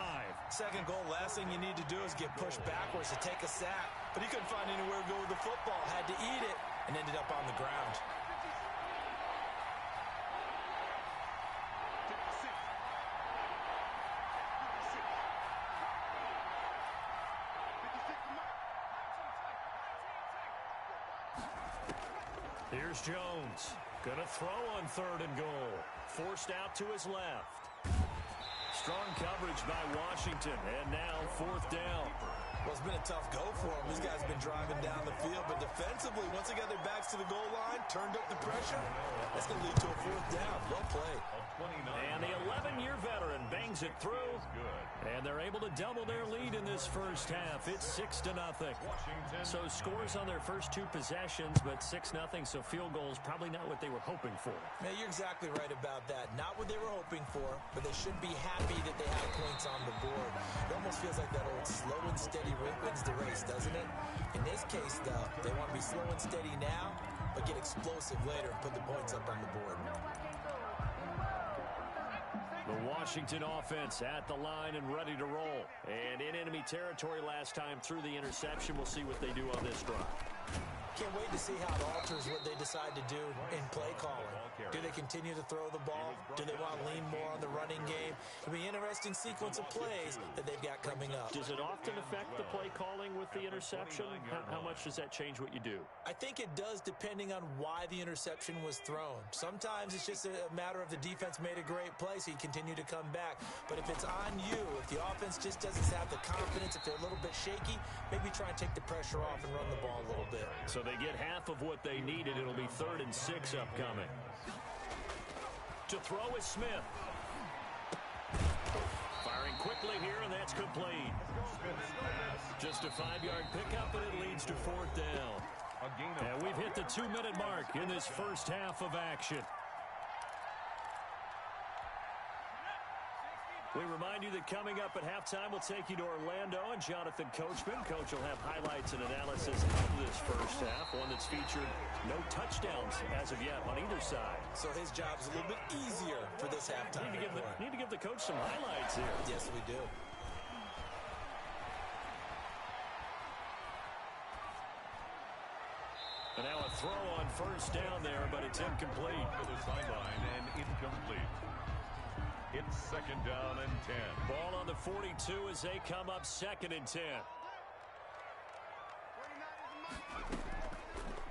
2nd goal, last thing you need to do is get pushed backwards to take a sack. but he couldn't find anywhere to go with the football. Had to eat it and ended up on the ground. 56. Here's Jones. Going to throw on 3rd and goal. Forced out to his left. Strong coverage by Washington, and now 4th down. Well, it's been a tough go for them. These guys have been driving down the field, but defensively, once they got their backs to the goal line, turned up the pressure, that's going to lead to a 4th down. Well played. And the 11-year veteran bangs it through, and they're able to double their lead in this first half. It's 6-0. So scores on their first 2 possessions, but 6-0, so field goals probably not what they were hoping for. Yeah, you're exactly right about that. Not what they were hoping for, but they should be happy that they have points on the board. It almost feels like that old slow and steady wins the race, doesn't it? In this case, though, they want to be slow and steady now, but get explosive later and put the points up on the board. The Washington offense at the line and ready to roll. And in enemy territory last time through the interception. We'll see what they do on this drive. Can't wait to see how it alters what they decide to do in play calling. Do they continue to throw the ball? Do they want to lean more on the running game? It'll be an interesting sequence of plays that they've got coming up. Does it often affect the play calling with the interception? How much does that change what you do? I think it does, depending on why the interception was thrown. Sometimes it's just a matter of the defense made a great play, so you continue to come back. But if it's on you, if the offense just doesn't have the confidence, if they're a little bit shaky, maybe try and take the pressure off and run the ball a little bit. So they get half of what they needed. It'll be 3rd and 6 upcoming. To throw is Smith. Firing quickly here, and that's complete. Just a 5-yard pickup, and it leads to 4th down. And we've hit the 2-minute mark in this first half of action. We remind you that coming up at halftime, we'll take you to Orlando and Jonathan Coachman. Coach will have highlights and analysis of this first half, one that's featured no touchdowns as of yet on either side. So his job's a little bit easier for this halftime. Need to give the coach some highlights here. Yes, we do. And now a throw on 1st down there, but it's incomplete. To the sideline and incomplete. It's 2nd down and 10. Ball on the 42 as they come up 2nd and 10.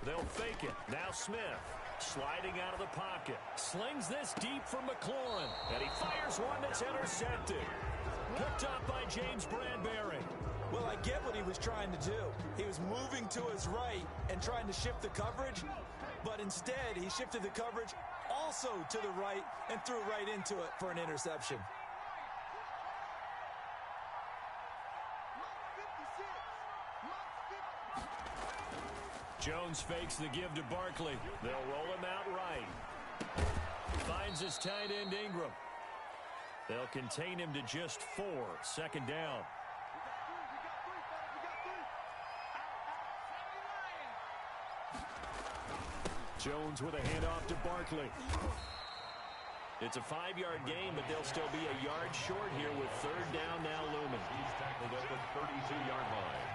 They'll fake it. Now Smith sliding out of the pocket. Slings this deep for McLaurin. And he fires one that's intercepted. Picked up by James Bradbury. Well, I get what he was trying to do. He was moving to his right and trying to shift the coverage, but instead he shifted the coverage also to the right and threw right into it for an interception. Jones fakes the give to Barkley. They'll roll him out right. Finds his tight end Ingram. They'll contain him to just 4. 2nd down. Jones with a handoff to Barkley. It's a 5-yard gain, but they'll still be a yard short here with 3rd down now looming. He's tackled at the 32-yard line.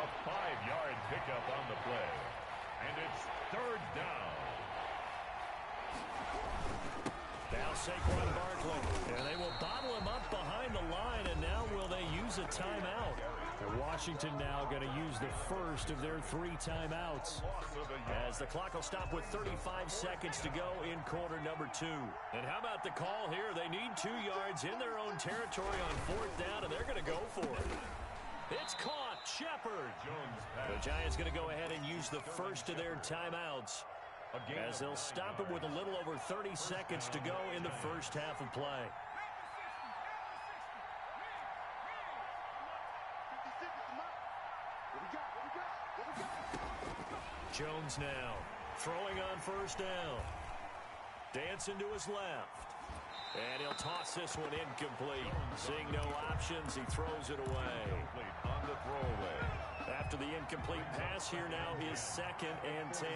A 5-yard pickup on the play. And it's 3rd down. Now Saquon Barkley. And they will bottle him up behind the line, and now will they use a timeout? Washington now going to use the first of their 3 timeouts. As the clock will stop with 35 seconds to go in quarter number 2. And how about the call here? They need 2 yards in their own territory on 4th down, and they're going to go for it. It's caught. Shepard. The Giants going to go ahead and use the first of their timeouts, as they'll stop it with a little over 30 seconds to go in the first half of play. Jones now throwing on 1st down. Dancing to his left. And he'll toss this one incomplete. Seeing no options, he throws it away. On the throwaway. After the incomplete pass, here now is 2nd and 10.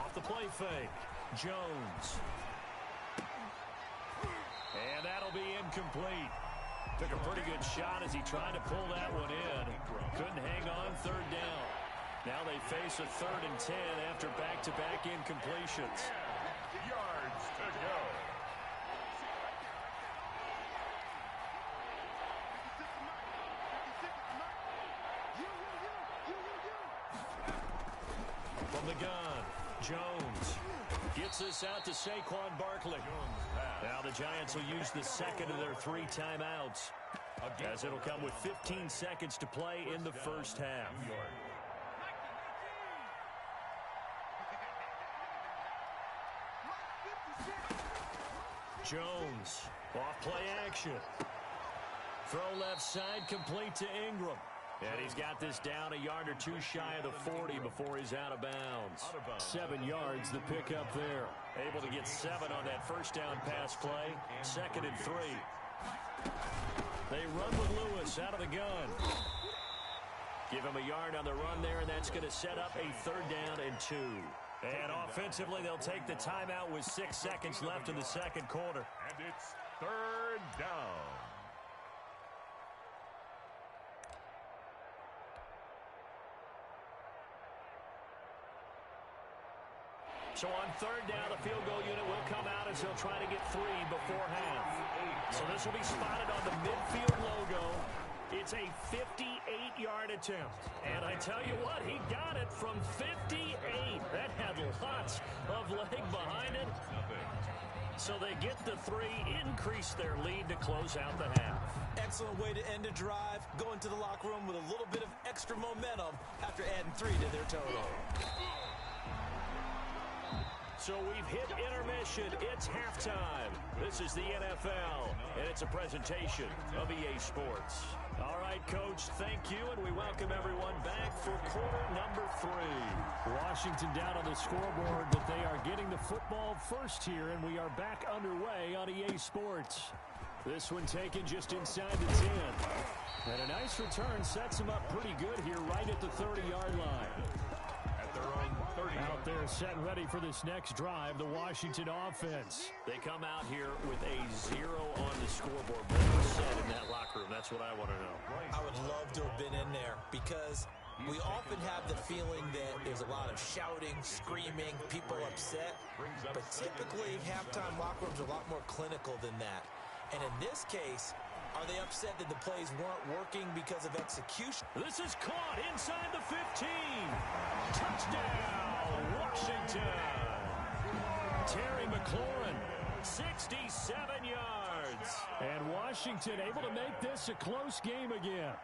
Off the play fake. Jones. And that'll be incomplete. Took a pretty good shot as he tried to pull that one in. Couldn't hang on third down. Now they face a 3rd and 10 after back-to-back incompletions. Yards to go. From the gun, Jones gets this out to Saquon Barkley. Now the Giants will use the second of their 3 timeouts, as it'll come with 15 seconds to play in the first half. Jones, off play action. Throw left side, complete to Ingram. And he's got this down a yard or 2 shy of the 40 before he's out of bounds. 7 yards, the pickup there. Able to get 7 on that first down pass play. 2nd and 3. They run with Lewis out of the gun. Give him a yard on the run there, and that's going to set up a 3rd down and 2. And offensively, they'll take the timeout with 6 seconds left in the second quarter. And it's 3rd down. So on 3rd down, the field goal unit will come out as they'll try to get 3 before half. So this will be spotted on the midfield logo. It's a 58-yard attempt. And I tell you what, he got it from 58. That had lots of leg behind it. So they get the 3, increase their lead to close out the half. Excellent way to end a drive. Go into the locker room with a little bit of extra momentum after adding 3 to their total. So we've hit intermission. It's halftime. This is the NFL, and it's a presentation of EA Sports. All right, Coach, thank you, and we welcome everyone back for quarter number 3. Washington down on the scoreboard, but they are getting the football first here, and we are back underway on EA Sports. This one taken just inside the 10. And a nice return sets them up pretty good here right at the 30-yard line. Out there set and ready for this next drive, the Washington offense. They come out here with a 0 on the scoreboard. What was said in that locker room? That's what I want to know. I would love to have been in there because we often have the feeling that there's a lot of shouting, screaming, people upset. But typically, halftime locker rooms are a lot more clinical than that. And in this case, are they upset that the plays weren't working because of execution? This is caught inside the 15. Touchdown, Washington. Terry McLaurin, 67 yards. And Washington able to make this a close game again.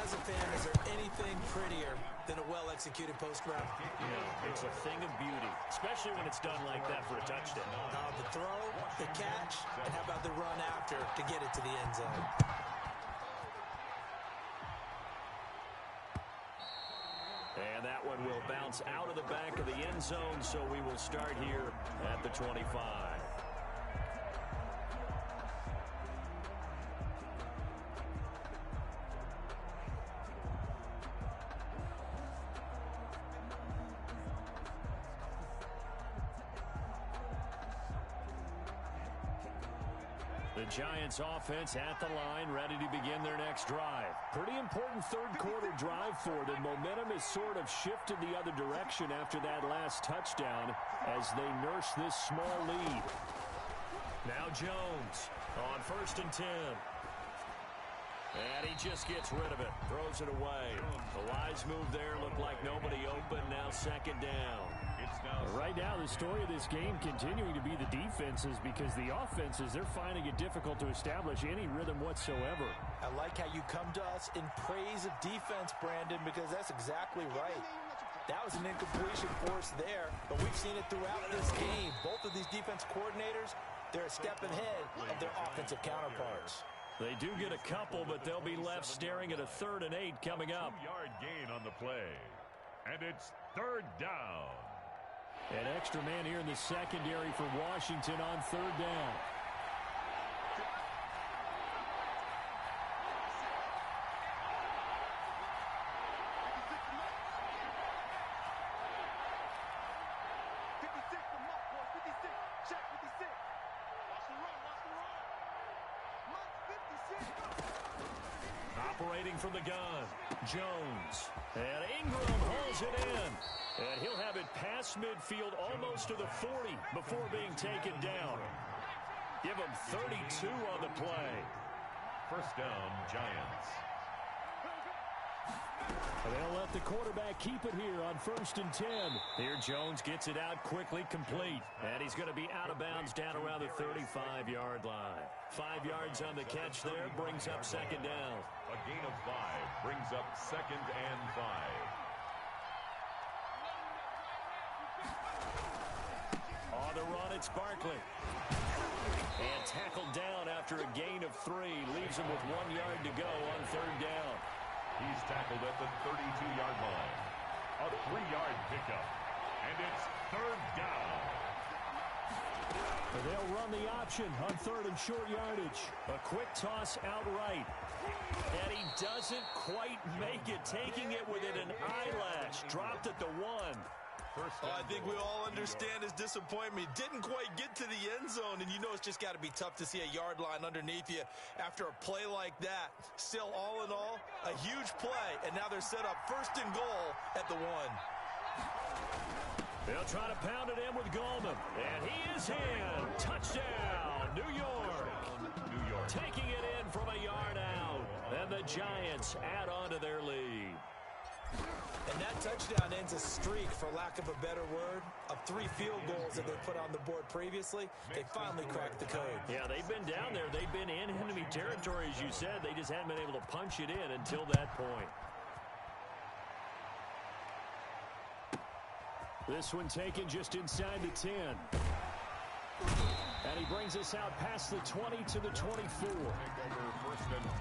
As a fan, is there anything prettier than a well-executed post route? Yeah, it's a thing of beauty, especially when it's done like that for a touchdown. The throw, the catch, and how about the run after to get it to the end zone? And that one will bounce out of the back of the end zone, so we will start here at the 25. The Giants offense at the line, ready to begin their next drive. Pretty important third quarter drive for them. Momentum has sort of shifted the other direction after that last touchdown as they nurse this small lead. Now Jones on 1st and 10. And he just gets rid of it, throws it away. The wise move there, looked like nobody open, now 2nd down. Right now, the story of this game continuing to be the defenses because the offenses, they're finding it difficult to establish any rhythm whatsoever. I like how you come to us in praise of defense, Brandon, because that's exactly right. That was an incompletion force there, but we've seen it throughout this game. Both of these defense coordinators, they're a step ahead of their offensive counterparts. They do get a couple, but they'll be left staring at a 3rd and 8 coming up. 2-yard gain on the play. And it's 3rd down. An extra man here in the secondary for Washington on 3rd down. Operating from the gun, Jones. And Ingram hauls it in. And he'll have it past midfield almost to the 40 before being taken down. Give him 32 on the play. First down, Giants. They'll let the quarterback keep it here on 1st and 10. Here Jones gets it out quickly, complete. And he's going to be out of bounds down around the 35-yard line. 5 yards on the catch there, brings up 2nd down. A gain of 5 brings up 2nd and 5. On the run, it's Barkley. And tackled down after a gain of 3. Leaves him with 1 yard to go on 3rd down. He's tackled at the 32-yard line. A 3-yard pickup. And it's 3rd down. They'll run the option on 3rd and short yardage. A quick toss outright. And he doesn't quite make it, taking it within an eyelash. Dropped at the 1. I think we all understand his disappointment. He didn't quite get to the end zone, and you know it's just got to be tough to see a yard line underneath you after a play like that. Still, all in all, a huge play, and now they're set up 1st and goal at the 1. They'll try to pound it in with Gallman, and he is in. Touchdown, New York. Taking it in from a yard out, and the Giants add on to their lead. And that touchdown ends a streak, for lack of a better word, of 3 field goals that they put on the board previously. They finally cracked the code. Yeah, they've been down there. They've been in enemy territory, as you said. They just hadn't been able to punch it in until that point. This one taken just inside the 10. And he brings us out past the 20 to the 24. Take over 1st and 10.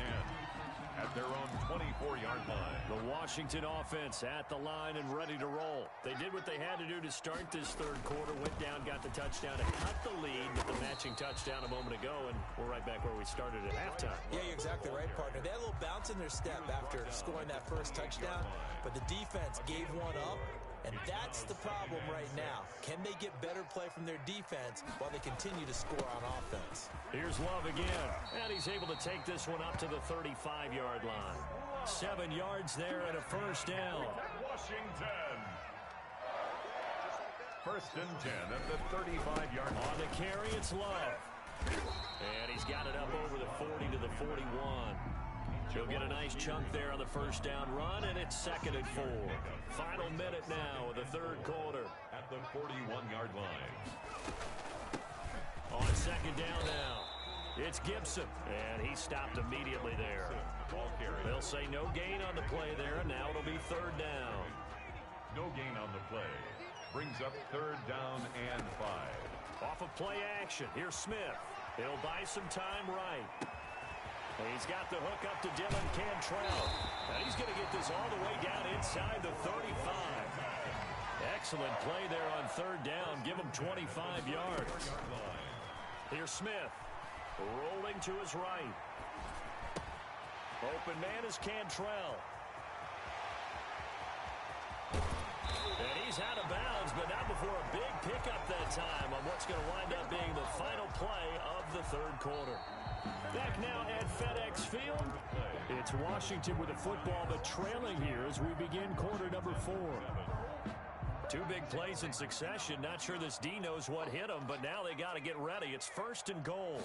At their own 24-yard line. The Washington offense at the line and ready to roll. They did what they had to do to start this 3rd quarter. Went down, got the touchdown, and cut the lead with the matching touchdown a moment ago. And we're right back where we started at halftime. Yeah, you're exactly right, partner. They had a little bounce in their step after scoring that first touchdown. But the defense gave one up. And that's the problem right now. Can they get better play from their defense while they continue to score on offense? Here's Love again. And he's able to take this one up to the 35-yard line. 7 yards there and a 1st down. Washington. 1st and 10 at the 35-yard line. On the carry, it's Love. And he's got it up over the 40 to the 41. He'll get a nice chunk there on the 1st down run, and it's 2nd and 4. Final minute now of the 3rd quarter. At the 41-yard line. On 2nd down now, it's Gibson, and he stopped immediately there. Ball carry. They'll say no gain on the play there, and now it'll be 3rd down. No gain on the play. Brings up 3rd down and 5. Off of play action, here's Smith. He'll buy some time right. He's got the hook up to Dylan Cantrell. And he's going to get this all the way down inside the 35. Excellent play there on 3rd down. Give him 25 yards. Here's Smith. Rolling to his right. Open man is Cantrell. And he's out of bounds, but not before a big pickup that time on what's going to wind up being the final play of the 3rd quarter. Back now at FedEx Field. It's Washington with the football, but trailing here as we begin quarter number 4. 2 big plays in succession. Not sure this D knows what hit him, but now they got to get ready. It's 1st and goal.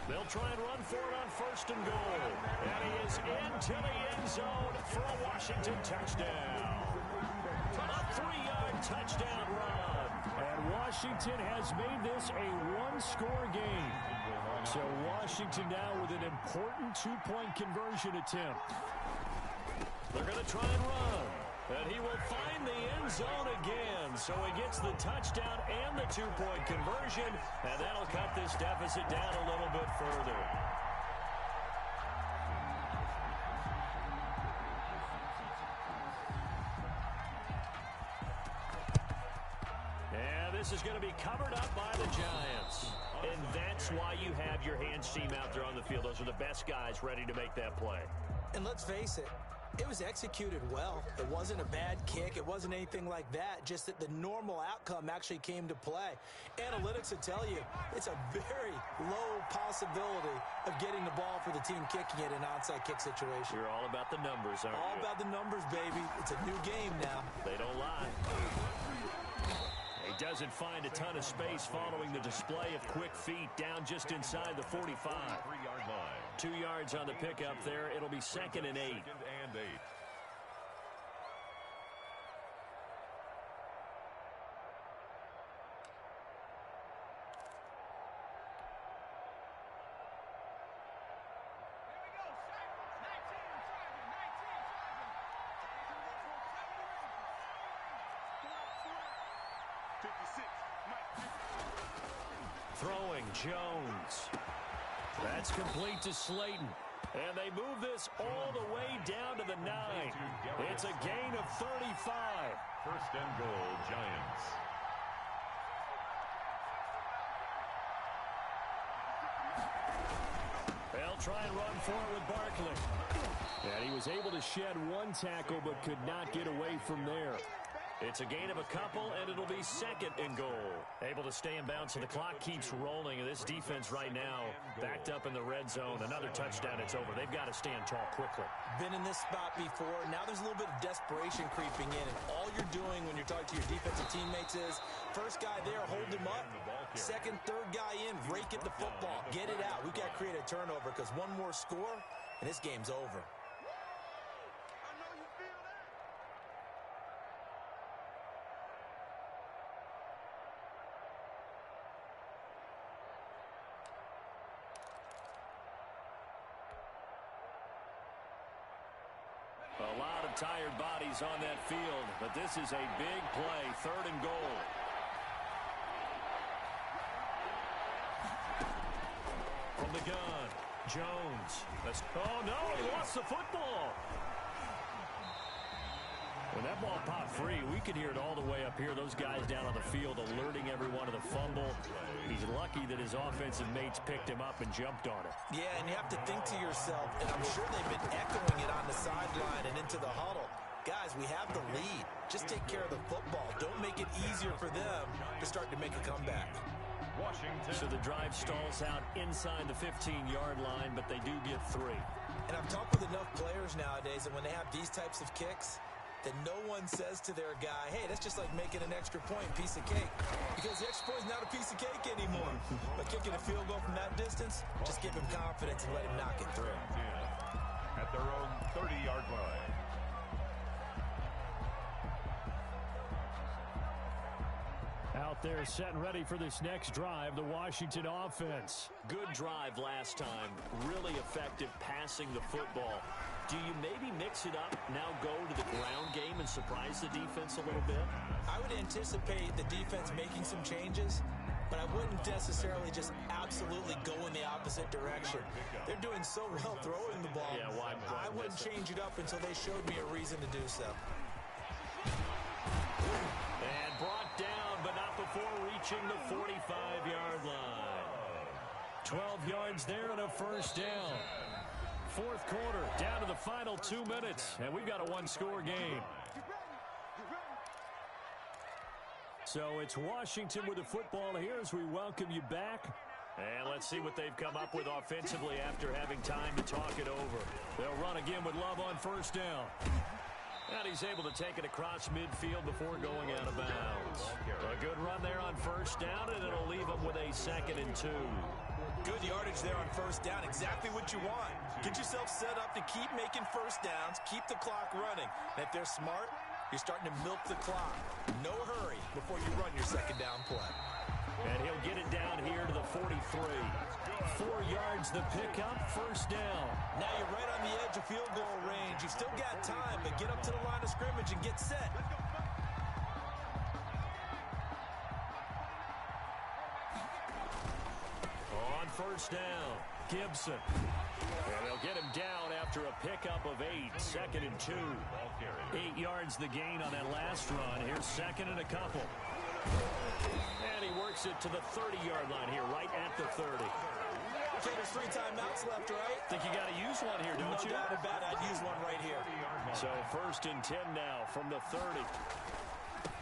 They'll try and run for it on 1st and goal. And he is into the end zone for a Washington touchdown. A 3-yard touchdown run. And Washington has made this a 1-score game. So Washington now with an important 2-point conversion attempt. They're going to try and run. And he will find the end zone again. So he gets the touchdown and the 2-point conversion. And that'll cut this deficit down a little bit further. And this is going to be covered up by the Giants. And that's why you have your hands team out there on the field. Those are the best guys ready to make that play. And let's face it, It was executed well. It wasn't a bad kick. It wasn't anything like that. Just that the normal outcome actually came to play. Analytics will tell you it's a very low possibility of getting the ball for the team kicking it in an onside kick situation. You're all about the numbers, aren't you? All about the numbers, baby. It's a new game now. They don't lie. He doesn't find a ton of space following the display of quick feet down just inside the 45. 3-yard line. 2 yards on the pickup there. It'll be 2nd and 8. 2nd and 8. Throwing Jones. That's complete to Slayton. And they move this all the way down to the 9. It's a gain of 35. 1st and goal, Giants. They'll try and run for it with Barkley. And he was able to shed one tackle but could not get away from there. It's a gain of a couple, and it'll be 2nd and goal. Able to stay in bounds, so the clock keeps rolling. And this defense right now backed up in the red zone. Another touchdown, it's over. They've got to stand tall quickly. Been in this spot before. Now there's a little bit of desperation creeping in. And all you're doing when you're talking to your defensive teammates is, first guy there, hold him up. 2nd, 3rd guy in, rake at the football. Get it out. We've got to create a turnover because one more score, and this game's over. A lot of tired bodies on that field, but this is a big play, 3rd and goal. From the gun, Jones. Oh, no, he lost the football. When that ball popped free, we could hear it all the way up here. Those guys down on the field alerting everyone of the fumble. He's lucky that his offensive mates picked him up and jumped on it. Yeah, and you have to think to yourself, and I'm sure they've been echoing it on the sideline and into the huddle. Guys, we have the lead. Just take care of the football. Don't make it easier for them to start to make a comeback. Washington. So the drive stalls out inside the 15-yard line, but they do get 3. And I've talked with enough players nowadays, and when they have these types of kicks, that no one says to their guy, hey, that's just like making an extra point, piece of cake. Because the extra point is not a piece of cake anymore. But kicking a field goal from that distance, just give him confidence and let him knock it through. At their own 30-yard line. Out there set and ready for this next drive, the Washington offense. Good drive last time. Really effective passing the football. Do you maybe mix it up, now go to the ground game and surprise the defense a little bit? I would anticipate the defense making some changes, but I wouldn't necessarily just absolutely go in the opposite direction. They're doing so well throwing the ball. Yeah, why I wouldn't change it up until they showed me a reason to do so. And brought down, but not before reaching the 45-yard line. 12 yards there and a 1st down. 4th quarter, down to the final 2 minutes, and we've got a 1-score game. So it's Washington with the football here as we welcome you back. And let's see what they've come up with offensively after having time to talk it over. They'll run again with Love on 1st down. And he's able to take it across midfield before going out of bounds. A good run there on 1st down, and it'll leave him with a 2nd and 2. Good yardage there on 1st down. Exactly what you want. Get yourself set up to keep making 1st downs, keep the clock running. And if they're smart, you're starting to milk the clock. No hurry before you run your 2nd down play. And he'll get it down here to the 43. 4 yards the pickup, 1st down. Now you're right on the edge of field goal range. You've still got time, but get up to the line of scrimmage and get set. On 1st down, Gibson. And they'll get him down after a pickup of 8, 2nd and 2. 8 yards the gain on that last run. Here's 2nd and a couple. And he works it to the 30-yard line here, right at the 30. Okay, there's 3 timeouts left, right? Think you got to use one here, don't you? No doubt about it. I'd use one right here. So 1st and 10 now from the 30.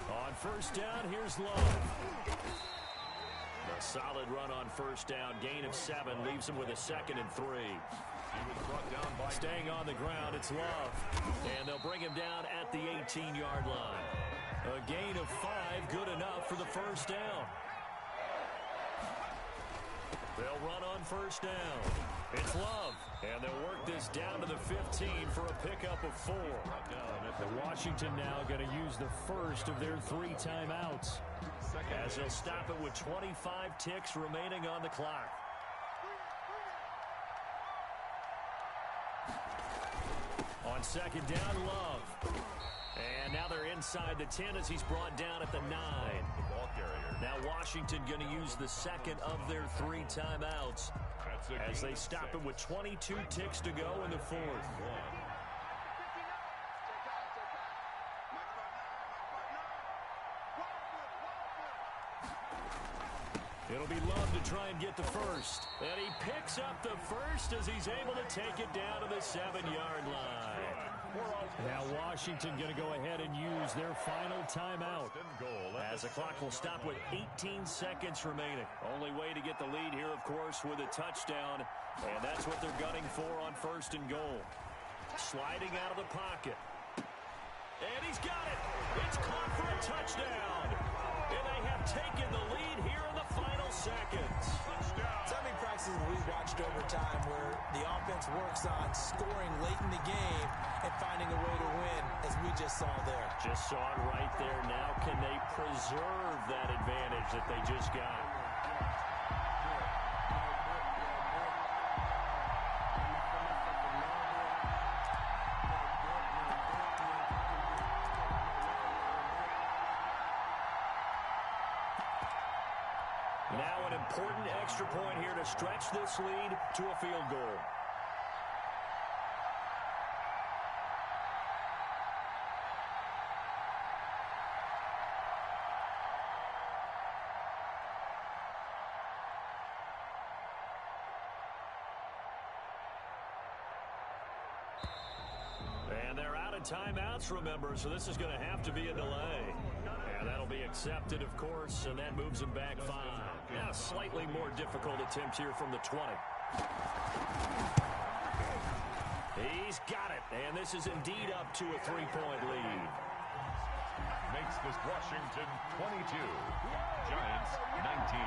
On 1st down, here's Love. A solid run on 1st down. Gain of 7 leaves him with a 2nd and 3. He was brought down by Staying on the ground, it's Love. And they'll bring him down at the 18-yard line. A gain of 5, good enough for the 1st down. They'll run on 1st down. It's Love. And they'll work this down to the 15 for a pickup of 4. The Washington now going to use the first of their 3 timeouts. As they'll stop it with 25 ticks remaining on the clock. On 2nd down, Love. And now they're inside the 10 as he's brought down at the 9. the ball carrier. Now Washington going to use the 2nd of their 3 timeouts as they stop it with 22 ticks to go in the 4th. It'll be Love to try and get the first. And he picks up the first as he's able to take it down to the 7-yard line. Now Washington going to go ahead and use their final timeout. As the clock will stop with 18 seconds remaining. Only way to get the lead here, of course, with a touchdown. And that's what they're gunning for on 1st and goal. Sliding out of the pocket. And he's got it. It's caught for a touchdown. And they have taken the lead here in the final seconds. So many practices we've watched over time where the offense works on scoring late in the game and finding a way to win, as we just saw there. Just saw it right there. Now can they preserve that advantage that they just got? Now an important extra point here to stretch this lead to a field goal. And they're out of timeouts, remember, so this is going to have to be a delay. And that'll be accepted, of course, and that moves them back 5. Now, a slightly more difficult attempt here from the 20. He's got it, and this is indeed up to a 3-point lead. Makes this Washington 22, Giants 19.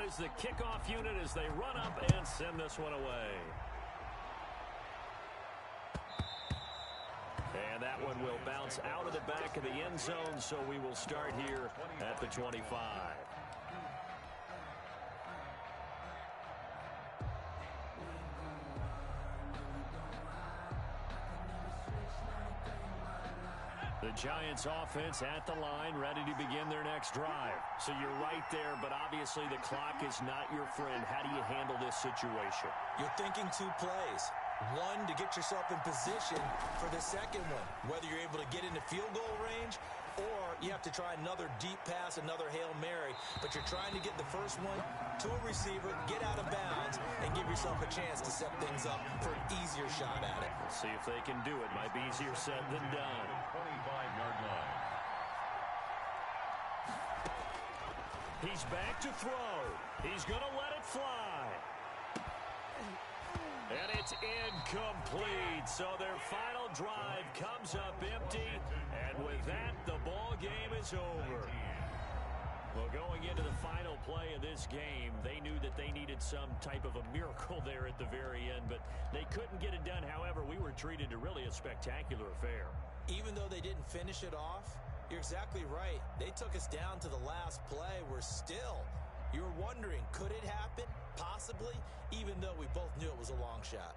Is the kickoff unit as they run up and send this one away. And that one will bounce out of the back of the end zone, so we will start here at the 25. The Giants offense at the line, ready to begin their next drive. So you're right there, but obviously the clock is not your friend. How do you handle this situation? You're thinking 2 plays. One, to get yourself in position for the second one, whether you're able to get into field goal range or you have to try another deep pass, another Hail Mary. But you're trying to get the first one to a receiver, get out of bounds, and give yourself a chance to set things up for an easier shot at it. We'll see if they can do it. Might be easier said than done. 25-yard line. He's back to throw. He's going to let it fly. And it's incomplete. So their final drive comes up empty. And with that, the ball game is over. Well, going into the final play of this game, they knew that they needed some type of a miracle there at the very end, but they couldn't get it done. However, we were treated to really a spectacular affair. Even though they didn't finish it off, you're exactly right. They took us down to the last play. We're still, you were wondering, could it happen? Possibly, even though we both knew it was a long shot.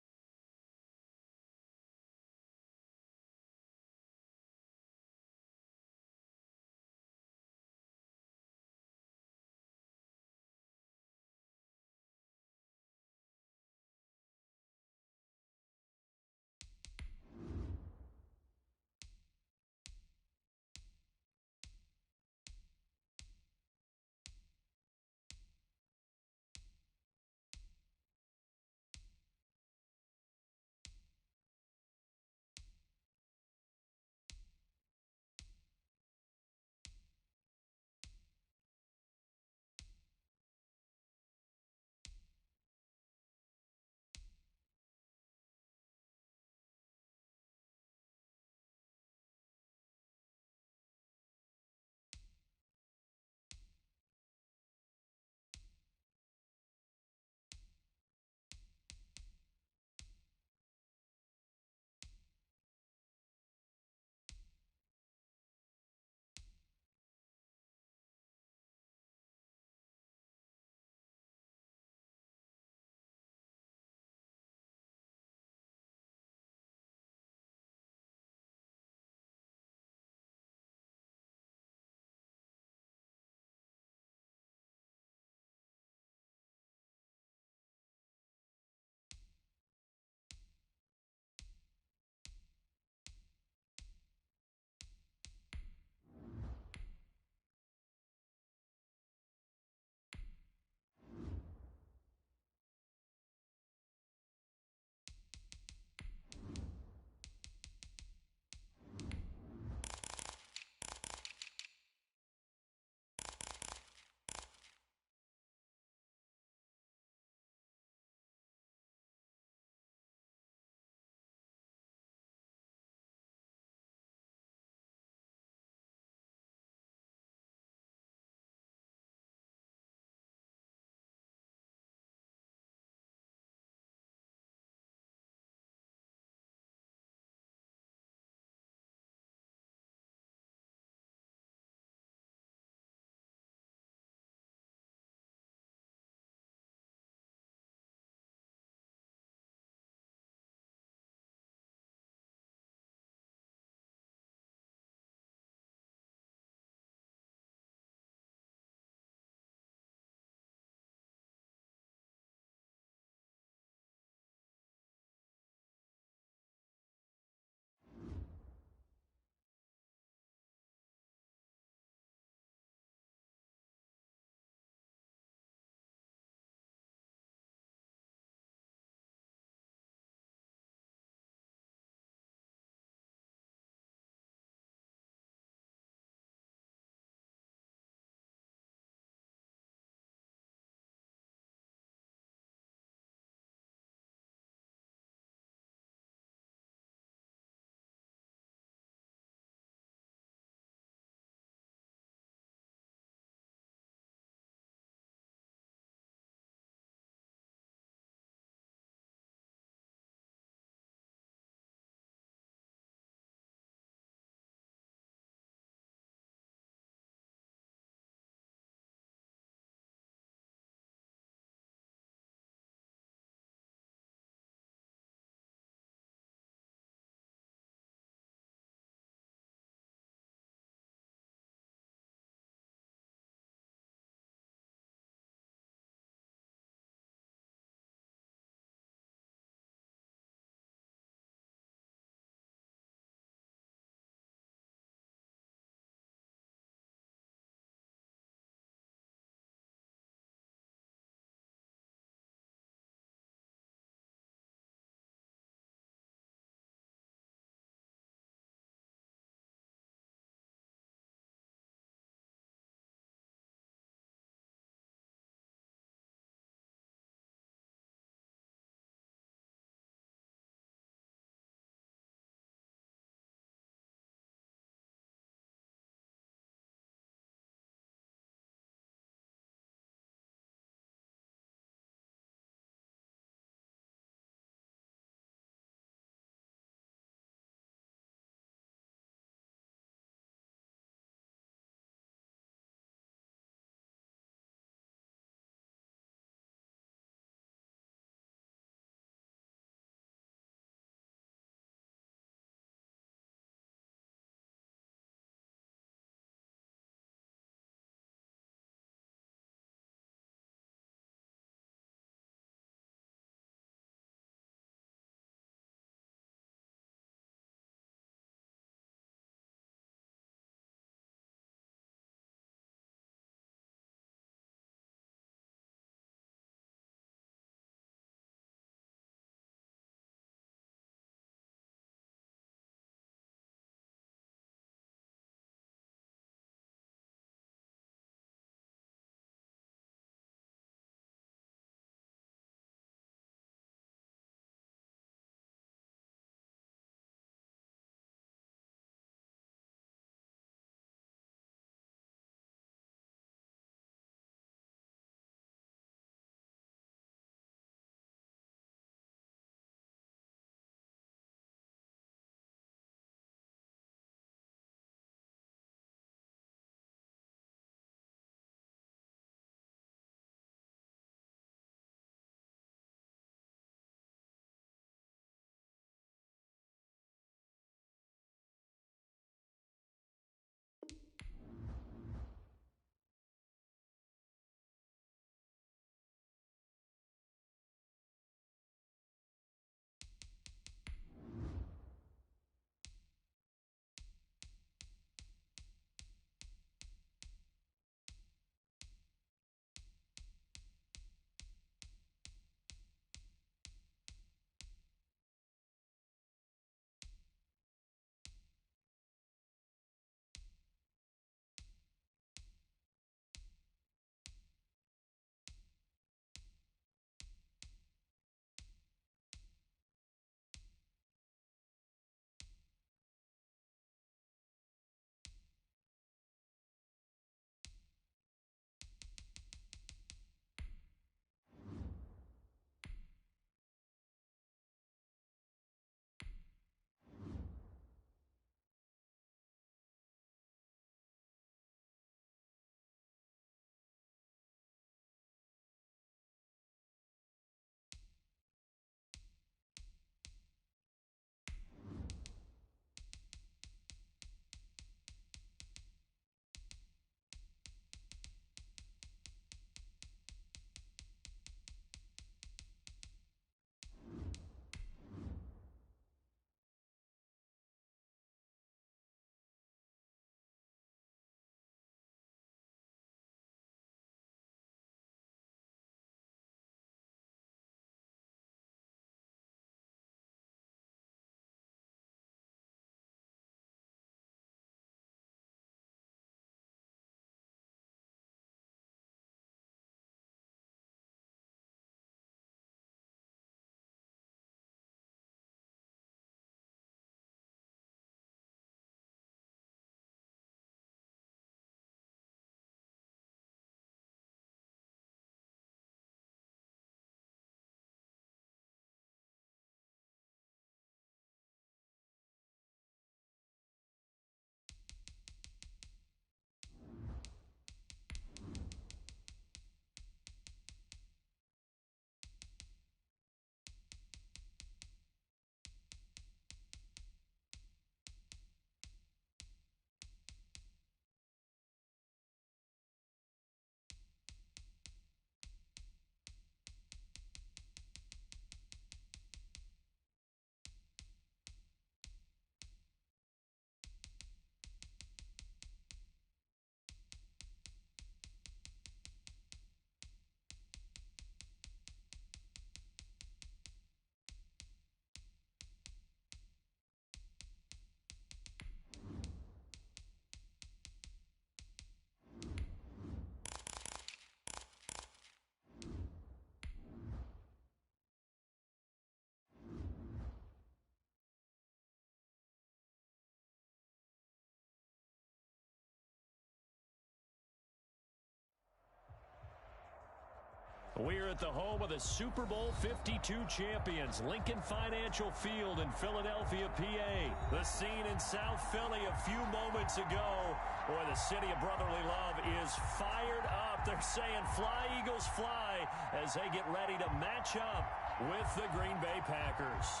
We're at the home of the Super Bowl 52 champions, Lincoln Financial Field in Philadelphia, PA. The scene in South Philly a few moments ago where the city of brotherly love is fired up. They're saying, "Fly, Eagles, fly," as they get ready to match up with the Green Bay Packers.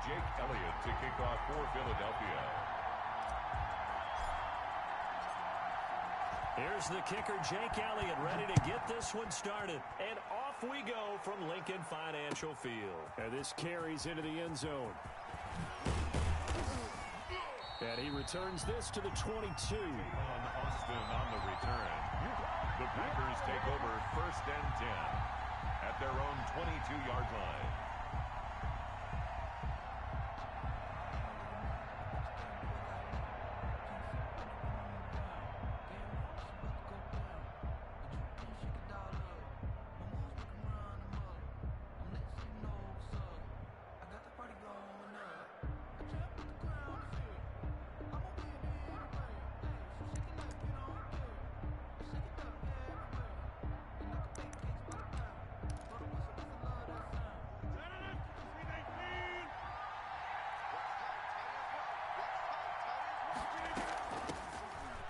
Jake Elliott to kick off for Philadelphia. Here's the kicker, Jake Elliott, ready to get this one started. And off we go from Lincoln Financial Field. And this carries into the end zone. And he returns this to the 22. On Austin on the return. The Packers take over 1st and 10 at their own 22-yard line.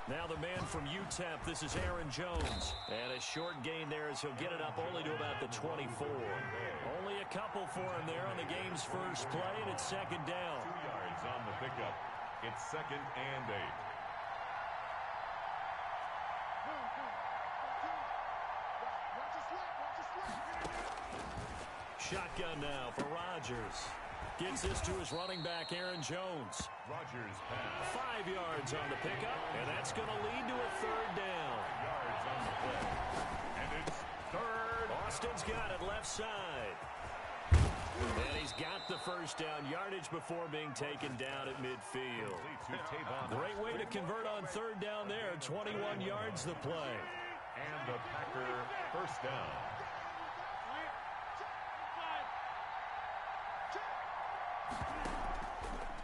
Now the man from UTEP, this is Aaron Jones. And a short gain there as he'll get it up only to about the 24. Only a couple for him there on the game's first play, and it's 2nd down. 2 yards on the pickup. It's 2nd and 8. Shotgun now for Rodgers. Gets this to his running back, Aaron Jones. Rodgers pass. 5 yards on the pickup, and that's going to lead to a 3rd down. Yards on the play. And it's 3rd. Austin's got it left side. And he's got the 1st down yardage before being taken down at midfield. Great way to convert on 3rd down there. 21 yards the play. And the Packer 1st down.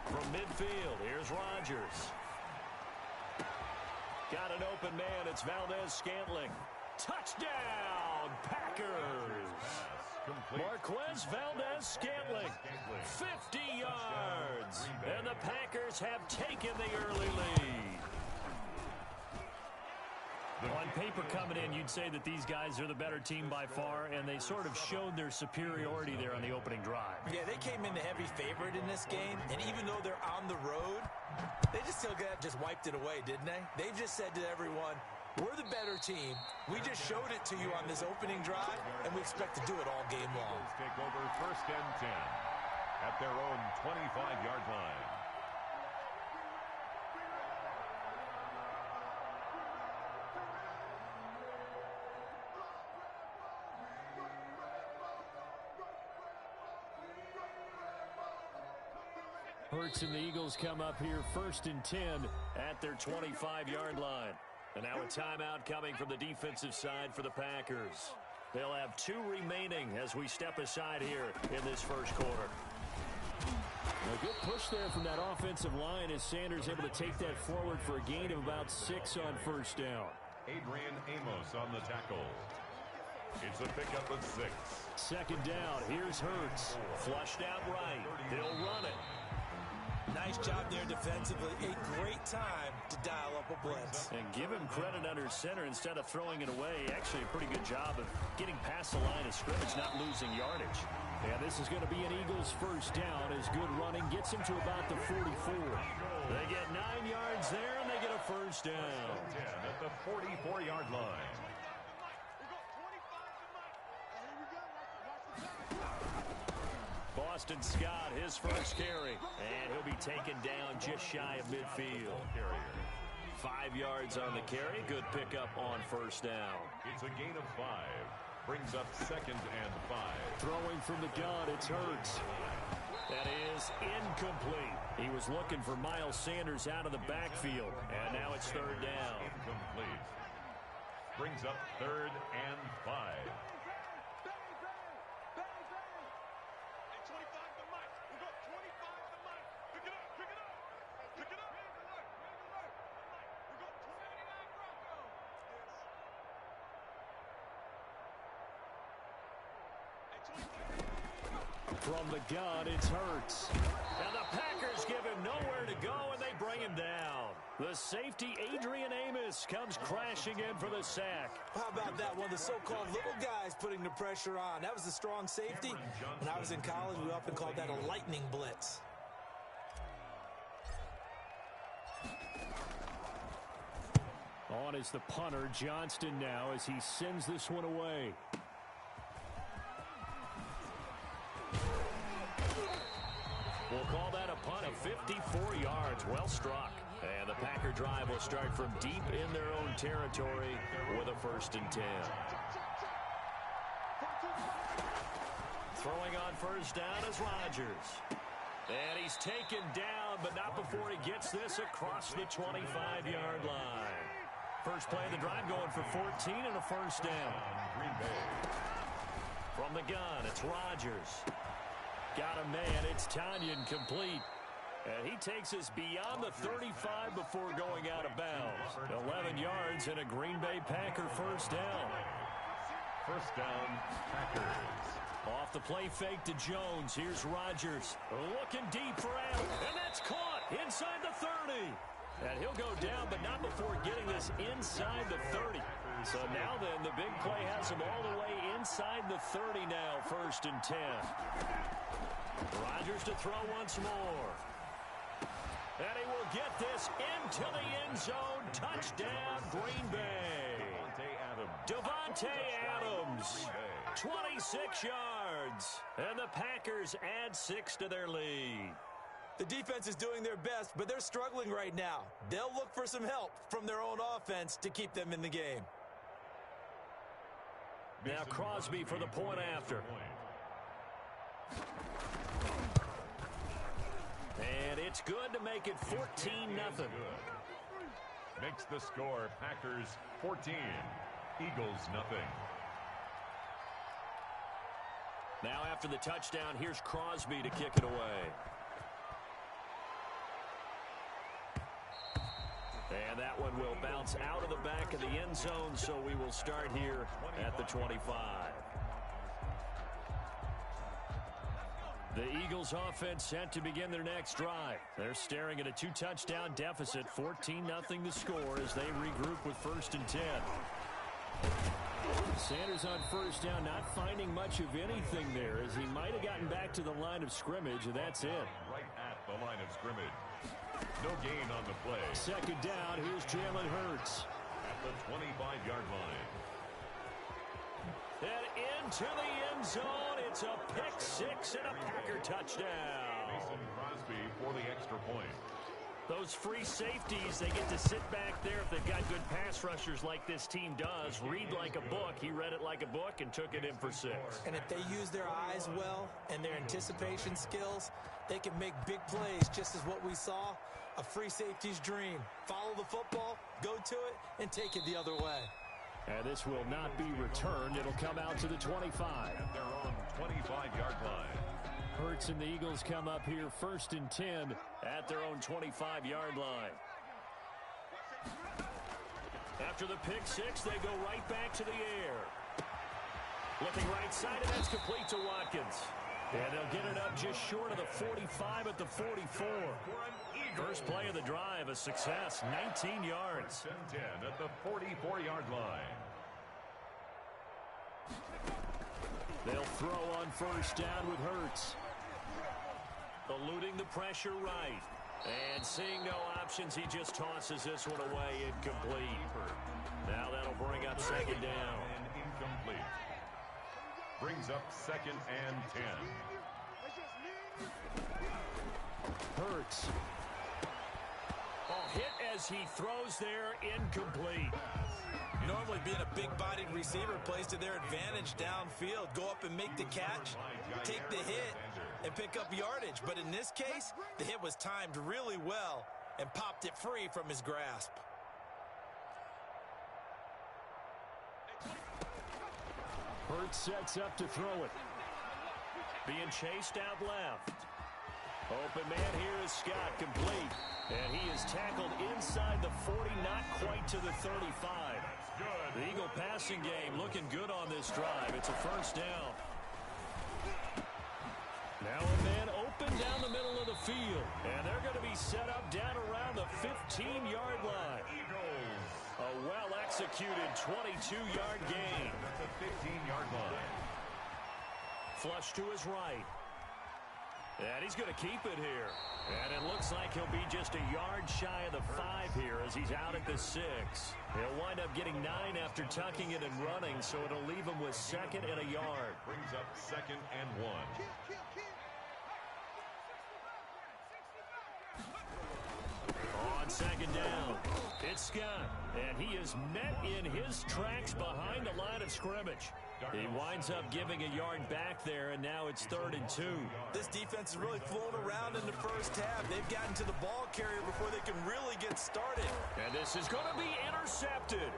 From midfield, here's Rodgers. Got an open man. It's Valdez-Scantling. Touchdown, Packers. Marquez Valdez-Scantling, 50 yards. And the Packers have taken the early lead. On paper coming in, you'd say that these guys are the better team by far, and they sort of showed their superiority there on the opening drive. Yeah, they came in the heavy favorite in this game, and even though they're on the road, they just still just wiped it away, didn't they? They've just said to everyone, we're the better team. We just showed it to you on this opening drive, and we expect to do it all game long. Take over 1st and 10 at their own 25-yard line. Hurts and the Eagles come up here 1st and 10 at their 25-yard line. And now a timeout coming from the defensive side for the Packers. They'll have 2 remaining as we step aside here in this first quarter. A good push there from that offensive line as Sanders able to take that forward for a gain of about 6 on 1st down. Adrian Amos on the tackle. It's a pickup of 6. 2nd down. Here's Hurts. Flushed out right. He'll run it. Nice job there defensively. A great time to dial up a blitz. And give him credit under center instead of throwing it away. Actually, a pretty good job of getting past the line of scrimmage, not losing yardage. And this is going to be an Eagles 1st down as good running gets him to about the 44. They get 9 yards there, and they get a 1st down. 10 at the 44-yard line. Boston Scott, his first carry. And he'll be taken down just shy of midfield. 5 yards on the carry. Good pickup on 1st down. It's a gain of 5. Brings up 2nd and 5. Throwing from the gun, it's Hurts. That is incomplete. He was looking for Miles Sanders out of the backfield. And now it's 3rd down. Incomplete. Brings up 3rd and 5. 25 to Mike. We got 25 to Mike. Pick it up, pick it up. Pick it up. We got 29 Broncos. From the gun, it's Hurts. And the Packers give him nowhere to go, and they bring him down. The safety, Adrian Amos, comes crashing in for the sack. How about that one? The so-called little guys putting the pressure on. That was a strong safety. When I was in college, we often called that a lightning blitz. On is the punter, Johnston now, as he sends this one away. We'll call that a punt of 54 yards. Well struck. And the Packer drive will start from deep in their own territory with a 1st and 10. Throwing on 1st down is Rodgers. And he's taken down, but not before he gets this across the 25-yard line. First play of the drive going for 14 and a 1st down. From the gun, it's Rodgers. Got a man, it's Tanyan complete. And he takes us beyond the 35 before going out of bounds. 11 yards and a Green Bay Packer 1st down. 1st down, Packers. Off the play fake to Jones. Here's Rodgers. Looking deep for Allen. And that's caught inside the 30. And he'll go down, but not before getting this inside the 30. So now then, the big play has him all the way inside the 30 now, 1st and 10. Rodgers to throw once more. And he will get this into the end zone. Touchdown, Green Bay. Davante Adams, 26 yards. And the Packers add 6 to their lead. The defense is doing their best, but they're struggling right now. They'll look for some help from their own offense to keep them in the game. Now Crosby for the point after. And it's good to make it 14-0. Makes the score Packers 14, Eagles nothing. Now after the touchdown, here's Crosby to kick it away. And that one will bounce out of the back of the end zone, so we will start here at the 25. The Eagles offense set to begin their next drive. They're staring at a 2-touchdown deficit, 14-0 the score as they regroup with 1st and 10. Sanders on 1st down, not finding much of anything there as he might have gotten back to the line of scrimmage, and that's it. Right at the line of scrimmage. No gain on the play. 2nd down, here's Jalen Hurts. At the 25-yard line. And into the end zone, it's a pick 6 and a Packer touchdown. Mason Crosby for the extra point. Those free safeties, they get to sit back there if they've got good pass rushers like this team does. Read like a book. He read it like a book and took it in for 6. And if they use their eyes well and their anticipation skills, they can make big plays, just as what we saw, a free safety's dream. Follow the football, go to it, and take it the other way. And this will not be returned. It'll come out to the 25. At their own 25-yard line. Hurts and the Eagles come up here 1st and 10 at their own 25-yard line. After the pick 6, they go right back to the air. Looking right side, and that's complete to Watkins. And they'll get it up just short of the 45 at the 44. First play of the drive, a success, 19 yards. 10 at the 44-yard line. They'll throw on 1st down with Hurts. Eluding the pressure right. And seeing no options, he just tosses this one away, incomplete. Now that'll bring up 2nd down. And incomplete. Brings up 2nd and 10. Hurts. Oh, hit as he throws there, incomplete. Normally being a big-bodied receiver plays to their advantage downfield. Go up and make the catch, take the hit, and pick up yardage. But in this case, the hit was timed really well and popped it free from his grasp. Hurts sets up to throw it. being chased out left. Open man here is Scott, complete. And he is tackled inside the 40, not quite to the 35. The Eagle passing game looking good on this drive. It's a first down. Now a man open down the middle of the field. And they're going to be set up down around the 15-yard line. A well-executed 22-yard gain. At the 15-yard line. Flush to his right. And he's going to keep it here. And it looks like he'll be just a yard shy of the 5 here as he's out at the 6. He'll wind up getting 9 after tucking it and running, so it'll leave him with 2nd and a yard. Brings up 2nd and 1. On 2nd down, it's Scott, and he is met in his tracks behind the line of scrimmage. He winds up giving a yard back there, and now it's 3rd and 2. This defense is really flown around in the first half. They've gotten to the ball carrier before they can really get started. And this is going to be intercepted.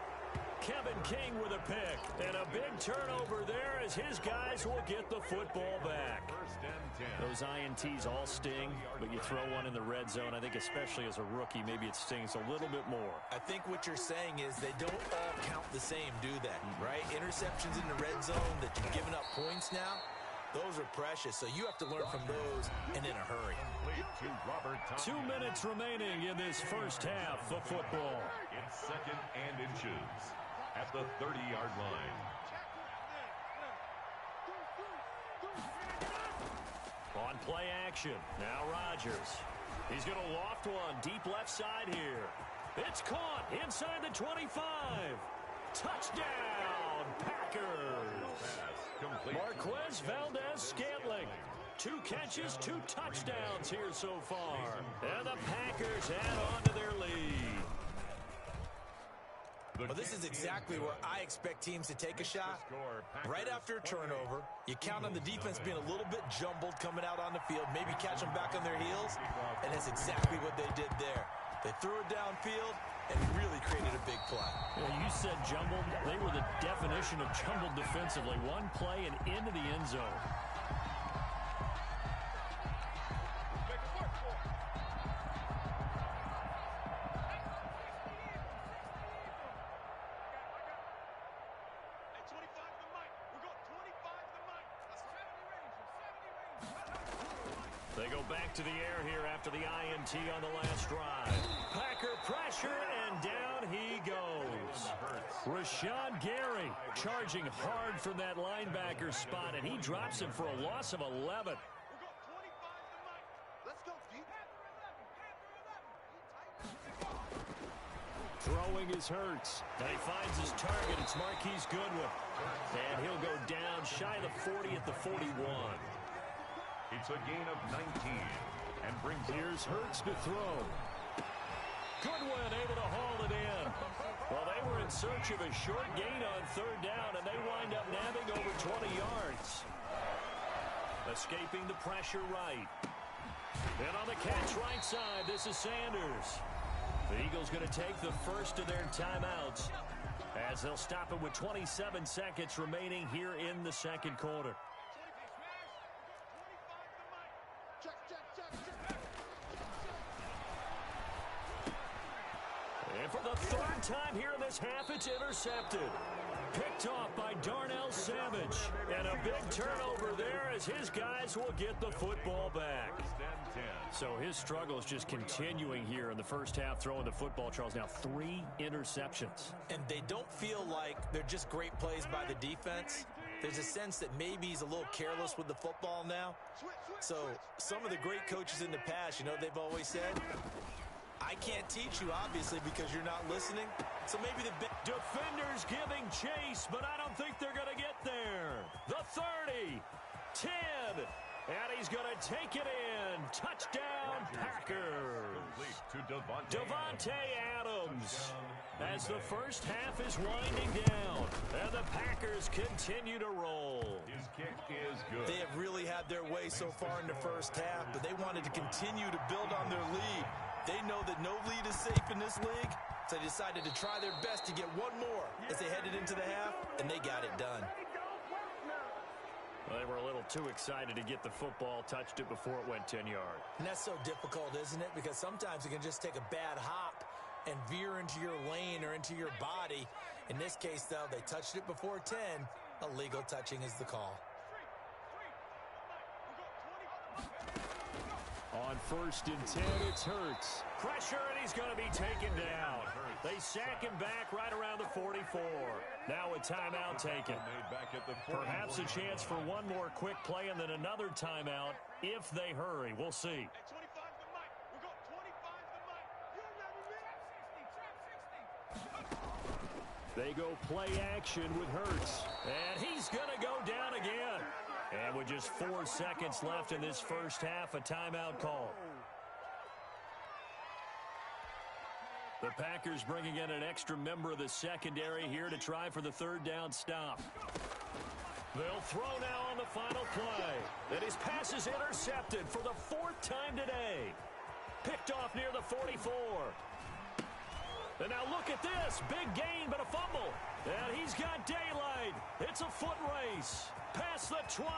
Kevin King with a pick, and a big turnover there as his guys will get the football back. 1st and 10. Those INTs all sting, but you throw one in the red zone, I think especially as a rookie, maybe it stings a little bit more. I think what you're saying is they don't all count the same, do they? Right? Interceptions in the red zone that you've given up points now, those are precious, so you have to learn from those and in a hurry. To Robert Thompson. 2 minutes remaining in this first half of football. It's 2nd and inches at the 30-yard line. On play action, now Rodgers. He's going to loft one deep left side here. It's caught inside the 25. Touchdown, Packers. Marquez Valdez-Scantling. 2 catches, 2 touchdowns here so far. And the Packers add on to their lead. Well, this is exactly where I expect teams to take a shot. Right after a turnover, you count on the defense being a little bit jumbled coming out on the field, maybe catch them back on their heels, and that's exactly what they did there. They threw it downfield and really created a big play. Yeah, you said jumbled. They were the definition of jumbled defensively. One play and into the end zone. They go back to the air here after the INT on the last drive. Packer pressure, and down he goes. Rashawn Gary charging hard from that linebacker spot, and he drops him for a loss of 11. Let's go, deep. Throwing is Hurts. And he finds his target. It's Marquise Goodwin. And he'll go down shy of the 40 at the 41. It's a gain of 19 and brings Here's Hurts to throw. Goodwin able to haul it in. Well, they were in search of a short gain on 3rd down, and they wind up nabbing over 20 yards. Escaping the pressure right. And on the catch right side, this is Sanders. The Eagles going to take the first of their timeouts as they'll stop it with 27 seconds remaining here in the second quarter. And for the 3rd time here in this half, it's intercepted. Picked off by Darnell Savage. And a big turnover there as his guys will get the football back. So his struggle is just continuing here in the first half, throwing the football, Charles. Now 3 interceptions. And they don't feel like they're just great plays by the defense. There's a sense that maybe he's a little careless with the football now. So some of the great coaches in the past, you know, they've always said, I can't teach you, obviously, because you're not listening. So maybe the big defenders giving chase, but I don't think they're going to get there. The 30, 10, and he's going to take it in. Touchdown, Packers. To Davante Adams. As the first half is winding down, and the Packers continue to roll. His kick is good. They have really had their way so far in the first half, but they wanted to continue to build on their lead. They know that no lead is safe in this league, so they decided to try their best to get one more as they headed into the half, and they got it done. Well, they were a little too excited to get the football, touched it before it went 10 yards. And that's so difficult, isn't it? Because sometimes it can just take a bad hop and veer into your lane or into your body. In this case, though, they touched it before 10. Illegal touching is the call. On 1st and 10, it's Hurts. Pressure, and he's going to be taken down. They sack him back right around the 44. Now a timeout taken. Perhaps a chance for one more quick play and then another timeout if they hurry. We'll see. They go play action with Hurts. And he's going to go down again. And with just 4 seconds left in this first half, a timeout call. The Packers bringing in an extra member of the secondary here to try for the 3rd down stop. They'll throw now on the final play. And his pass is intercepted for the 4th time today. Picked off near the 44. And now look at this. Big gain, but a fumble. And he's got daylight. It's a foot race. Past the 20.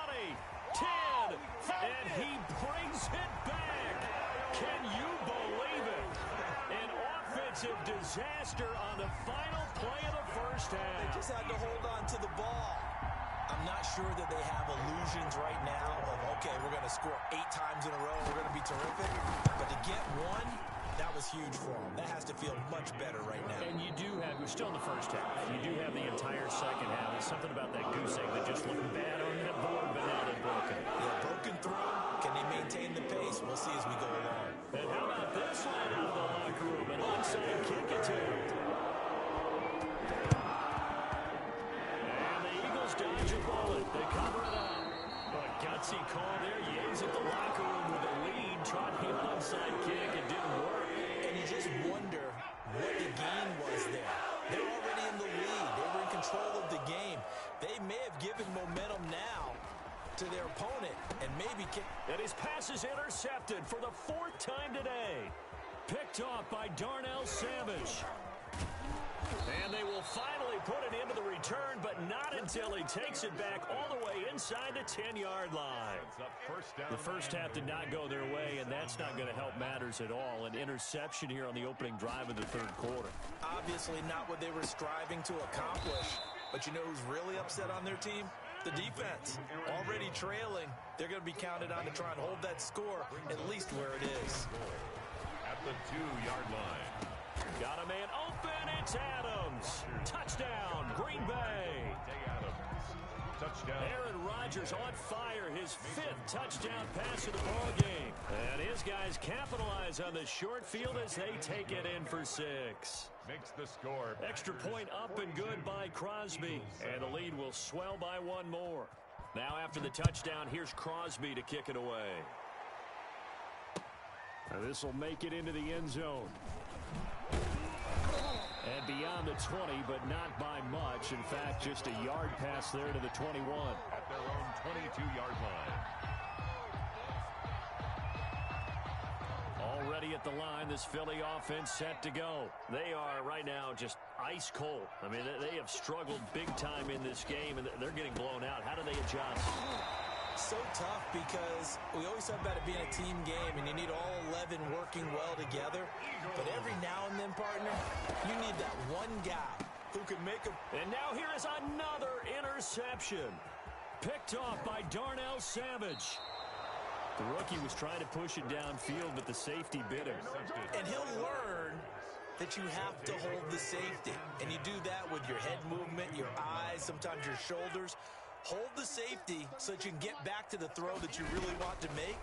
10. And he brings it back. Can you believe it? An offensive disaster on the final play of the first half. They just had to hold on to the ball. I'm not sure that they have illusions right now of, okay, we're going to score 8 times in a row and we're going to be terrific. But to get one, that was huge for them. That has to feel much better right now. And you do have, we're still in the first half. You do have the entire second half. There's something about that goose egg that just looked bad on that board, but now they're broken. Yeah, broken through. Can they maintain the pace? We'll see as we go along. And how about this one out of the locker room? An onside kick attempt. And the Eagles dodge a bullet. They cover it up. A gutsy call there. Yates at the locker room with a lead. Tried the onside kick. It didn't work. And you just wonder what the gain was there. They're already in the lead. They were in control of the game. They may have given momentum now to their opponent and maybe kick. And his pass is intercepted for the 4th time today. Picked off by Darnell Savage. And they will finally put it into the return, but not until he takes it back all the way inside the 10-yard line. The first half did not go their way, and that's not going to help matters at all. An interception here on the opening drive of the 3rd quarter. Obviously not what they were striving to accomplish. But you know who's really upset on their team? The defense. Already trailing. They're going to be counted on to try and hold that score at least where it is. At the 2-yard line. Got a man open. It's Adams. Touchdown, Green Bay. Touchdown. Aaron Rodgers on fire. His 5th touchdown pass of the ball game. And his guys capitalize on the short field as they take it in for 6. Makes the score. Extra point up and good by Crosby. And the lead will swell by 1 more. Now after the touchdown, here's Crosby to kick it away. This will make it into the end zone. And beyond the 20, but not by much. In fact, just a yard pass there to the 21. At their own 22-yard line. Already at the line, this Philly offense set to go. They are right now just ice cold. I mean, they have struggled big time in this game, and they're getting blown out. How do they adjust? So tough because we always talk about it being a team game and you need all 11 working well together. But every now and then, partner, you need that one guy who can make a... And now here is another interception. Picked off by Darnell Savage. The rookie was trying to push it downfield, but the safety bit him. And he'll learn that you have to hold the safety. And you do that with your head movement, your eyes, sometimes your shoulders. Hold the safety so that you can get back to the throw that you really want to make.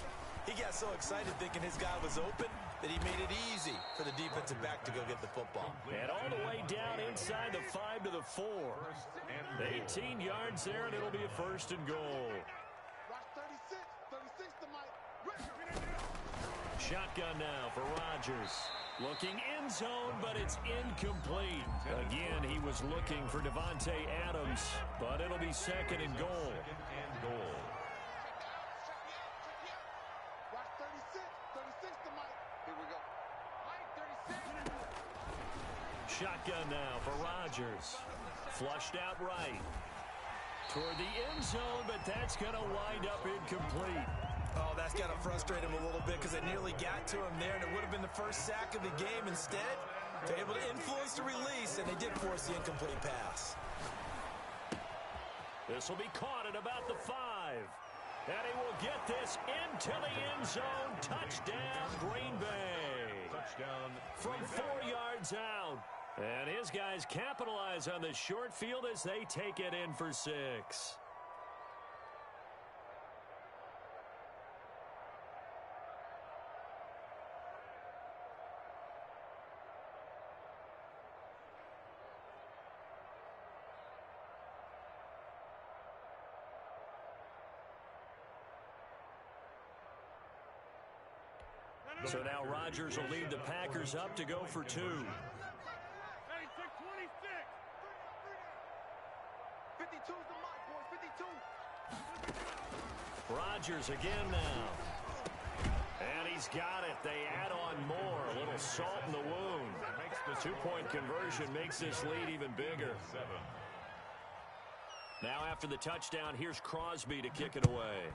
He got so excited thinking his guy was open that he made it easy for the defensive back to go get the football. And all the way down inside the 5 to the 4. 18 yards there, and it'll be a 1st and goal. Shotgun now for Rodgers. Looking end zone, but it's incomplete. Again, he was looking for Davante Adams, but it'll be 2nd and goal. Shotgun now for Rodgers. Flushed out right. Toward the end zone, but that's going to wind up incomplete. Oh, that's got to frustrate him a little bit because they nearly got to him there, and it would have been the first sack of the game. Instead, they're able to influence the release, and they did force the incomplete pass. This will be caught at about the 5. And he will get this into the end zone. Touchdown, Green Bay. Touchdown From 4 yards out. And his guys capitalize on the short field as they take it in for 6. So now Rodgers will lead the Packers up to go for 2. Hey, check 26. 52's the mark, boys. 52. Rodgers again now. And he's got it. They add on more. A little salt in the wound. The 2-point conversion makes this lead even bigger. 7. Now after the touchdown, here's Crosby to kick it away.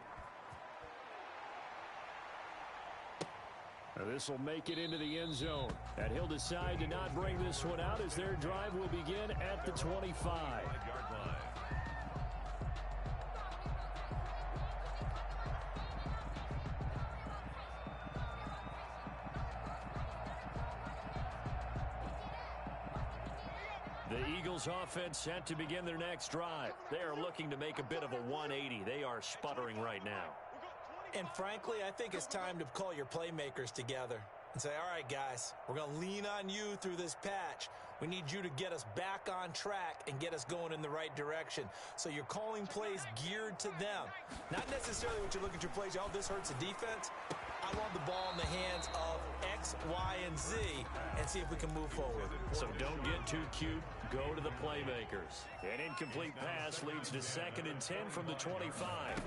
Now this will make it into the end zone. And he'll decide to not bring this one out as their drive will begin at the 25. 5-yard line. The Eagles offense set to begin their next drive. They are looking to make a bit of a 180. They are sputtering right now. And frankly, I think it's time to call your playmakers together and say, all right, guys, we're going to lean on you through this patch. We need you to get us back on track and get us going in the right direction. So you're calling plays geared to them. Not necessarily what you look at your plays, oh, this hurts the defense. I want the ball in the hands of X, Y, and Z and see if we can move forward. So don't get too cute. Go to the playmakers. An incomplete pass leads to 2nd and 10 from the 25.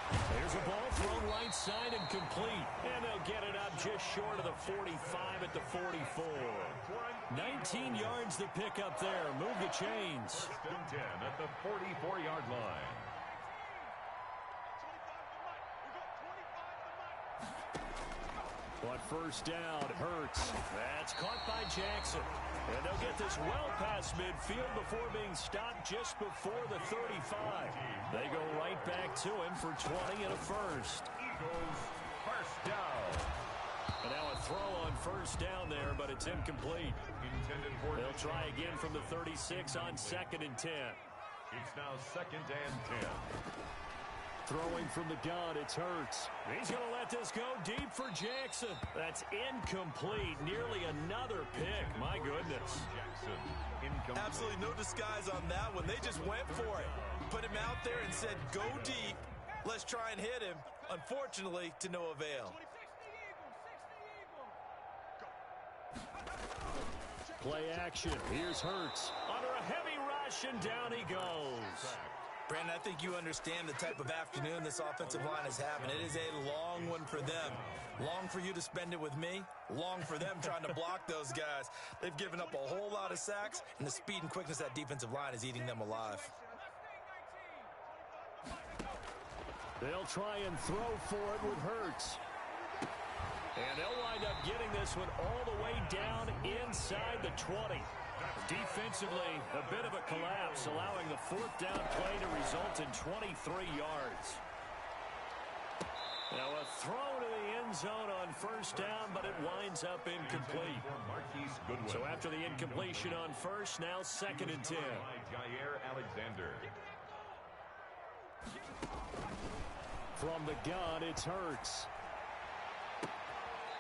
There's a ball thrown right side and complete. And they'll get it up just short of the 45 at the 44. 19 yards to pick up there. Move the chains. 10 at the 44-yard line. On first down, Hurts. That's caught by Jackson. And they'll get this well past midfield before being stopped just before the 35. They go right back to him for 20 and a first. Eagles, first down. And now a throw on first down there, but it's incomplete. Intended for... They'll try again from the 36 on 2nd and 10. It's now 2nd and 10. Throwing from the gun, it's Hurts. He's going to let this go deep for Jackson. That's incomplete. Nearly another pick. My goodness. Jackson, incomplete. Absolutely no disguise on that one. They just went for it. Put him out there and said, go deep. Let's try and hit him. Unfortunately, to no avail. Play action. Here's Hurts. Under a heavy rush, and down he goes. Brandon, I think you understand the type of afternoon this offensive line is having. It is a long one for them. Long for you to spend it with me. Long for them trying to block those guys. They've given up a whole lot of sacks, and the speed and quickness of that defensive line is eating them alive. They'll try and throw for it with Hurts. And they'll wind up getting this one all the way down inside the 20. Defensively, a bit of a collapse, allowing the 4th down play to result in 23 yards. Now a throw to the end zone on first down, but it winds up incomplete. So after the incompletion on first, now 2nd and 10. Jair Alexander. From the gun, it's Hurts.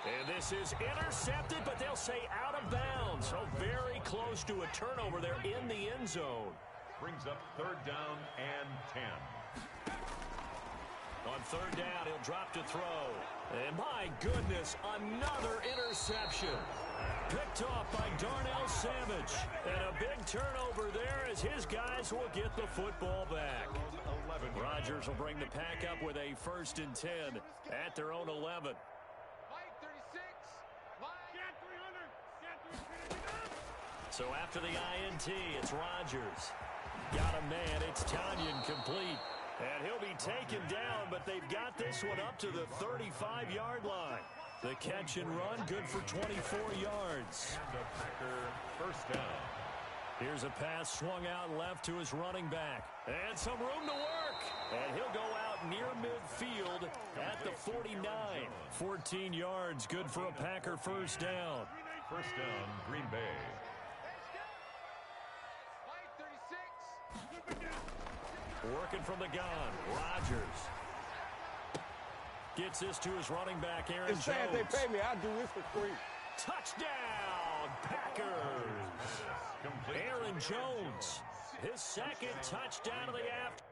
And this is intercepted, but they'll say out of bounds. So very close to a turnover there in the end zone. Brings up 3rd down and 10. On 3rd down, he'll drop to throw. And my goodness, another interception. Picked off by Darnell Savage. And a big turnover there as his guys will get the football back. Rodgers will bring the pack up with a 1st and 10 at their own 11. So after the INT, it's Rodgers. Got a man. It's Tanyan complete. And he'll be taken down, but they've got this one up to the 35-yard line. The catch and run, good for 24 yards. And a Packer first down. Here's a pass swung out left to his running back. And some room to work. And he'll go out near midfield at the 49. 14 yards, good for a Packer first down. First down, Green Bay. Working from the gun, Rodgers. Gets this to his running back, Aaron Jones. If they pay me, I'll do this for free. Touchdown, Packers. Complete. Aaron Jones, his second touchdown of the afternoon.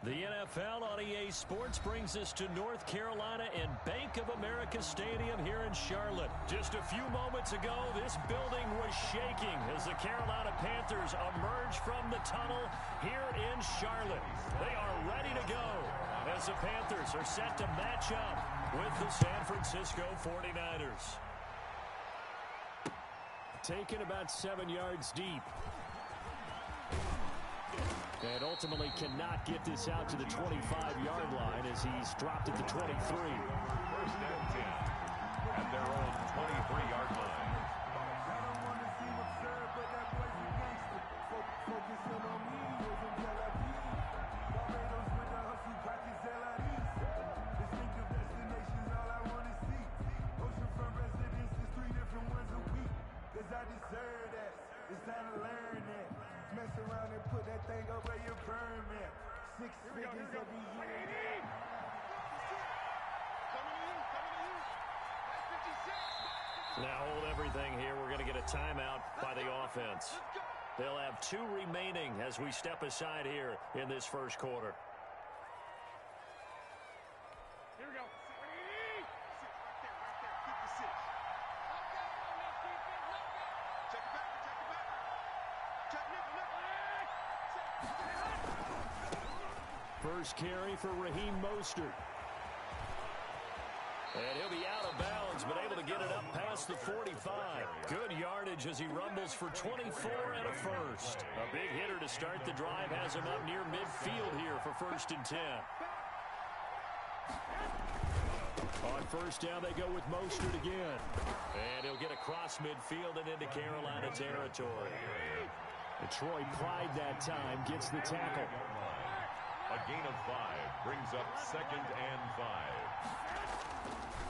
The NFL on EA Sports brings us to North Carolina and Bank of America Stadium here in Charlotte. Just a few moments ago, this building was shaking as the Carolina Panthers emerge from the tunnel here in Charlotte. They are ready to go as the Panthers are set to match up with the San Francisco 49ers. Taken about 7 yards deep. And ultimately cannot get this out to the 25-yard line as he's dropped at the 23. First and 10 at their own 23-yard line. I deserve that. It's time to learn that. Mess around and put that thing up where you burn, man. 6 figures every year. Now hold everything here. We're going to get a timeout by the offense. They'll have 2 remaining as we step aside here in this first quarter. Here we go. First carry for Raheem Mostert. And he'll be out of bounds, but able to get it up past the 45. Good yardage as he rumbles for 24 and a first. A big hitter to start the drive has him up near midfield here for 1st and 10. On first down, they go with Mostert again. And he'll get across midfield and into Carolina territory. Detroit Pride that time gets the tackle. A gain of 5 brings up 2nd and 5.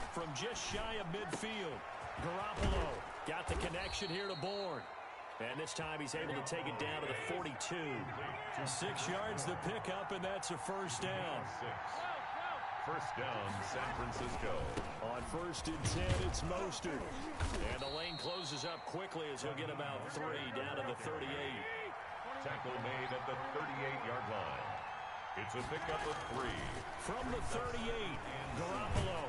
From just shy of midfield, Garoppolo got the connection here to Bourne. And this time he's able to take it down to the 42. 6 yards the pickup, and that's a first down. 6. First down, San Francisco. On 1st and 10, it's Mostert. And the lane closes up quickly as he'll get about 3 down to the 38. Tackle made at the 38-yard line. It's a pickup of 3. From the 38, Garoppolo.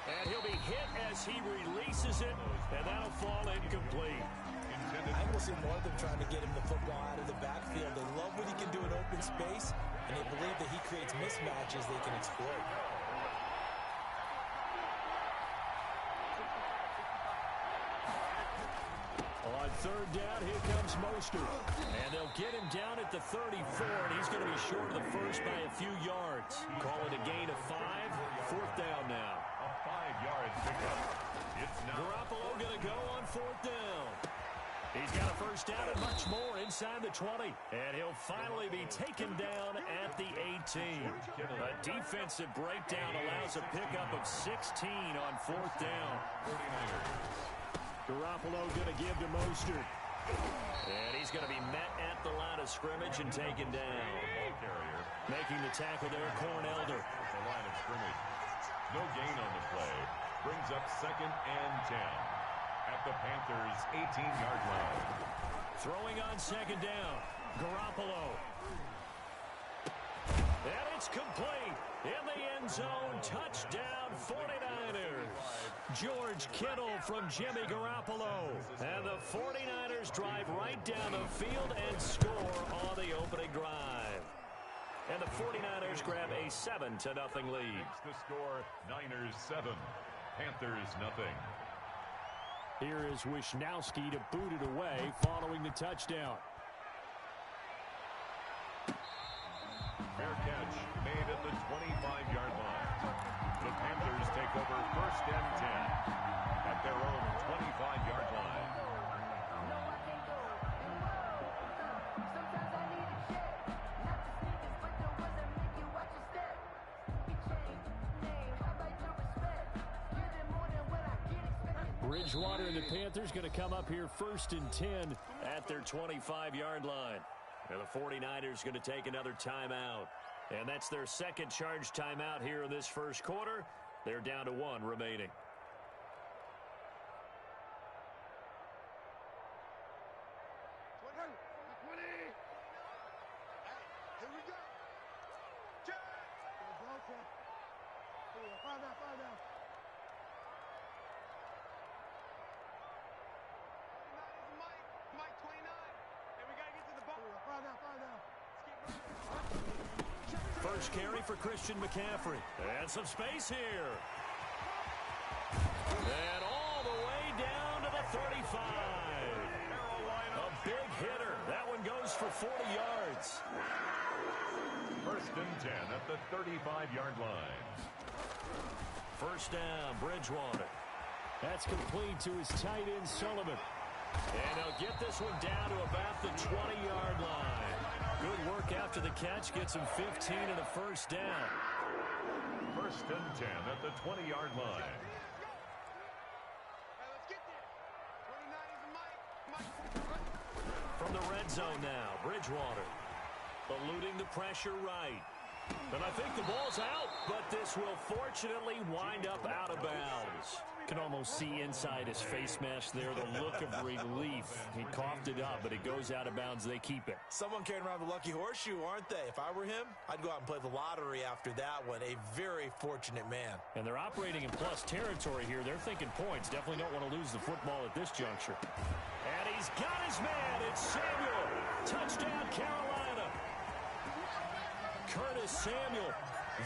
And he'll be hit as he releases it, and that'll fall incomplete. I think we'll see more of them trying to get him the football out of the backfield. They love what he can do in open space, and they believe that he creates mismatches they can exploit. On 3rd down, here comes Mostert. And they'll get him down at the 34, and he's going to be short of the first by a few yards. Call it a gain of 5. 4th down now. A 5-yard pickup. It's now Garoppolo going to go on 4th down. He's got a first down and much more inside the 20. And he'll finally be taken down at the 18. A defensive breakdown allows a pickup of 16 on 4th down. 49ers. Garoppolo going to give to Mostert. And he's going to be met at the line of scrimmage and taken down. Carrier. Making the tackle there, Cornelder. At the line of scrimmage. No gain on the play. Brings up 2nd and 10. At the Panthers' 18-yard line. Throwing on 2nd down. Garoppolo. And it's complete. In the end zone, touchdown 49ers. George Kittle from Jimmy Garoppolo. And the 49ers drive right down the field and score on the opening drive. And the 49ers grab a 7-0 lead. Makes the score Niners 7, Panthers nothing. Here is Wisnowski to boot it away following the touchdown. Fair catch made at the 25-yard line. The Panthers take over 1st and 10 at their own 25-yard line. Bridgewater and the Panthers going to come up here 1st and 10 at their 25-yard line. And the 49ers going to take another timeout. And that's their 2nd charge timeout here in this first quarter. They're down to 1 remaining. down. Mike 29. And we got to get to the ball. Fire down. First carry for Christian McCaffrey. And some space here. And all the way down to the 35. A big hitter. That one goes for 40 yards. First and 10 at the 35-yard line. First down, Bridgewater. That's complete to his tight end, Sullivan. And he'll get this one down to about the 20-yard line. Good work after the catch. Gets him 15 and a first down. First and 10 at the 20-yard line. Let's get there. 29 is Mike. From the red zone now, Bridgewater. Eluding the pressure right. And I think the ball's out, but this will fortunately wind up out of bounds. Can almost see inside his face mask there, the look of relief. He coughed it up, but it goes out of bounds. They keep it. Someone carrying around the lucky horseshoe, aren't they? If I were him, I'd go out and play the lottery after that one. A very fortunate man. And they're operating in plus territory here. They're thinking points. Definitely don't want to lose the football at this juncture. And he's got his man. It's Samuel. Touchdown, Carolina. Curtis Samuel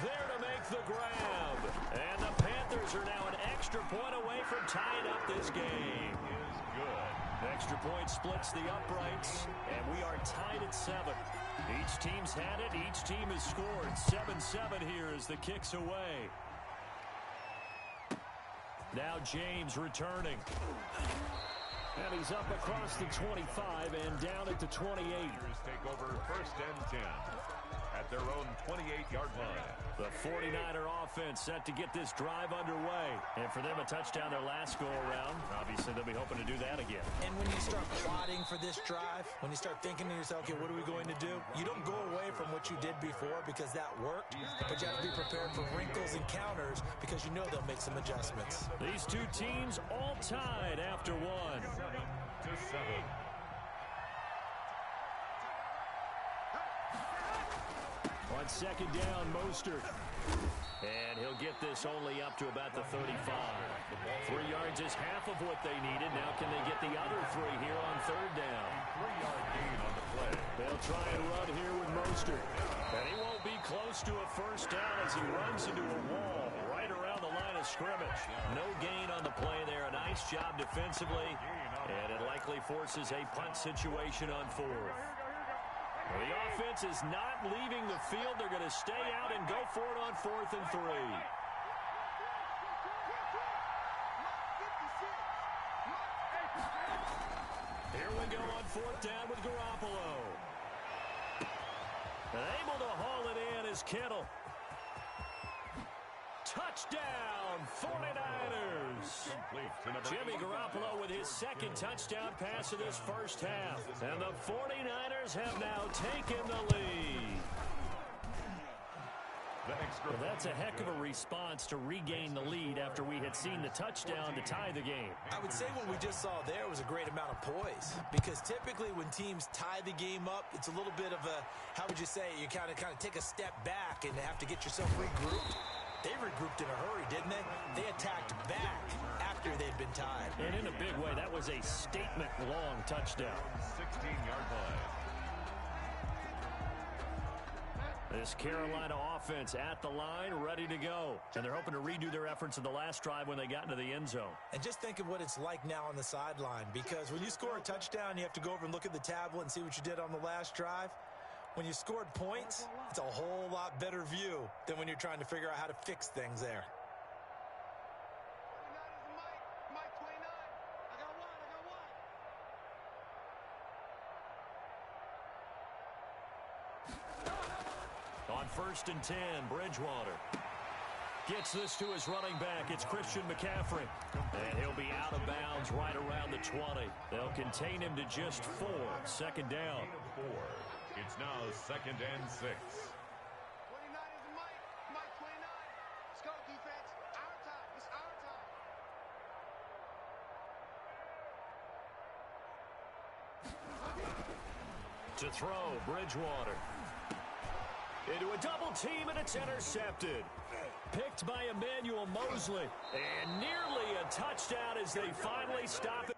there to make the grab. And the Panthers are now an extra point away from tying up this game. Is good. Extra point splits the uprights, and we are tied at 7. Each team's had it. Each team has scored. 7-7 here as the kick's away. Now James returning. And he's up across the 25 and down at the 28. Panthers take over first and 10 at their own 28-yard line. The 49er offense set to get this drive underway. And for them, a touchdown their last go-around. Obviously, they'll be hoping to do that again. And when you start plotting for this drive, when you start thinking to yourself, okay, what are we going to do? You don't go away from what you did before because that worked, but you have to be prepared for wrinkles and counters because you know they'll make some adjustments. These two teams all tied after one. 7-7. On second down, Mostert. And he'll get this only up to about the 35. 3 yards is half of what they needed. Now can they get the other 3 here on third down? 3-yard gain on the play. They'll try and run here with Mostert. And he won't be close to a first down as he runs into a wall right around the line of scrimmage. No gain on the play there. A nice job defensively. And it likely forces a punt situation on fourth. Well, the offense is not leaving the field. They're going to stay out and go for it on 4th and 3. Here we go on 4th down with Garoppolo. And able to haul it in is Kittle. Touchdown, 49ers. Jimmy Garoppolo with his second touchdown pass of this first half. And the 49ers have now taken the lead. Well, that's a heck of a response to regain the lead after we had seen the touchdown to tie the game. I would say what we just saw there was a great amount of poise because typically when teams tie the game up, it's a little bit of a, how would you say, you kind of take a step back and have to get yourself regrouped. They regrouped in a hurry, didn't they? They attacked back after they'd been tied. And in a big way, that was a statement-long touchdown. 16-yard line. This Carolina offense at the line, ready to go. And they're hoping to redo their efforts in the last drive when they got into the end zone. And just think of what it's like now on the sideline, because when you score a touchdown, you have to go over and look at the tablet and see what you did on the last drive. When you scored points, it's a whole lot better view than when you're trying to figure out how to fix things there. Mike 29. I got one. On 1st and 10, Bridgewater gets this to his running back. It's Christian McCaffrey. And he'll be out of bounds right around the 20. They'll contain him to just 4. Second down. 4. It's now 2nd and 6. 29 is Mike 29. Let's go, defense. Our time. It's our time. To throw, Bridgewater. Into a double team, and it's intercepted. Picked by Emmanuel Mosley. And nearly a touchdown as they finally stop it.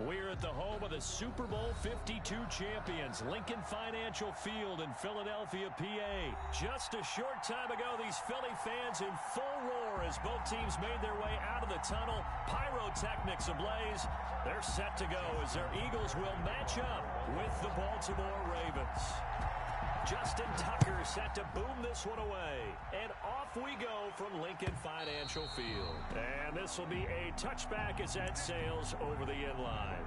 We're at the home of the Super Bowl 52 champions, Lincoln Financial Field in Philadelphia, PA. Just a short time ago, these Philly fans in full roar as both teams made their way out of the tunnel. Pyrotechnics ablaze. They're set to go as their Eagles will match up with the Baltimore Ravens. Justin Tucker set to boom this one away. And off we go from Lincoln Financial Field. And this will be a touchback as that sails over the end line.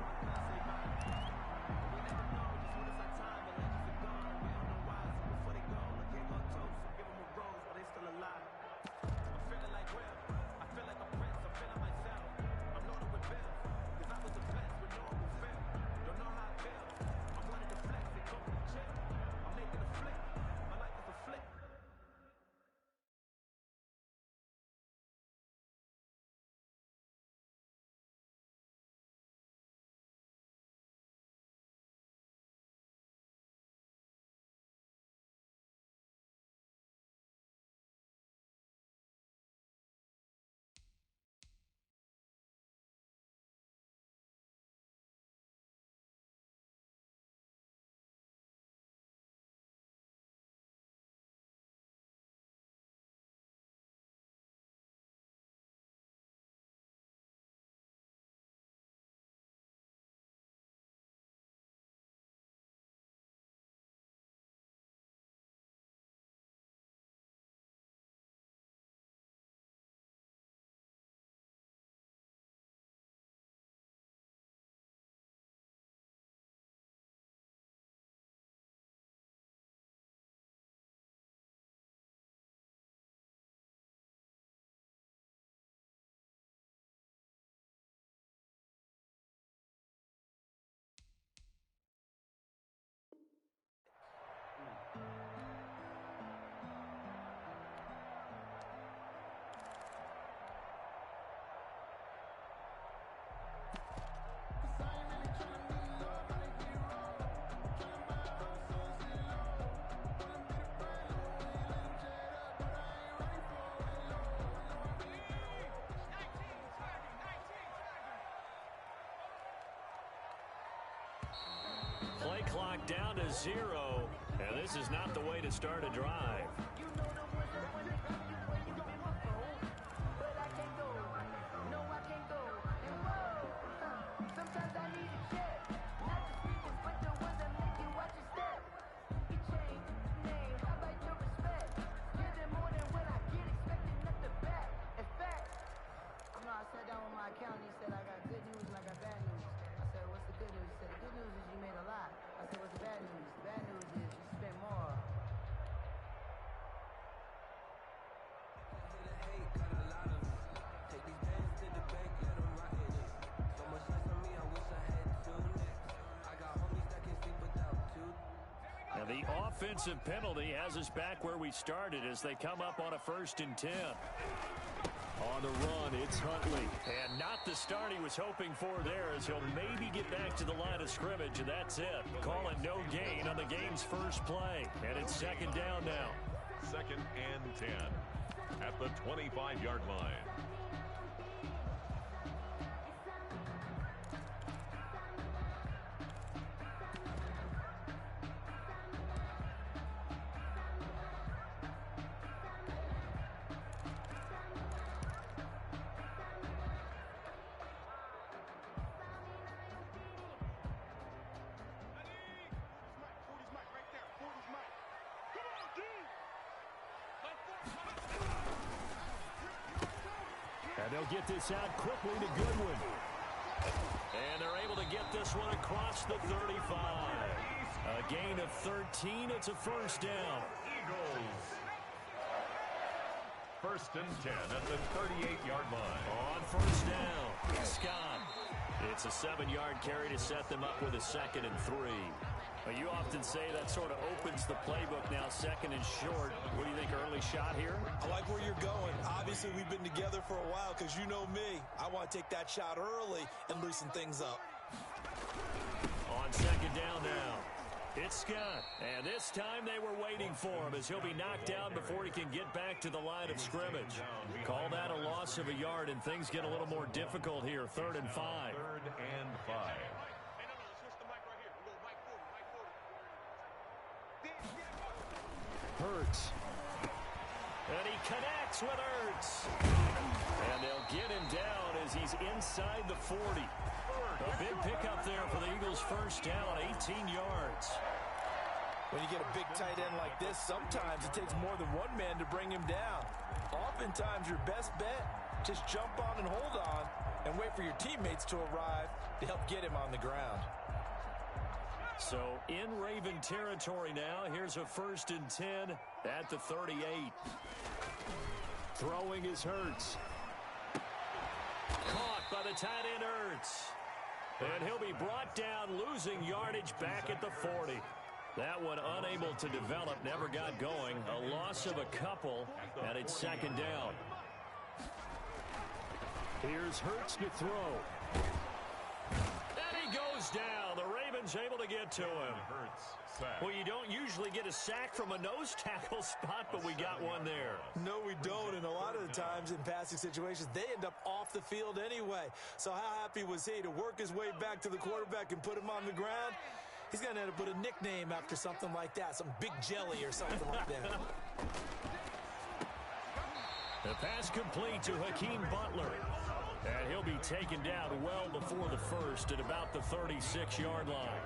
Play clock down to 0, and this is not the way to start a drive. The offensive penalty has us back where we started as they come up on a 1st and 10. On the run, it's Huntley. And not the start he was hoping for there as he'll maybe get back to the line of scrimmage, and that's it. Call it no gain on the game's first play. And it's 2nd down now. 2nd and 10 at the 25-yard line. And they'll get this out quickly to Goodwin. And they're able to get this one across the 35. A gain of 13. It's a 1st down. Eagles. 1st and 10 at the 38-yard line. On 1st down, Scott. It's a 7-yard carry to set them up with a 2nd and 3. Well, you often say that sort of opens the playbook now, 2nd and short. What do you think, early shot here? I like where you're going. Obviously, we've been together for a while because you know me. I want to take that shot early and loosen things up. On 2nd down now. It's Scott, and this time they were waiting for him as he'll be knocked down before he can get back to the line of scrimmage. Call that a loss of a yard, and things get a little more difficult here. 3rd and 5. 3rd and 5. Hurts. And he connects with Hurts. And they'll get him down as he's inside the 40. A big pickup there for the Eagles' first down, 18 yards. When you get a big tight end like this, sometimes it takes more than one man to bring him down. Oftentimes, your best bet, just jump on and hold on and wait for your teammates to arrive to help get him on the ground. So in Raven territory now, here's a 1st and 10 at the 38. Throwing is Hurts. Caught by the tight end Hurts. And he'll be brought down, losing yardage back at the 40. That one unable to develop, never got going. A loss of a couple, and it's 2nd down. Here's Hurts to throw. And he goes down. The Ravens able to get to him. Well, you don't usually get a sack from a nose tackle spot, but we got one there. No, we don't, and a lot of the times in passing situations, they end up off the field anyway. So how happy was he to work his way back to the quarterback and put him on the ground? He's going to end up with a nickname after something like that, some Big Jelly or something like that. The pass complete to Hakeem Butler. And he'll be taken down well before the first at about the 36-yard line.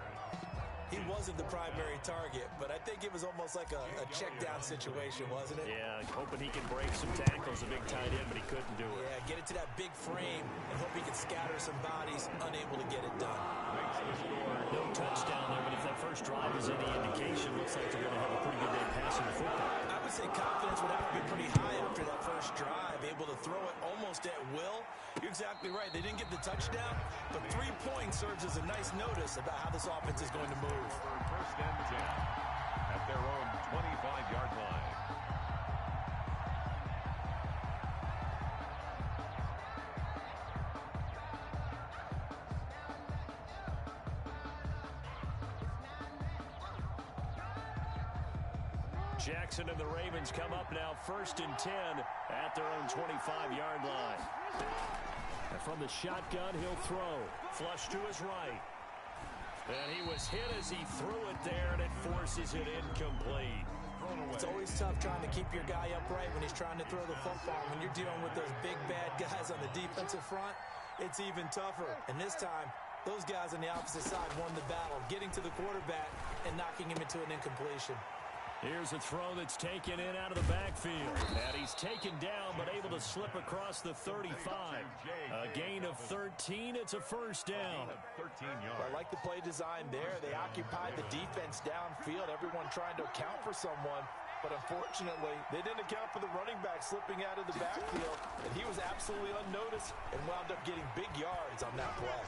He wasn't the primary target, but I think it was almost like a check-down situation, wasn't it? Yeah, hoping he could break some tackles, a big tight end, but he couldn't do it. Yeah, get it to that big frame and hope he could scatter some bodies, unable to get it done. No touchdown there, but if that first drive is any indication, looks like they're going to have a pretty good day passing the football. I would say confidence would have to be pretty high after that first drive, able to throw it almost at will. You're exactly right. They didn't get the touchdown, but 3 points serves as a nice notice about how this offense is going to move. 1st and 10 at their own 25-yard line. Jackson and the Ravens come up now 1st and 10 at their own 25-yard line. And from the shotgun, he'll throw. Flush to his right. And he was hit as he threw it there, and it forces it incomplete. It's always tough trying to keep your guy upright when he's trying to throw the football. When you're dealing with those big, bad guys on the defensive front, it's even tougher. And this time, those guys on the opposite side won the battle, getting to the quarterback and knocking him into an incompletion. Here's a throw that's taken in out of the backfield. And he's taken down, but able to slip across the 35. A gain of 13. It's a 1st down. 13 yards. I like the play design there. They occupied the defense downfield, everyone trying to account for someone. But unfortunately, they didn't account for the running back slipping out of the backfield. And he was absolutely unnoticed and wound up getting big yards on that play.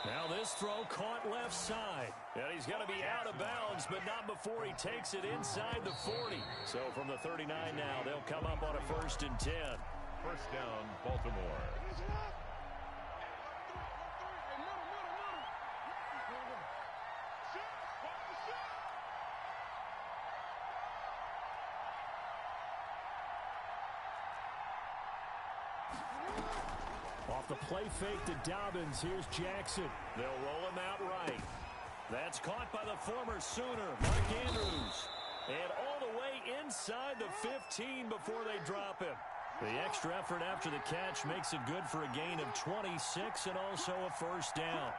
Now this throw caught left side. And he's going to be out of bounds, but not before he takes it inside the 40. So from the 39 now, they'll come up on a 1st and 10. 1st down, Baltimore. Off the play fake to Dobbins, here's Jackson. They'll roll him out right. That's caught by the former Sooner, Mark Andrews. And all the way inside the 15 before they drop him. The extra effort after the catch makes it good for a gain of 26 and also a 1st down.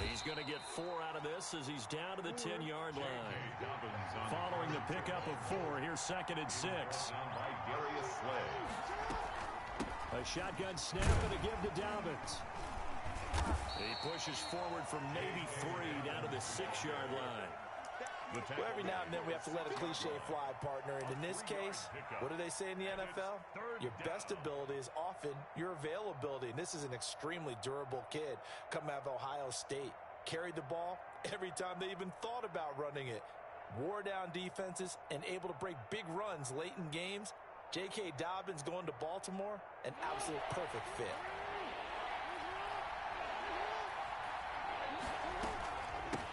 He's going to get 4 out of this as he's down to the 10-yard line. Following the pickup of 4, here's 2nd and 6. A shotgun snap and a give to Dobbins. He pushes forward from maybe 3 down to the 6-yard line. Well, every now and then we have to let a cliche fly, partner. And in this case, what do they say in the NFL? Your best ability is often your availability. And this is an extremely durable kid coming out of Ohio State. Carried the ball every time they even thought about running it. Wore down defenses and able to break big runs late in games. J.K. Dobbins going to Baltimore, an absolute perfect fit.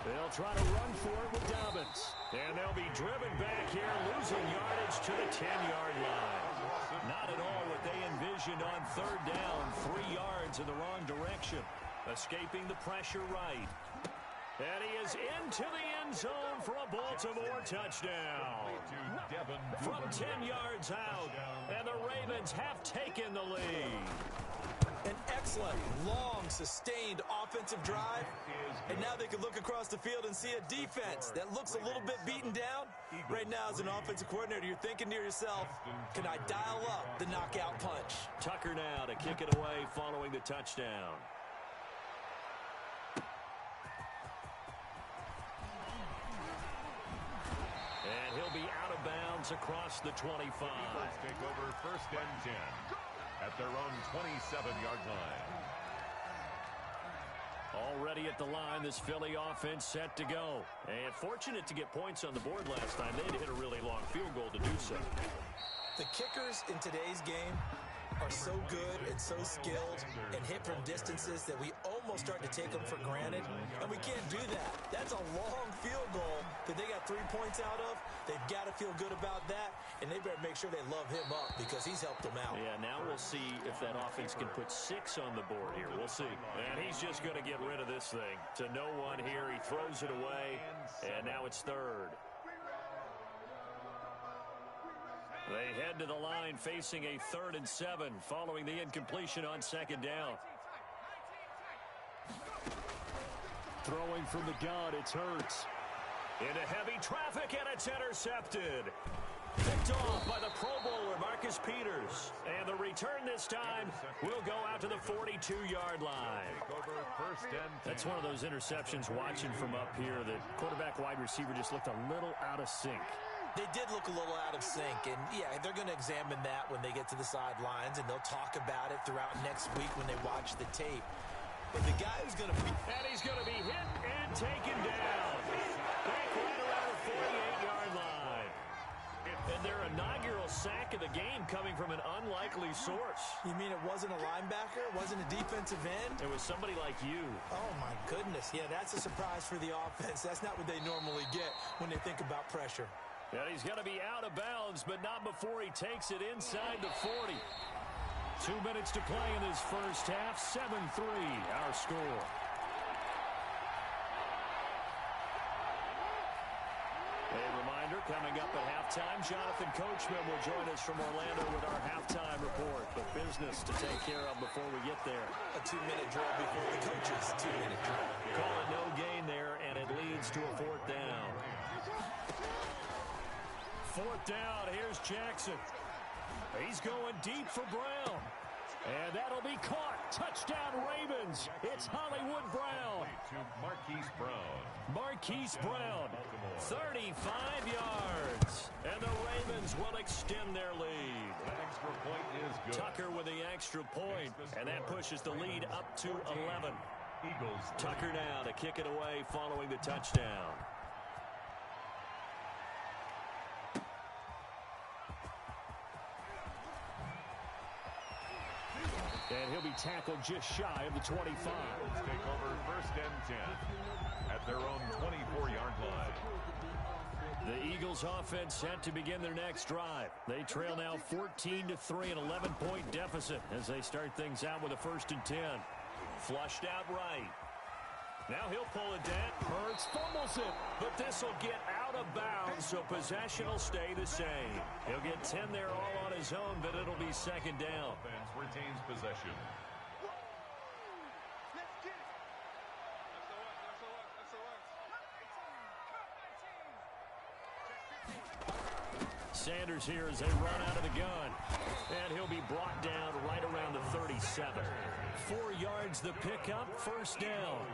They'll try to run for it with Dobbins. And they'll be driven back here, losing yardage to the 10-yard line. Not at all what they envisioned on third down. 3 yards in the wrong direction. Escaping the pressure right. And he is into the end zone for a Baltimore touchdown. From 10 yards out. And the Ravens have taken the lead. An excellent, long, sustained offensive drive. And now they can look across the field and see a defense that looks a little bit beaten down. Right now, as an offensive coordinator, you're thinking to yourself, can I dial up the knockout punch? Tucker now to kick it away following the touchdown. And he'll be out of bounds across the 25. Eagles take over 1st and 10 at their own 27-yard line. Already at the line, this Philly offense set to go. And fortunate to get points on the board last time. They had to hit a really long field goal to do so. The kickers in today's game are so good and so skilled and hit from distances that we almost start to take them for granted, and we can't do that. That's a long field goal that they got 3 points out of. They've got to feel good about that, and they better make sure they love him up because he's helped them out. Yeah, now we'll see if that offense can put 6 on the board here. We'll see. And he's just going to get rid of this thing. To no one here, he throws it away, and now it's 3rd. They head to the line facing a 3rd and 7 following the incompletion on 2nd down. Throwing from the gun, it's Hurts. Into heavy traffic, and it's intercepted. Picked off by the Pro Bowler, Marcus Peters. And the return this time will go out to the 42-yard line. That's one of those interceptions watching from up here that quarterback wide receiver just looked a little out of sync. They did look a little out of sync, and yeah, they're going to examine that when they get to the sidelines, and they'll talk about it throughout next week when they watch the tape. But the guy who's going to be... And he's going to be hit and taken down. Back right around the 48-yard line. And their inaugural sack of the game coming from an unlikely source. You mean it wasn't a linebacker? It wasn't a defensive end? It was somebody like you. Oh, my goodness. Yeah, that's a surprise for the offense. That's not what they normally get when they think about pressure. And he's going to be out of bounds, but not before he takes it inside the 40. 2 minutes to play in this first half. 7-3, our score. A reminder, coming up at halftime, Jonathan Coachman will join us from Orlando with our halftime report. But business to take care of before we get there. A 2-minute drill before the coaches' 2-minute drill. Call it no gain there, and it leads to a 4th down. 4th down, here's Jackson. He's going deep for Brown. And that'll be caught. Touchdown Ravens. It's Hollywood Brown. To Marquise Brown. Marquise Brown, 35 yards. And the Ravens will extend their lead. That extra point is good. Tucker with the extra point. And that pushes the lead up to 11. Eagles. Tucker now to kick it away following the touchdown. And he'll be tackled just shy of the 25. Take over 1st and 10 at their own 24-yard line. The Eagles offense set to begin their next drive. They trail now 14-3, an 11-point deficit as they start things out with a 1st and 10. Flushed out right. Now he'll pull it down. Hurts fumbles it, but this will get out of bounds, so possession will stay the same. He'll get 10 there all on his own, but it'll be 2nd down. Offense retains possession. Sanders here as they run out of the gun. And he'll be brought down right around the 37. 4 yards the pickup, 1st down.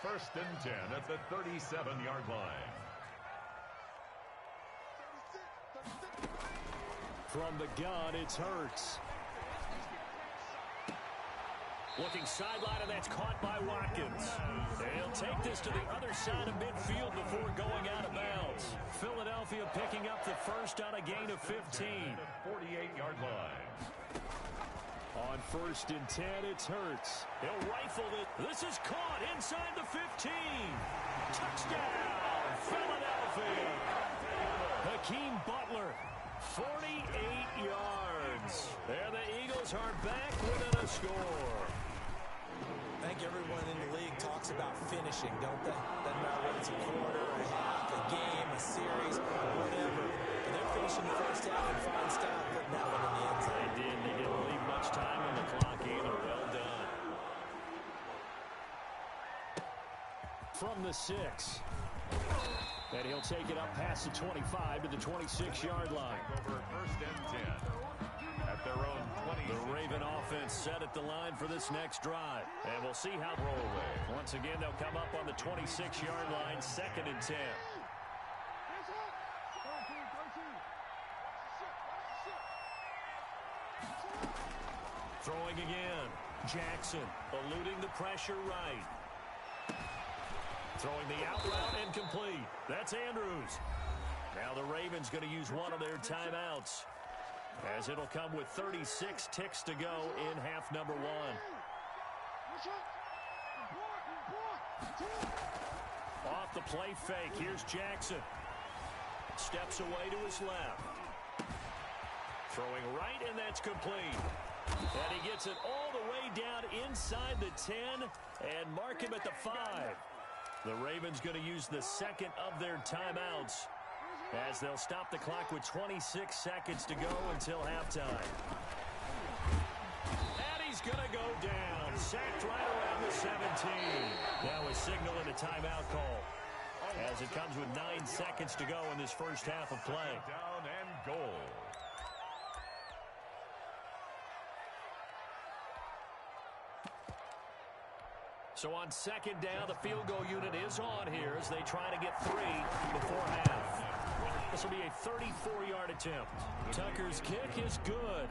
1st and 10 at the 37-yard line. From the gun, it's Hurts. Looking sideline, and that's caught by Watkins. They'll take this to the other side of midfield before going out of bounds. Philadelphia picking up the 1st on a gain of 15. 48-yard line. On 1st and 10, it's Hurts. He'll rifle it. This is caught inside the 15. Touchdown, Philadelphia. Hakeem Butler, 48 yards. And the Eagles are back within a score. I think everyone in the league talks about finishing, don't they? Doesn't matter whether it's a quarter, a half, a game, a series, whatever. But they're finishing the first half in fine style, putting that one in the end zone. They did. They didn't leave much time on the clock either. Well done. From the 6. And he'll take it up past the 25 to the 26-yard line. Over 1st and 10 at their own 20. The Raven offense set at the line for this next drive. And we'll see how roll away. Once again, they'll come up on the 26-yard line, 2nd and 10. Throwing again. Jackson eluding the pressure right. Throwing the out route incomplete. That's Andrews. Now the Ravens going to use one of their timeouts, as it'll come with 36 ticks to go in half number 1. Off the play fake. Here's Jackson. Steps away to his left. Throwing right, and that's complete. And he gets it all the way down inside the 10 and mark him at the 5. The Ravens going to use the 2nd of their timeouts, as they'll stop the clock with 26 seconds to go until halftime. And he's going to go down. Sacked right around the 17. Now a signal and a timeout call, as it comes with 9 seconds to go in this first half of play. Down and goal. So on 2nd down, the field goal unit is on here as they try to get 3 before half. This will be a 34-yard attempt. Tucker's kick is good.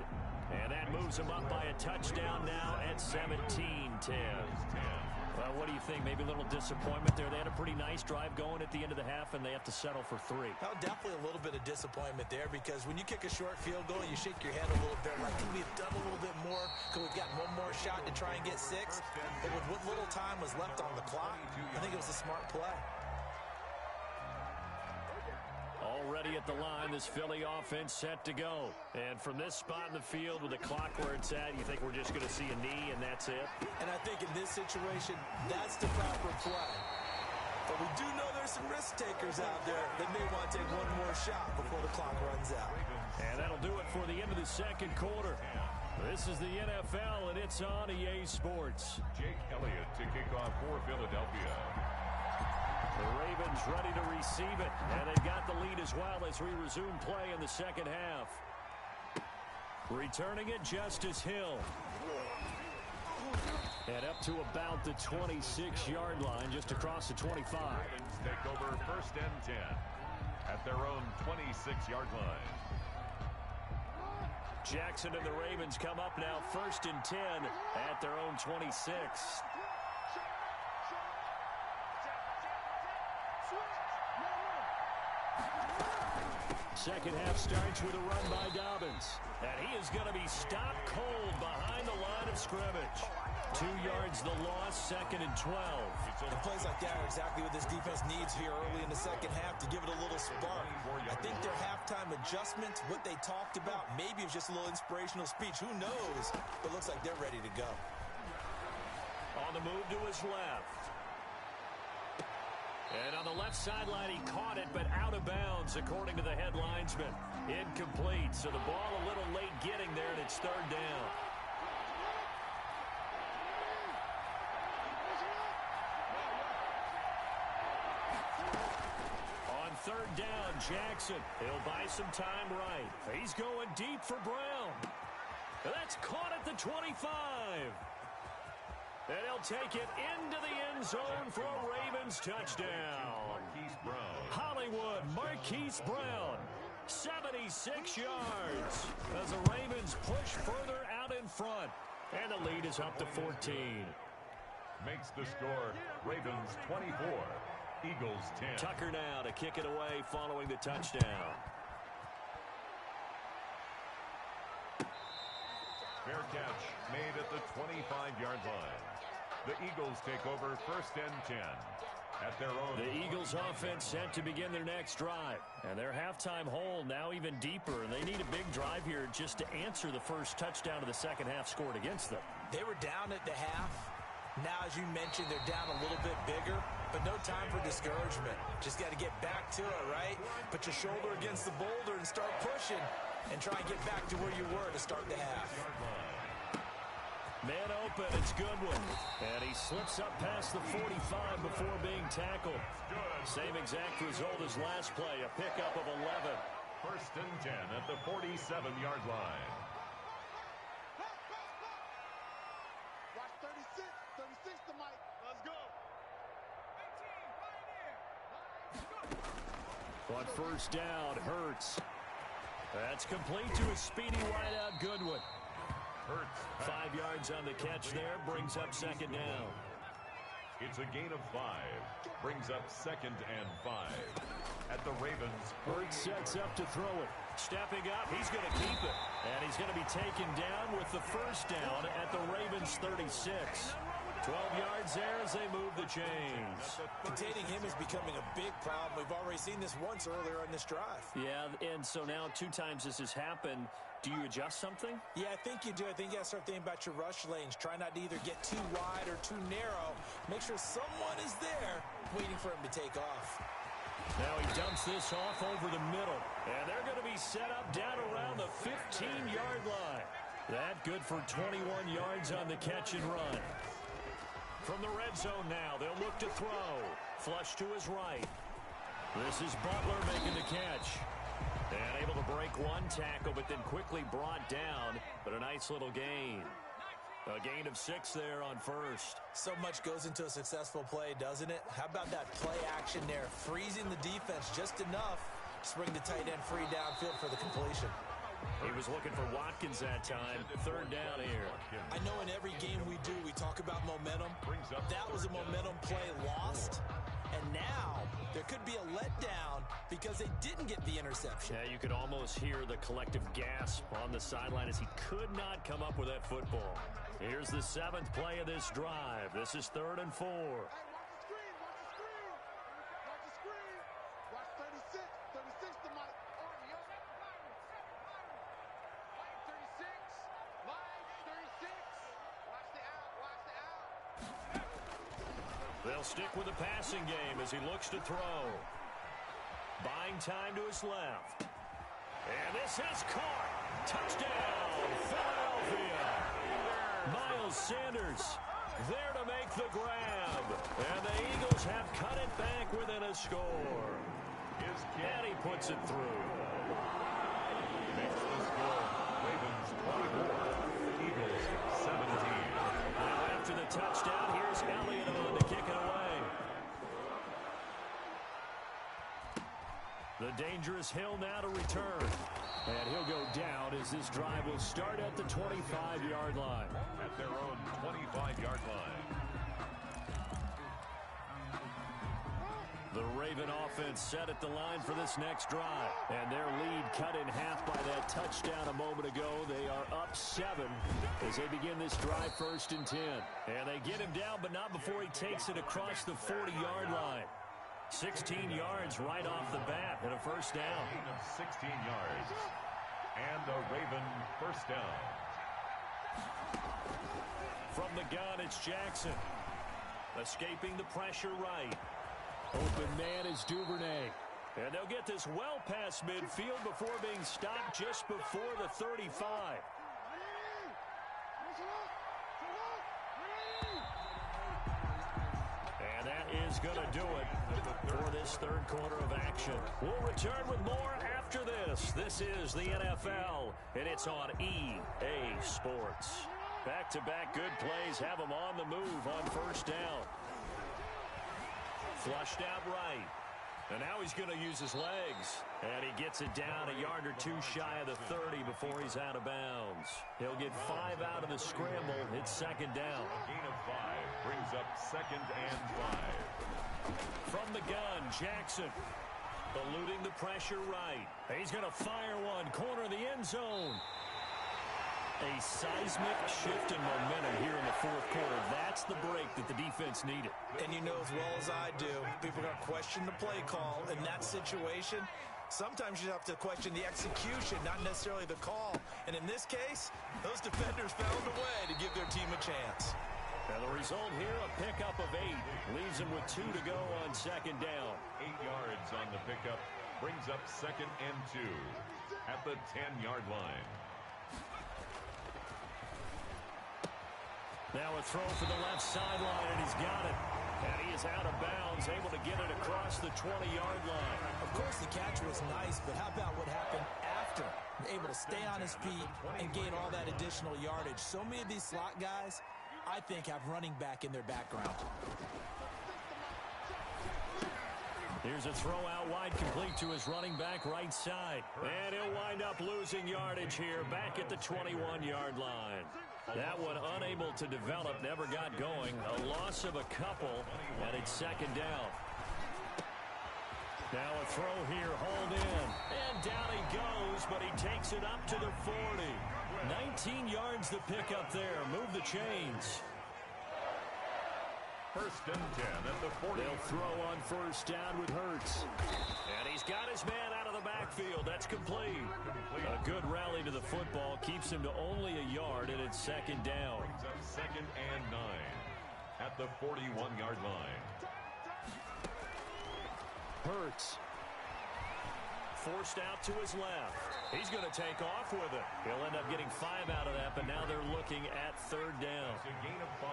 And that moves him up by a touchdown now at 17-10. Well, what do you think? Maybe a little disappointment there. They had a pretty nice drive going at the end of the half, and they have to settle for 3. Well, definitely a little bit of disappointment there, because when you kick a short field goal, you shake your head a little bit. Like, could we have done a little bit more? Could we have gotten one more shot to try and get 6? But with what little time was left on the clock, I think it was a smart play. Already at the line, this Philly offense set to go. And from this spot in the field with the clock where it's at, you think we're just going to see a knee and that's it? And I think in this situation, that's the proper play. But we do know there's some risk takers out there that may want to take one more shot before the clock runs out. And that'll do it for the end of the second quarter. This is the NFL, and it's on EA Sports. Jake Elliott to kick off for Philadelphia. The Ravens ready to receive it, and they've got the lead as well as we resume play in the second half. Returning it, Justice Hill. And up to about the 26-yard line, just across the 25. Take over 1st and 10 at their own 26-yard line. Jackson and the Ravens come up now 1st and 10 at their own 26. Second half starts with a run by Dobbins. And he is going to be stopped cold behind the line of scrimmage. 2 yards the loss, 2nd and 12. And plays like that are exactly what this defense needs here early in the second half to give it a little spark. I think their halftime adjustment, what they talked about, maybe it's just a little inspirational speech. Who knows? But looks like they're ready to go. On the move to his left. And on the left sideline, he caught it, but out of bounds, according to the head linesman. Incomplete, so the ball a little late getting there, and it's 3rd down. On 3rd down, Jackson. He'll buy some time right. He's going deep for Brown. That's caught at the 25. And he'll take it into the end zone for a Ravens touchdown. Marquise Brown. Hollywood, Marquise Brown, 76 yards as the Ravens push further out in front. And the lead is up to 14. Makes the score Ravens 24, Eagles 10. Tucker now to kick it away following the touchdown. Fair catch made at the 25-yard line. The Eagles take over 1st and 10 at their own. The Eagles offense set to begin their next drive. And their halftime hole now even deeper. And they need a big drive here just to answer the first touchdown of the second half scored against them. They were down at the half. Now, as you mentioned, they're down a little bit bigger, but no time for discouragement. Just got to get back to it, right? Put your shoulder against the boulder and start pushing and try and get back to where you were to start the half. Man open, it's Goodwin. And he slips up past the 45 before being tackled. Same exact result as last play, a pickup of 11. 1st and 10 at the 47-yard line. Watch 36. 36 to Mike. Let's go. 18, On first down, Hurts. That's complete to a speedy wideout, Goodwin. Hurts. 5 yards on the catch there, brings up second down. It's a gain of 5. Brings up 2nd and 5 at the Ravens. Hurts sets up to throw it. Stepping up, he's going to keep it. And he's going to be taken down with the first down at the Ravens 36. 12 yards there as they move the chains. Containing him is becoming a big problem. We've already seen this once earlier in this drive. Yeah, and so now 2 times this has happened. Do you adjust something? Yeah, I think you do. I think you got to start thinking about your rush lanes. Try not to either get too wide or too narrow. Make sure someone is there waiting for him to take off. Now he dumps this off over the middle. And they're going to be set up down around the 15-yard line. That good for 21 yards on the catch and run. From the red zone now, they'll look to throw. Flush to his right. This is Butler making the catch. And able to break one tackle, but then quickly brought down. But a nice little gain. A gain of 6 there on first. So much goes into a successful play, doesn't it? How about that play action there? Freezing the defense just enough to bring the tight end free downfield for the completion. He was looking for Watkins that time. 3rd down here. I know in every game we do, we talk about momentum. That was a momentum play lost. And now there could be a letdown because they didn't get the interception. Yeah, you could almost hear the collective gasp on the sideline as he could not come up with that football. Here's the 7th play of this drive. This is 3rd and 4. Hey, watch the screen. Watch the screen. Watch the screen. Watch 36. 36 to Mike. Line 36. Watch the out. Watch the out. They'll stick with the passing game as he looks to throw. Buying time to his left. And this is caught. Touchdown, Philadelphia. Miles Sanders there to make the grab. And the Eagles have cut it back within a score. And he puts it through. Makes the score. Ravens 24. Eagles 17. Now after the touchdown, here's Elliott on to kick it away. The dangerous Hill now to return. And he'll go down as this drive will start at the 25-yard line. At their own 25-yard line. The Raven offense set at the line for this next drive. And their lead cut in half by that touchdown a moment ago. They are up 7 as they begin this drive 1st and 10. And they get him down, but not before he takes it across the 40-yard line. 16 yards right off the bat and a first down. Gain of 16 yards. And a Raven first down. From the gun, it's Jackson. Escaping the pressure right. Open man is Duvernay. And they'll get this well past midfield before being stopped just before the 35. And that is going to do it for this 3rd quarter of action. We'll return with more after this. This is the NFL, and it's on EA Sports. Back-to-back good plays have them on the move on first down. Flushed out right. And now he's going to use his legs. And he gets it down a yard or 2 shy of the 30 before he's out of bounds. He'll get 5 out of the scramble. It's 2nd down. Gain of 5 brings up 2nd and 5. From the gun, Jackson. Eluding the pressure right. He's going to fire one. Corner of the end zone. A seismic shift in momentum here in the fourth quarter. That's the break that the defense needed. And you know as well as I do, people are going to question the play call in that situation. Sometimes you have to question the execution, not necessarily the call. And in this case, those defenders found a way to give their team a chance. And the result here, a pickup of 8. Leaves them with 2 to go on second down. 8 yards on the pickup. Brings up 2nd and 2 at the 10-yard line. Now a throw for the left sideline, and he's got it. And he is out of bounds, able to get it across the 20-yard line. Of course, the catch was nice, but how about what happened after? Able to stay on his feet and gain all that additional yardage. So many of these slot guys, I think, have running back in their background. Here's a throw out wide, complete to his running back right side. And he'll wind up losing yardage here, back at the 21-yard line. That one unable to develop, never got going. A loss of a couple, and it's second down. Now a throw here, hauled in. And down he goes, but he takes it up to the 40. 19 yards the pick up there. Move the chains. 1st and 10 at the 40. They'll throw on first down with Hurts. And he's got his man out of the backfield. That's complete. A good rally to the football keeps him to only a yard, and it's second down. Brings up 2nd and 9 at the 41-yard line. Hurts. Forced out to his left. He's going to take off with it. He'll end up getting 5 out of that, but now they're looking at third down. It's a gain of 5.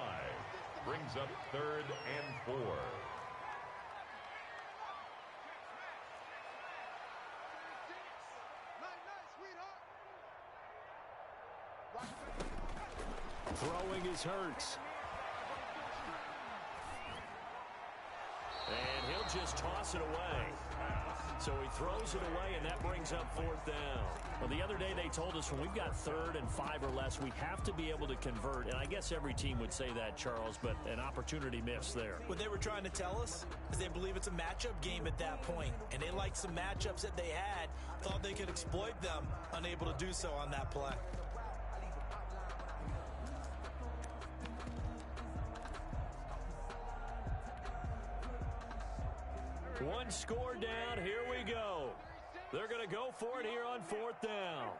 Brings up 3rd and 4. Throwing is Hurts. And he'll just toss it away. So he throws it away, and that brings up 4th down. Well, the other day they told us when we've got 3rd and 5 or less, we have to be able to convert. And I guess every team would say that, Charles, but an opportunity missed there. What they were trying to tell us is they believe it's a matchup game at that point, and they liked some matchups that they had, thought they could exploit them, unable to do so on that play. One score down. Here we go. They're going to go for it here on 4th down.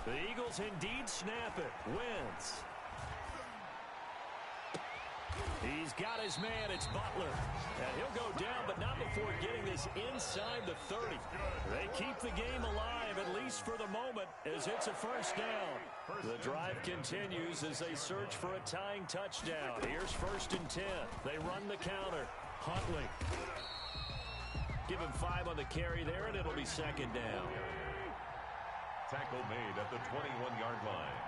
The Eagles indeed snap it. Wentz. He's got his man. It's Butler. And he'll go down, but not before getting this inside the 30. They keep the game alive, at least for the moment, as it's a first down. The drive continues as they search for a tying touchdown. Here's 1st and 10. They run the counter. Huntley. Give him 5 on the carry there, and it'll be second down. Tackle made at the 21-yard line.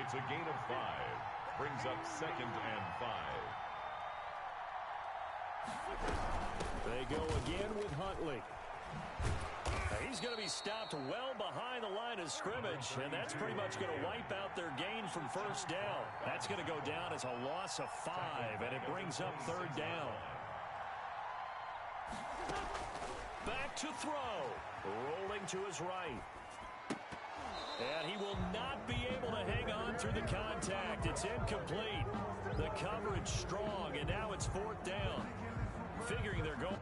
It's a gain of 5. Brings up 2nd and 5. They go again with Huntley. He's going to be stopped well behind the line of scrimmage, and that's pretty much going to wipe out their gain from first down. That's going to go down as a loss of 5, and it brings up 3rd down. Back to throw. Rolling to his right. And he will not be able to hang on through the contact. It's incomplete. The coverage strong, and now it's 4th down. Figuring they're going.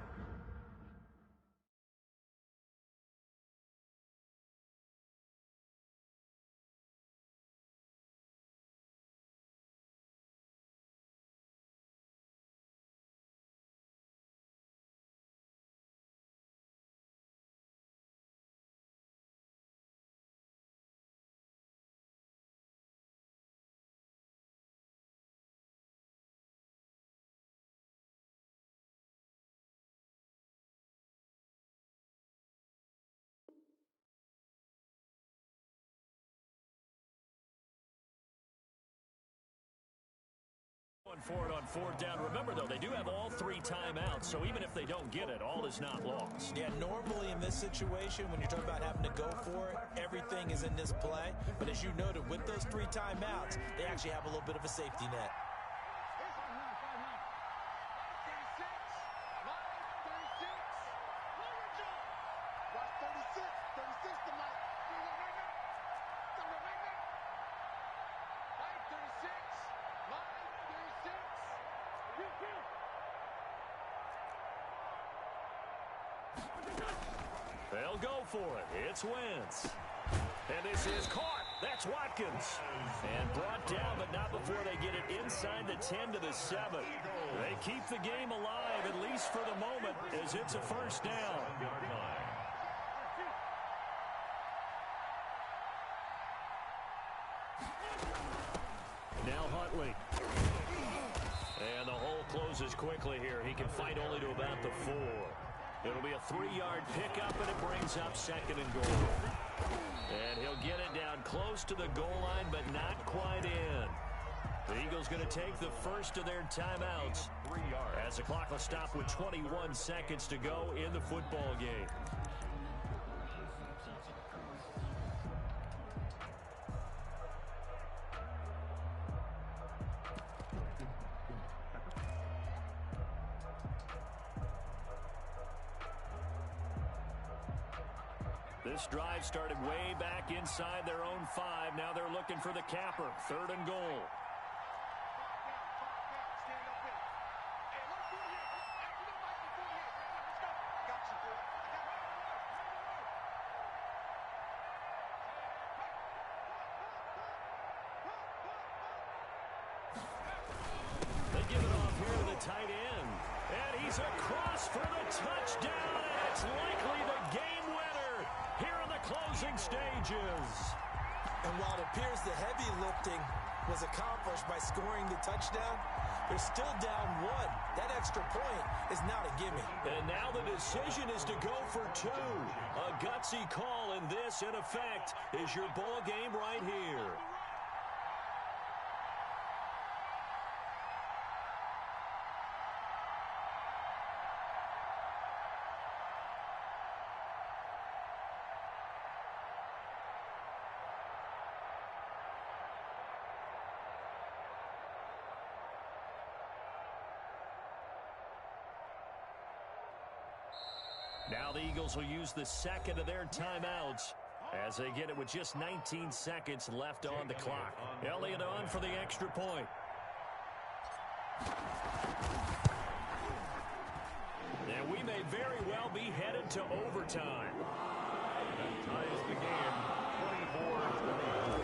For it on 4th down. Remember, though, they do have all 3 timeouts, so even if they don't get it, all is not lost. Yeah, normally in this situation, when you're talking about having to go for it, everything is in this play. But as you noted, with those 3 timeouts, they actually have a little bit of a safety net. They'll go for it. It's Wentz. And this is caught. That's Watkins. And brought down, but not before they get it inside the 10 to the 7. They keep the game alive, at least for the moment, as it's a first down. Now Huntley. And the hole closes quickly here. He can fight only to about the 4. It'll be a 3-yard pickup, and it brings up 2nd and goal. And he'll get it down close to the goal line, but not quite in. The Eagles going to take the first of their timeouts as the clock will stop with 21 seconds to go in the football game. This drive started way back inside their own 5. Now they're looking for the capper. 3rd and goal. They give it off here to the tight end. And he's across for the touchdown, and it's likely the game winner here in the closing stages. And while it appears the heavy lifting was accomplished by scoring the touchdown, they're still down 1. That extra point is not a gimme. And now the decision is to go for 2. A gutsy call, and this, in effect, is your ball game right here. Now the Eagles will use the 2nd of their timeouts as they get it with just 19 seconds left on the clock. Elliott on for the extra point. And we may very well be headed to overtime. That ties the game 24-24.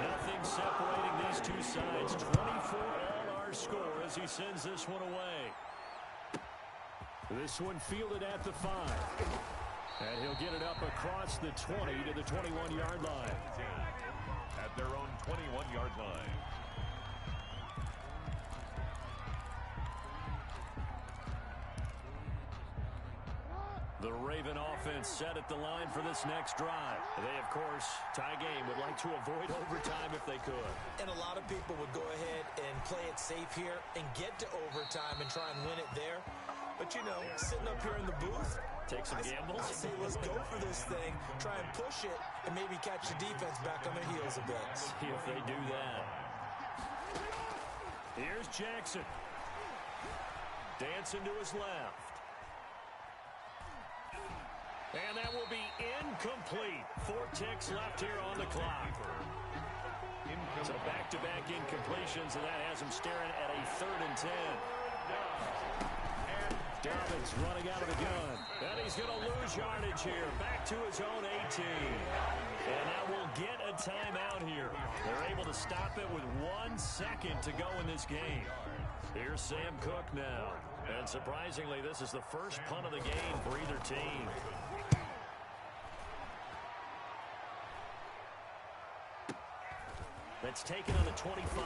Nothing separating these two sides. 24 all our score as he sends this one away. This one fielded at the 5. And he'll get it up across the 20 to the 21-yard line. At their own 21-yard line. The Raven offense set at the line for this next drive. They, of course, tie game, would like to avoid overtime if they could. And a lot of people would go ahead and play it safe here and get to overtime and try and win it there. But, you know, sitting up here in the booth, take some gambles. I say let's go for this thing, try and push it, and maybe catch the defense back on their heels a bit. See if they do that. Here's Jackson. Dancing to his left. And that will be incomplete. 4 ticks left here on the clock. So back-to-back incompletions, and that has him staring at a 3rd and 10. Dobbins running out of the gun. And he's going to lose yardage here. Back to his own 18. And that will get a timeout here. They're able to stop it with 1 second to go in this game. Here's Sam Cook now. And surprisingly, this is the first punt of the game for either team. That's taken on the 25.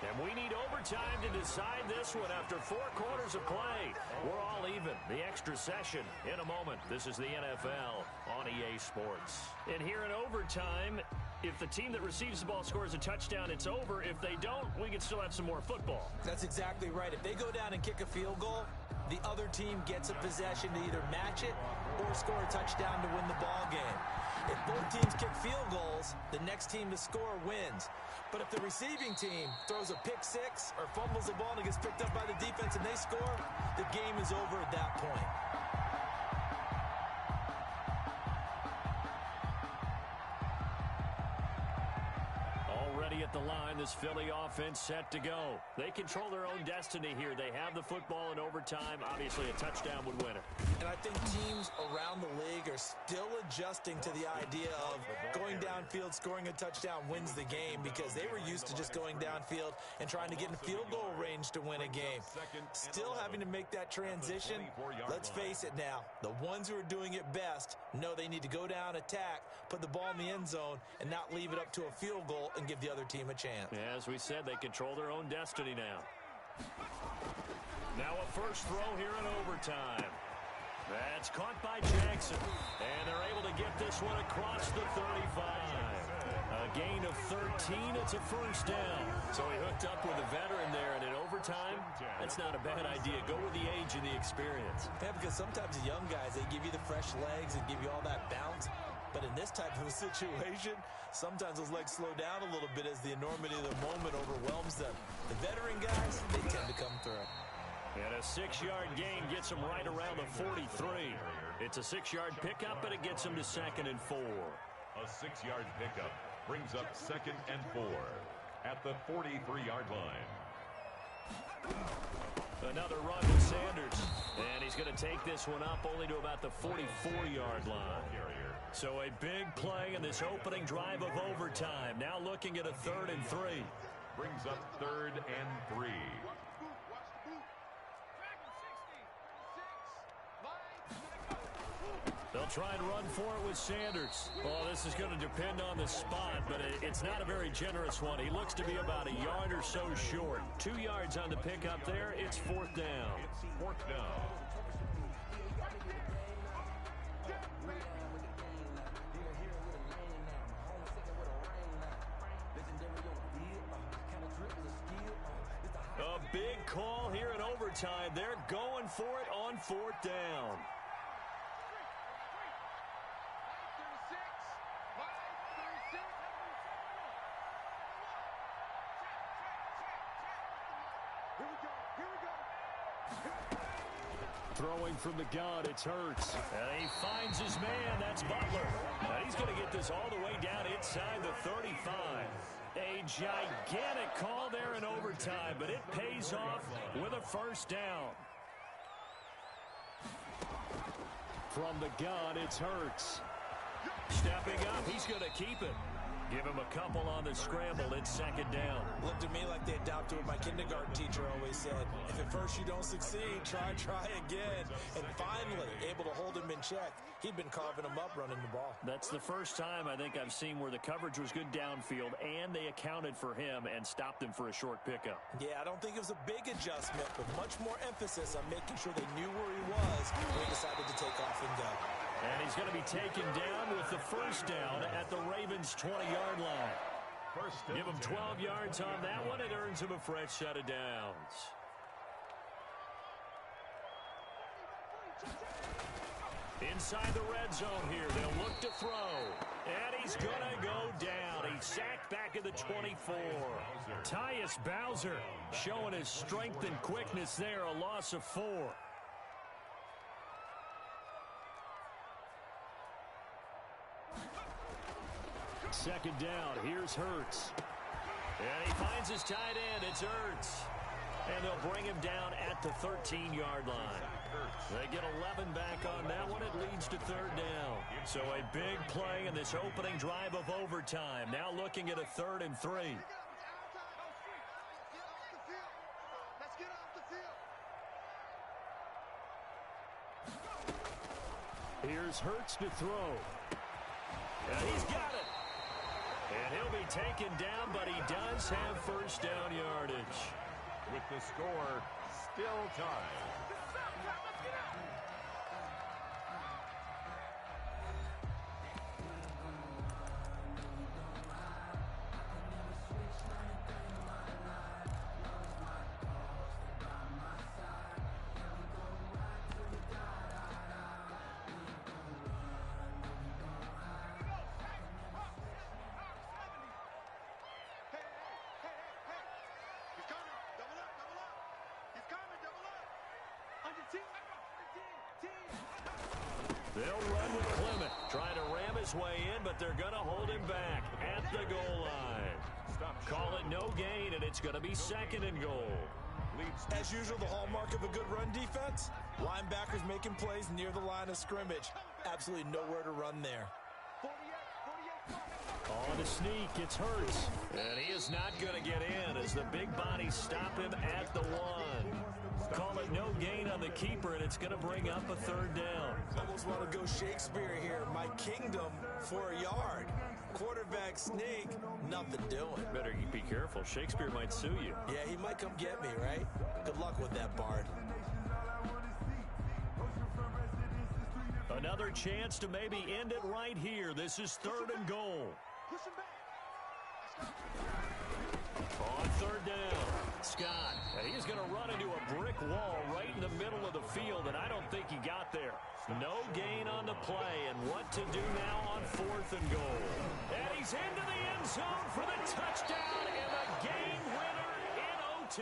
And we need overtime to decide this one after 4 quarters of play. We're all even. The extra session in a moment. This is the NFL on EA Sports. And here in overtime, if the team that receives the ball scores a touchdown, it's over. If they don't, we can still have some more football. That's exactly right. If they go down and kick a field goal, the other team gets a possession to either match it or score a touchdown to win the ball game. If both teams kick field goals, the next team to score wins. But if the receiving team throws a pick 6 or fumbles the ball and it gets picked up by the defense and they score, the game is over at that point. Already at the line, this Philly offense set to go. They control their own destiny here. They have the football in overtime. Obviously, a touchdown would win it. And I think teams around the league are still adjusting to the idea of going downfield, scoring a touchdown wins the game, because they were used to just going downfield and trying to get in field goal range to win a game. Still having to make that transition. Let's face it now, the ones who are doing it best know they need to go down, attack, put the ball in the end zone, and not leave it up to a field goal and give the other team a chance. As we said, they control their own destiny now. Now a first throw here in overtime. That's caught by Jackson. And they're able to get this one across the 35. A gain of 13. It's a first down. So he hooked up with a veteran there, and in overtime, that's not a bad idea. Go with the age and the experience. Yeah, because sometimes the young guys, they give you the fresh legs and give you all that bounce. But in this type of a situation, sometimes those legs slow down a little bit as the enormity of the moment overwhelms them. The veteran guys, they tend to come through. And a 6-yard gain gets him right around the 43. It's a 6-yard pickup, but it gets him to 2nd and 4. A 6-yard pickup brings up 2nd and 4 at the 43-yard line. Another run with Sanders. And he's going to take this one up only to about the 44-yard line. So a big play in this opening drive of overtime. Now looking at a 3rd and 3. Brings up 3rd and 3. They'll try and run for it with Sanders. Oh, this is going to depend on the spot, but it's not a very generous one. He looks to be about a yard or so short. 2 yards on the pickup there. It's 4th down. It's 4th down. A big call here in overtime. They're going for it on 4th down. Throwing from the gun, it's Hurts. And he finds his man, that's Butler. And he's going to get this all the way down inside the 35. A gigantic call there in overtime, but it pays off with a first down. From the gun, it's Hurts. Stepping up, he's going to keep it. Give him a couple on the scramble. It's 2nd down. Looked to me like they adopted what my kindergarten teacher always said. If at first you don't succeed, try again. And finally, able to hold him in check. He'd been carving him up running the ball. That's the first time I think I've seen where the coverage was good downfield, and they accounted for him and stopped him for a short pickup. Yeah, I don't think it was a big adjustment, but much more emphasis on making sure they knew where he was when he decided to take off and go. And he's going to be taken down with the first down at the Ravens' 20-yard line. Give him 12 yards on that one. It earns him a fresh set of downs. Inside the red zone here. They'll look to throw. And he's going to go down. He's sacked back at the 24. Tyus Bowser showing his strength and quickness there. A loss of 4. Second down, here's Hurts. And he finds his tight end, it's Hurts. And they'll bring him down at the 13-yard line. They get 11 back on that one. It leads to 3rd down. So a big play in this opening drive of overtime. Now looking at a 3rd and 3. Let's get off the field. Here's Hurts to throw. And he's got it. And he'll be taken down, but he does have first down yardage. With the score still tied. They'll run with Clement, trying to ram his way in, but they're going to hold him back at the goal line. Call it no gain, and it's going to be second and goal. As usual, the hallmark of a good run defense, linebackers making plays near the line of scrimmage. Absolutely nowhere to run there. On the sneak, it's Hurts. And he is not going to get in as the big bodies stop him at the 1. Call it no gain on the keeper, and it's going to bring up a third down. Almost want to go Shakespeare here. My kingdom for a yard. Quarterback sneak, nothing doing. Better be careful. Shakespeare might sue you. Yeah, he might come get me, right? Good luck with that, Bard. Another chance to maybe end it right here. This is third and goal. On third down, Scott. And he's going to run into a brick wall right in the middle of the field, and I don't think he got there. No gain on the play, and what to do now on fourth and goal. And he's into the end zone for the touchdown and the game winner in OT.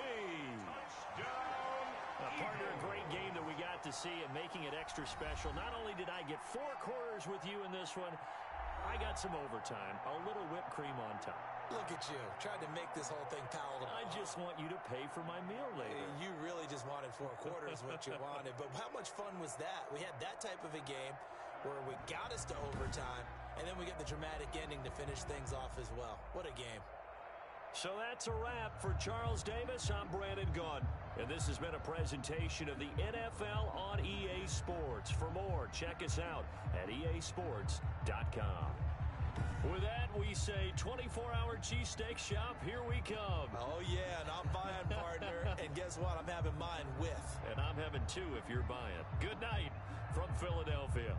Partner, a great game that we got to see and making it extra special. Not only did I get 4 quarters with you in this one, I got some overtime, a little whipped cream on top. Look at you, tried to make this whole thing palatable. I just want you to pay for my meal later. You really just wanted 4 quarters what you wanted, but how much fun was that? We had that type of a game where we got us to overtime, and then we get the dramatic ending to finish things off as well. What a game. So that's a wrap for Charles Davis. I'm Brandon Gunn, and this has been a presentation of the NFL on EA Sports. For more, check us out at easports.com. With that, we say 24-hour cheesesteak shop, here we come. Oh, yeah, and I'm buying, partner. And guess what? I'm having mine with. And I'm having 2 if you're buying. Good night from Philadelphia.